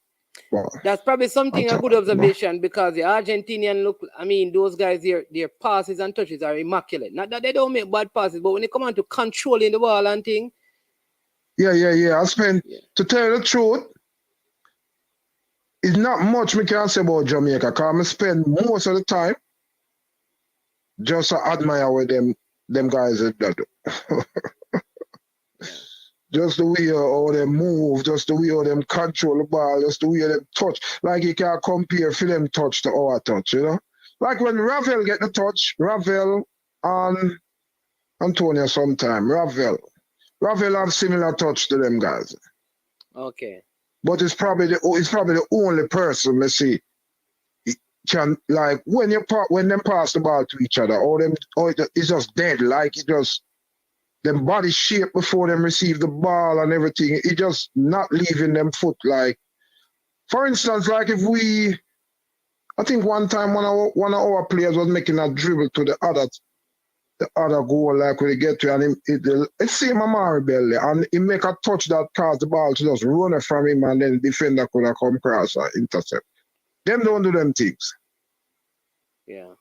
ball. That's probably something a good observation because the Argentinian look, I mean, those guys, their passes and touches are immaculate. Not that they don't make bad passes, but when they come on to controlling the ball and thing. Yeah. To tell you the truth, it's not much me can say about Jamaica because I spend most of the time just to admire what them guys have done. Just the way how they move, just the way how them control the ball, just the way them touch. Like you can't compare for them touch to our touch, you know? Like when Ravel get the touch, Ravel and Antonio sometime, Ravel have similar touch to them guys. Okay. But it's probably the only person me see can, like, when them pass the ball to each other, it's just dead, like it just them body shape before them receive the ball and everything. It just not leaving them foot. Like, for instance, like I think one time one of our players was making a dribble to the other goal, like when they get to, and it same Amari Belly, and he make a touch that caused the ball to just run from him, and then the defender could have come across and intercept. Them don't do them things. Yeah.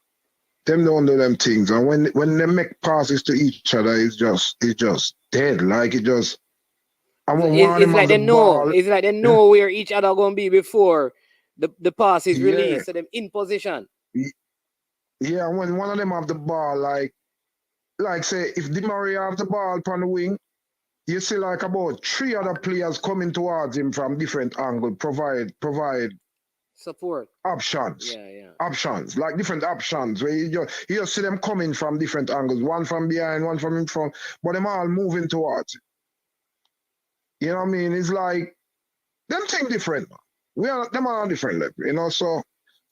Them don't do them things. And when they make passes to each other, it's just dead. Like it just It's like they know where each other gonna be before the pass is Yeah. released, so them in position. Yeah, when one of them have the ball, like say, if Di Maria have the ball on the wing, you see like about 3 other players coming towards him from different angles, provide Support. options. Yeah. Options, like different options, where you just see them coming from different angles, one from behind, one from in front, but them all moving towards it. You know what I mean? It's like, them thing different. Them are on different level, you know, so I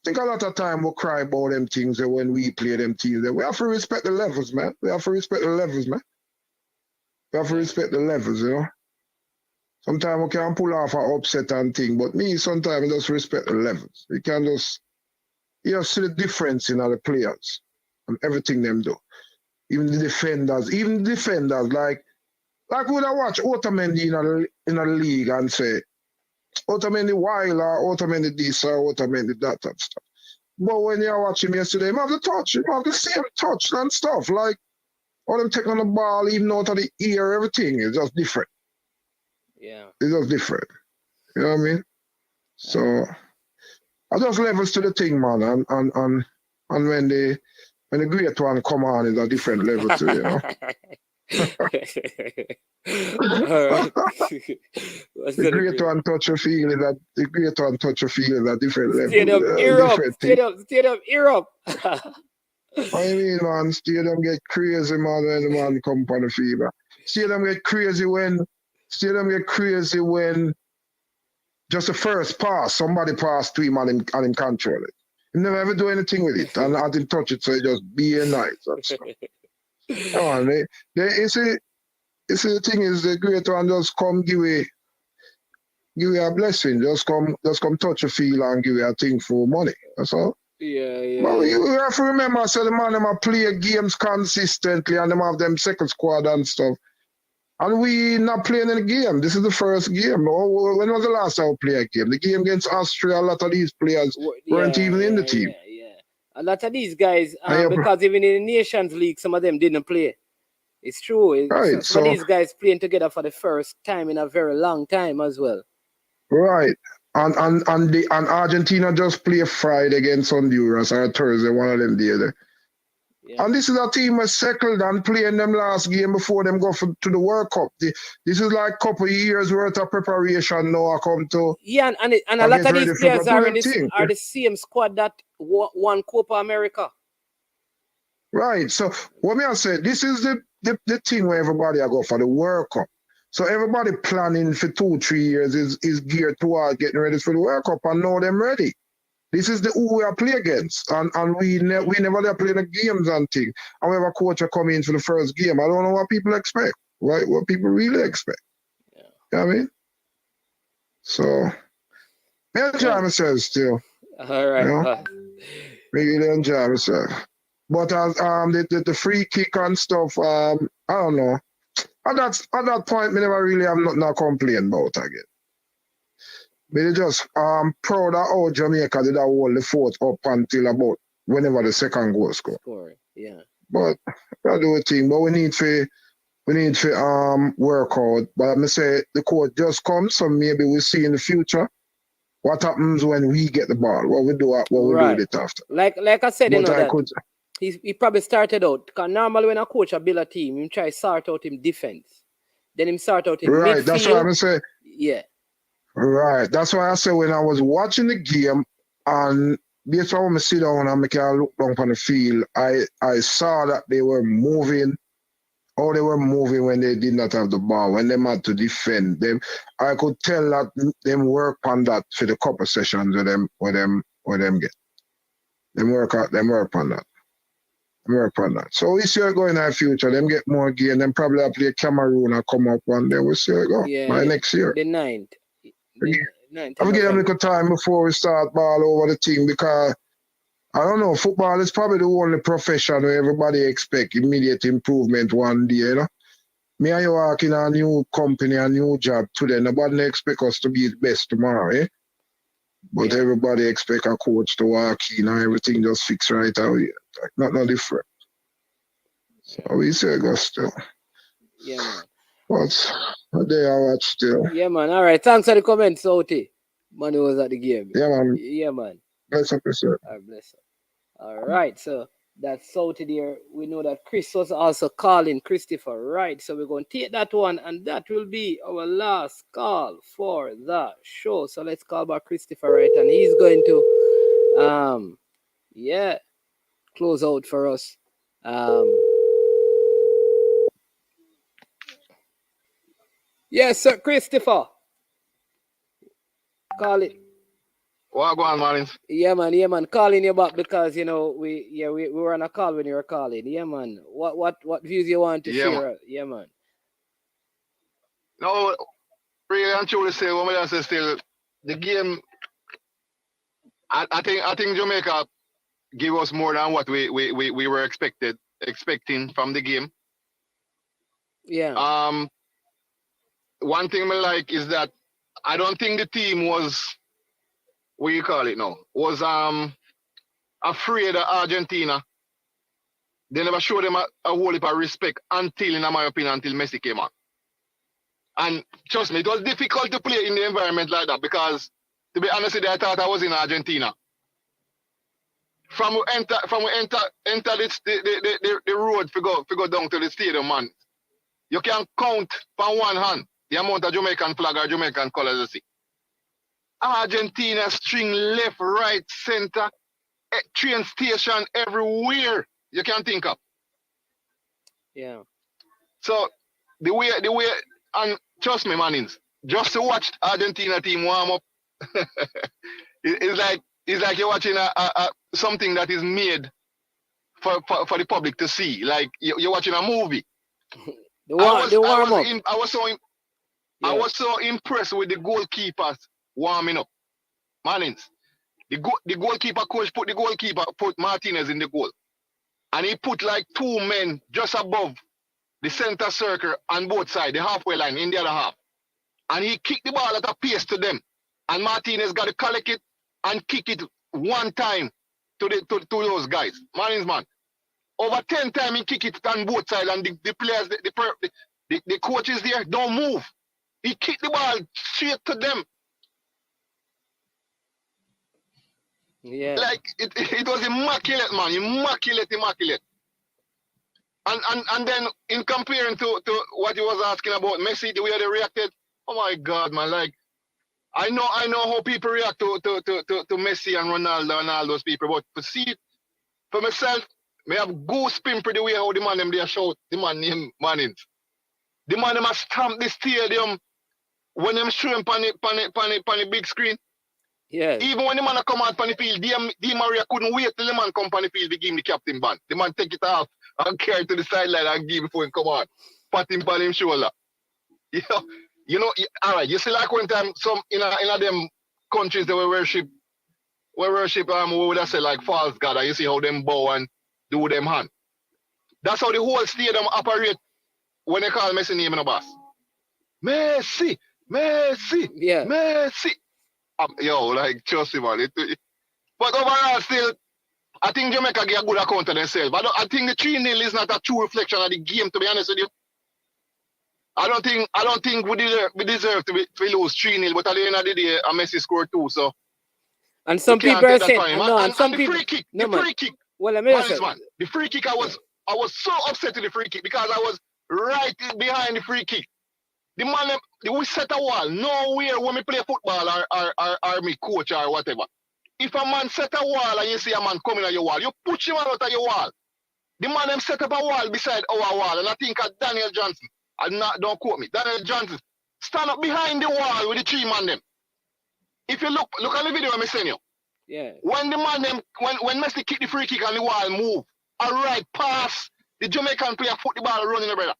think a lot of time we cry about them things when we play them teams. We have to respect the levels, man. We have to respect the levels, man. We have to respect the levels, you know. Sometimes we can pull off an upset and thing, but me, sometimes I just respect the levels. You can just, see the difference in other players and everything them do. Even the defenders, like when I watch Otamendi in a league and say, Otamendi wild or Otamendi this or Otamendi that and stuff. But when you watch him yesterday, him have the touch, him have the same touch and stuff. Like, all them taking the ball, even out of the ear, everything is just different. Yeah. It's just different. You know what I mean? So I just levels to the thing, man. And when the great one come on, it's a different level too, you know. All right. The great one touch your feel is a different level. Stadium, ear up. I mean, man, stadium get crazy, man, when the man come on the fever. Stadium get crazy when just the first pass, somebody pass to him and him control it. He never ever do anything with it and let him touch it, so he just be nice and stuff. Come on, you see the thing is, the great one just come give you a blessing. Just come touch a feel and give you a thing for money. That's all. Yeah. Well, you have to remember, so the man them play games consistently and them have them second squad and stuff. And we not playing any game. This is the first game. When was the last time we played a game? The game against Austria, a lot of these players weren't even in the team. Yeah. A lot of these guys, because even in the Nations League, some of them didn't play. It's true. Right, some of these guys playing together for the first time in a very long time as well. Right. And Argentina just play Friday against Honduras or Thursday, one of them the other. Yeah. And this is a team was settled and playing them last game before them go to the World Cup. This is like a couple of years worth of preparation now I come to. Yeah, and a lot of these players are the same squad that won Copa America. Right. So what me I say, this is the thing where everybody I go for the World Cup. So everybody planning for 2-3 years is geared toward getting ready for the World Cup and know them ready. This is who we are play against. And we never play the games and things. And we have a coach come in for the first game. I don't know what people expect. Right? What people really expect. Yeah. You know what I mean? So I enjoy myself still. All right. You know? Really enjoy myself. But as the free kick and stuff, I don't know. At that point, me never really have nothing to complain about again. But just proud of how Jamaica did hold the fort up until about whenever the second goal scored. Yeah. But I do a thing. But we need to work out. But I say the coach just comes, so maybe we'll see in the future what happens when we get the ball. What we do with it after. Like I said, he probably started out, because normally when a coach build a team, he try to sort out him defense. Then him sort out him midfield. Right, that's what I'm saying. Yeah. Right, that's why I said when I was watching the game and based on I sit down and make I look down on the field, I saw that they were moving, or they were moving when they did not have the ball, when they had to defend them. I could tell that them work on that for the couple sessions with them get. Them work on that. So we see it going in the future. Them get more game. Them probably play Cameroon and come up one day. We'll see it go by next year. The 9th. I'll give them a little time before we start ball over the team, because I don't know, football is probably the only profession where everybody expect immediate improvement one day, you know. Me and you work in a new company, a new job today. Nobody expect us to be the best tomorrow, eh? But everybody expect a coach to walk in and everything just fix right out here. Like, not different. So we say go still. Yeah, man. But a day I watch still. Yeah, man. All right. Thanks for the comments, Oti. Man who was at the game. Yeah, man. Yeah, man. Bless up yourself. All right, bless up. All right, so that's Southie there. We know that Chris was also calling Christopher, right? So we're going to take that one, and that will be our last call for the show. So let's call back Christopher, right? And he's going to, yeah, close out for us. Yes, sir, Christopher. Call it. What go on, Marlins? Yeah, man. Calling you back because we were on a call when you were calling. Yeah, man. What views you want to share? Man. Yeah, man. No, really and truly say what I say still the game. I think Jamaica gave us more than what we were expecting from the game. Yeah. One thing I like is that I don't think the team was was afraid of Argentina. They never showed them a whole heap of respect until, in my opinion, until Messi came on. And trust me, it was difficult to play in the environment like that because, to be honest with you, I thought I was in Argentina. From we enter the road to go down to the stadium, man. You can count from one hand the amount of Jamaican flag or Jamaican colors you see. Argentina string left, right, center, train station everywhere you can think of. Yeah. So the way and trust me, Manins, just to watch Argentina team warm up, it's like you're watching a something that is made for the public to see. Like you're watching a movie. I was so impressed with the goalkeepers warming up. Manins. The goalkeeper coach put Martinez in the goal. And he put like two men just above the center circle on both sides, the halfway line in the other half. And he kicked the ball at a pace to them. And Martinez got to collect it and kick it one time to those guys. Martinez, man. Over 10 times he kick it on both sides and the players, the coaches there don't move. He kicked the ball straight to them. Yeah. Like it was immaculate, man. Immaculate. And then in comparing to what you was asking about Messi, the way they reacted, oh my God, man. Like I know how people react to Messi and Ronaldo and all those people, but to see it for myself, me have goosebumps the way how the man them there shout, the man named Mannings. The man them stamp the stadium when them show him on the big screen. Yeah. Even when the man come out on the field, Di Maria couldn't wait till the man come on the field to give him the captain band. The man take it off and carry it to the sideline and give before he come on. Pat him on his shoulder. You know, all right, you see like one time some in a them countries that we worship we would have said like false god, and you see how them bow and do them hand. That's how the whole stadium operate when they call Messi name in a boss. Messi. Yeah. Messi. Yo, like trust me, man. But overall, still, I think Jamaica get a good account of themselves. But I think the 3-0 is not a true reflection of the game, to be honest with you. I don't think we deserve to lose 3-0, but at the end of the day, Messi scored 2, so. And some people are saying, the free kick. Well, I mean, the free kick, I was so upset with the free kick because I was right behind the free kick. The man, we set a wall. Nowhere when we play football or me coach or whatever. If a man set a wall and you see a man coming on your wall, you push him out of your wall. The man them set up a wall beside our wall, and I think Daniel Johnson, don't quote me, Daniel Johnson, stand up behind the wall with the 3 man them. If you look at the video I'm saying you. Yeah. When the man them, when Messi kick the free kick and the wall move, a right pass, the Jamaican player put the ball running the brother.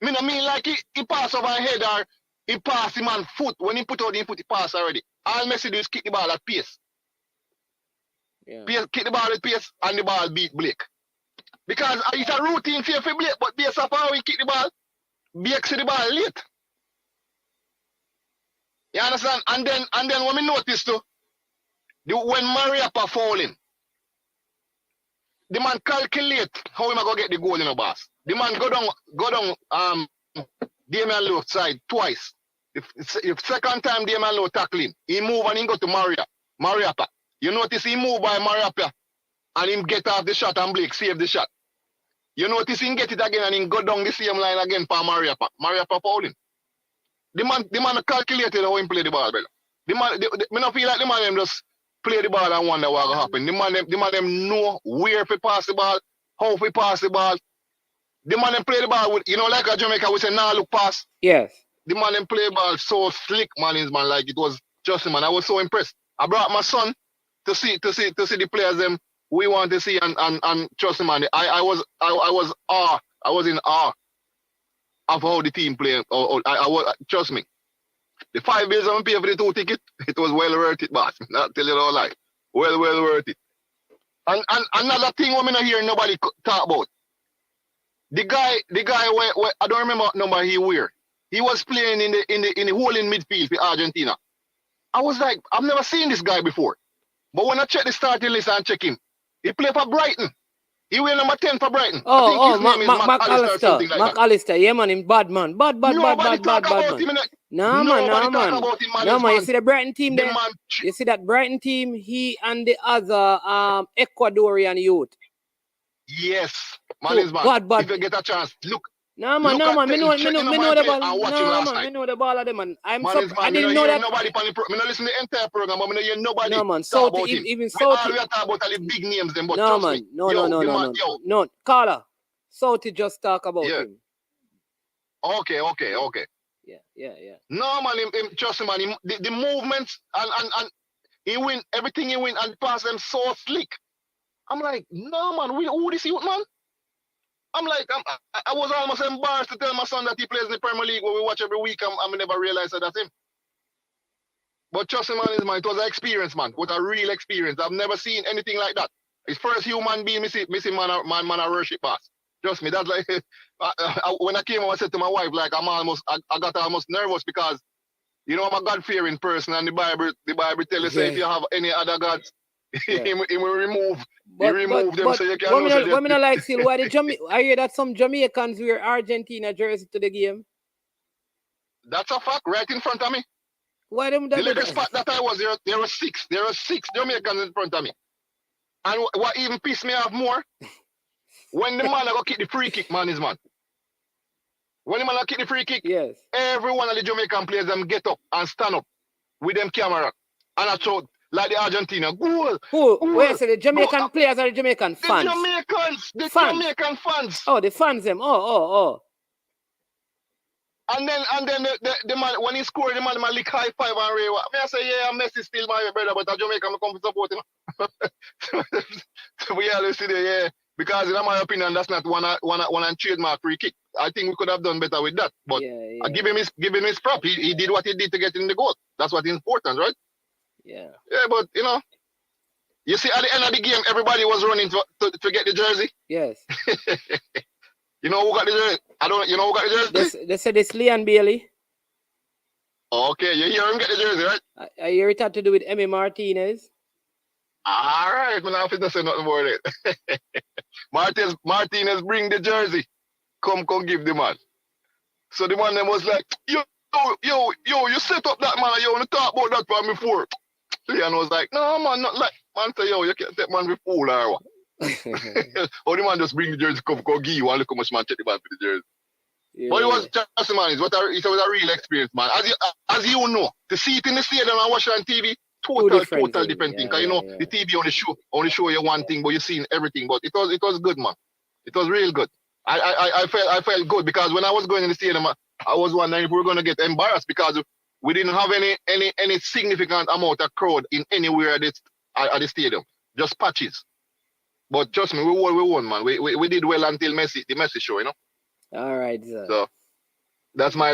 Me no mean like he pass over head or he pass the man foot. When he put out the pass already. All Messi do is kick the ball at pace. Yeah. Kick the ball at pace and the ball beat Blake. Because it's a routine for Blake, but based off how he kick the ball, Blake see the ball late. You understand? And then when we notice too, when Mariappa falling, the man calculate how he go get the goal in the boss. The man go down Damian left side twice If second time the man no tackling, he move and he go to Mariapa. You notice he move by Mariapa and him get off the shot and Blake save the shot. You notice he get it again and he go down the same line again for Mariapa. Mariapa fouling. The man calculated how he play the ball, brother. Me not feel like the man them just play the ball and wonder what will happen. The man them know where to pass the ball, how to pass the ball. The man them play the ball with, like a Jamaica, we say, nah, look pass. Yes. The man them play ball so slick, man, like it was just, man. I was so impressed. I brought my son to see the players them we want to see and trust me, man. I was in awe of how the team play. Trust me. The 5 bills I'm paying for the 2 tickets, it was well worth it, boss. Not tell you no lie. Well worth it. And another thing I'm not hearing nobody talk about. The guy where I don't remember what number he wear. He was playing in the hole in midfield for Argentina. I was like, I've never seen this guy before. But when I check the starting list and check him, he played for Brighton. He wear number 10 for Brighton. I think his name is McAllister or something like that. McAllister, yeah, man, him bad man. Bad man. No, man. You see the Brighton team there? You see that Brighton team, he and the other Ecuadorian youth. Yes. Man. If you get a chance, look. No, man. Me know the ball. No, man. Me know the ball of them, man. I didn't know that. Nobody me not listen to the entire program, but me know hear nobody. No, man. Talk about him. Even South. South. We talk about all the big names, them. But no, trust man. me. No. Carla, Southie just talk about him. Okay. Yeah. No, man. Him trust me, man. The movements and he win everything he win and pass them so slick. I'm like, no, man. Who this youth, man? I'm like, I was almost embarrassed to tell my son that he plays in the Premier League where we watch every week. I never realized that that's him. But trust me, man, it was an experience, man. What a real experience. I've never seen anything like that. It's first human being missing man a worship pass. Trust me, that's like when I came home, I said to my wife, like I got almost nervous because I'm a God-fearing person, and the Bible tell you, say if you have any other gods, he will remove. Them so you can women are like still why I hear that some Jamaicans wear Argentina jersey to the game. That's a fact, right in front of me. Why them the little spot that I was there were six Jamaicans in front of me. And what even pissed me off more, when the man go kick the free kick, man. When the man kick the free kick, yes, every one of the Jamaican players them get up and stand up with them camera. And I thought, like the Argentina, goal. Where say the Jamaican players or the Jamaican fans? The Jamaican fans. Oh, the fans them. Oh. And then the man, when he scored, the man lick high five and ray. I say, yeah, Messi still my brother, but a Jamaican come to support him. So we always see there, yeah. Because in my opinion, that's not one trademark free kick. I think we could have done better with that. But I give him his prop. He did what he did to get in the goal. That's what's important, right? Yeah. Yeah, but you see, at the end of the game, everybody was running to get the jersey. Yes. You know who got the jersey? You know who got the jersey? They said it's Leon Bailey. Okay, you hear him get the jersey, right? I hear it had to do with Emmy Martinez. All right, man, I have to say nothing about it. Martinez bring the jersey. Come give the man. So the man then was like, yo, you set up that man, you want to talk about that for me before. Leon was like, no, man, not like, man, say, you can't take man before or what? Or the man just bring the jersey, come give you, and look how much man check the man for the jersey. Yeah. But it was just, man, it was a real experience, man. As you know, to see it in the stadium and watch it on TV, total different thing. Because the TV only show you one thing, but you're seeing everything. But it was good, man. It was real good. I felt good because when I was going in the stadium, I was wondering if we were going to get embarrassed because we didn't have any significant amount of crowd in anywhere at the stadium, just patches. But trust me, we won, man. We did well until the Messi show, All right, sir. So that's my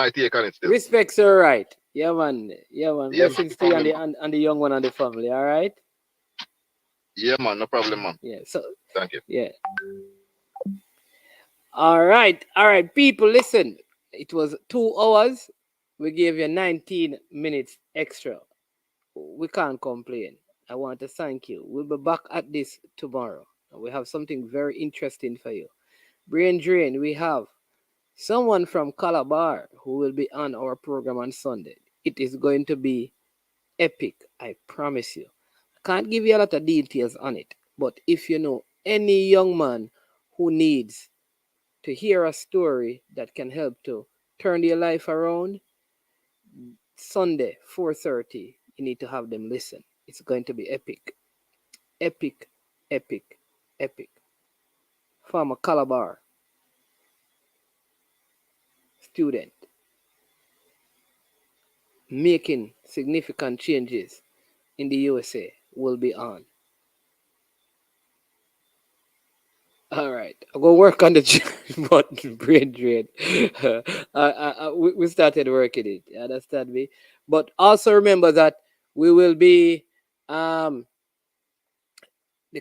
take on it. Still. Respect, sir. Right? Yeah, man. Blessings to you and the young one and the family. All right. Yeah, man. No problem, man. Yeah. So thank you. Yeah. All right, people. Listen, it was 2 hours. We gave you 19 minutes extra. We can't complain. I want to thank you. We'll be back at this tomorrow. We have something very interesting for you. Brain Drain, we have someone from Calabar who will be on our program on Sunday. It is going to be epic, I promise you. I can't give you a lot of details on it, but if you know any young man who needs to hear a story that can help to turn their life around, Sunday, 4:30, you need to have them listen. It's going to be epic. Epic, epic, epic. From a Calabar student making significant changes in the USA will be on. All right, I'll go work on the brain drain. We started working it. You understand me? But also remember that we will be the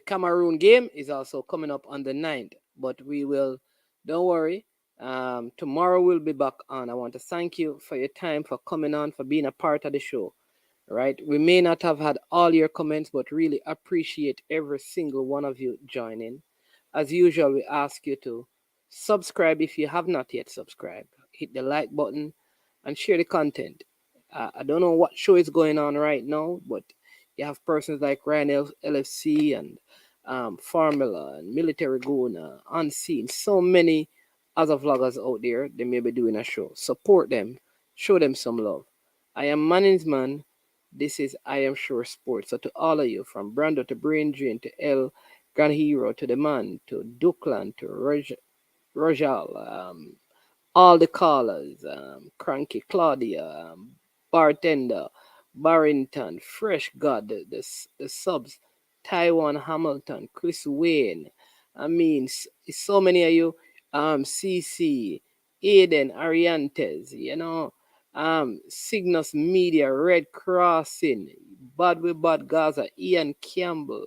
Cameroon game is also coming up on the 9th. But we will, don't worry. Tomorrow we'll be back on. I want to thank you for your time, for coming on, for being a part of the show. Right? We may not have had all your comments, but really appreciate every single one of you joining. As usual, we ask you to subscribe if you have not yet subscribed. Hit the like button and share the content. I don't know what show is going on right now, but you have persons like Ryan LFC and Formula and Military Guna, Unseen, so many other vloggers out there. They may be doing a show. Support them. Show them some love. I am Manning's Man. This is I Am Sure Sports. So to all of you, from Brando to Brain Drain to El Grand Hero to the Man to Duckland to Rojal, all the callers, Cranky Claudia, Bartender, Barrington, Fresh God, the subs, Taiwan Hamilton, Chris Wayne. I mean, so many of you, CC, Aiden, Ariantes, you know, Cygnus Media, Red Crossing, Bad with Bad Gaza, Ian Campbell,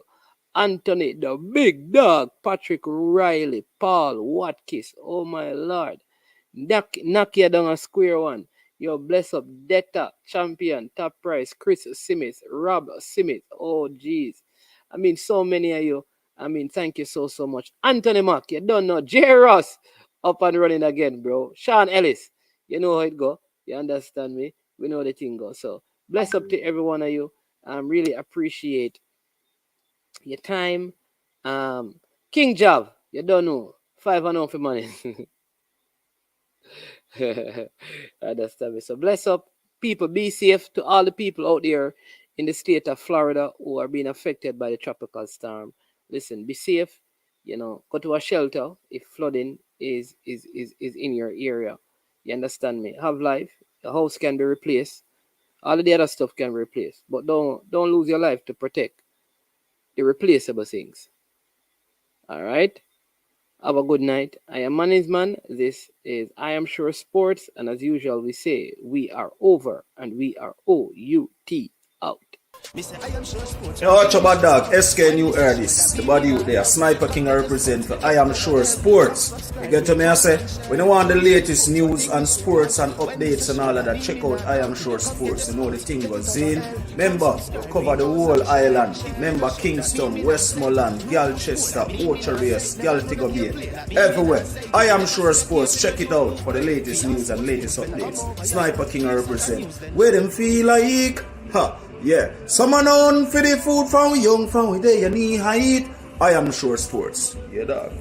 Anthony, the Big Dog, Patrick Riley, Paul Watkins, oh my Lord. Knock you down a square one. Yo, bless up, Detta, Champion, Top Price, Chris Simmons, Rob Simmons, oh jeez. I mean, so many of you. I mean, thank you so much. Anthony Mack, you don't know. J. Ross, up and running again, bro. Sean Ellis, you know how it go. You understand me? We know the thing goes. So, bless up to every one of you. Really appreciate your time. King Jav, you don't know. 5-0 for money. Understand me? So bless up, people. Be safe to all the people out there in the state of Florida who are being affected by the tropical storm. Listen, be safe. You know, go to a shelter if flooding is in your area. You understand me? Have life. The house can be replaced. All of the other stuff can be replaced, but don't lose your life to protect the replaceable things. All right. Have a good night. I am Manning's Man. This is I Am Sure Sports. And as usual, we say we are over and we are OUT out. Yo, watch about dog, SK New Earths, the body out there, Sniper King I represent for I Am Sure Sports. You get to me, I say, when you want the latest news and sports and updates and all of that, check out I Am Sure Sports. You know the thing goes in. Remember, cover the whole island. Remember Kingston, Westmoreland, Galchester, Orchard Race, Galtigo Bay, everywhere. I Am Sure Sports, check it out for the latest news and latest updates. Sniper King I represent. Where them feel like, ha. Yeah, someone on for the food from we young, from we day, you need height. I Am Sure Sports. Yeah, dog.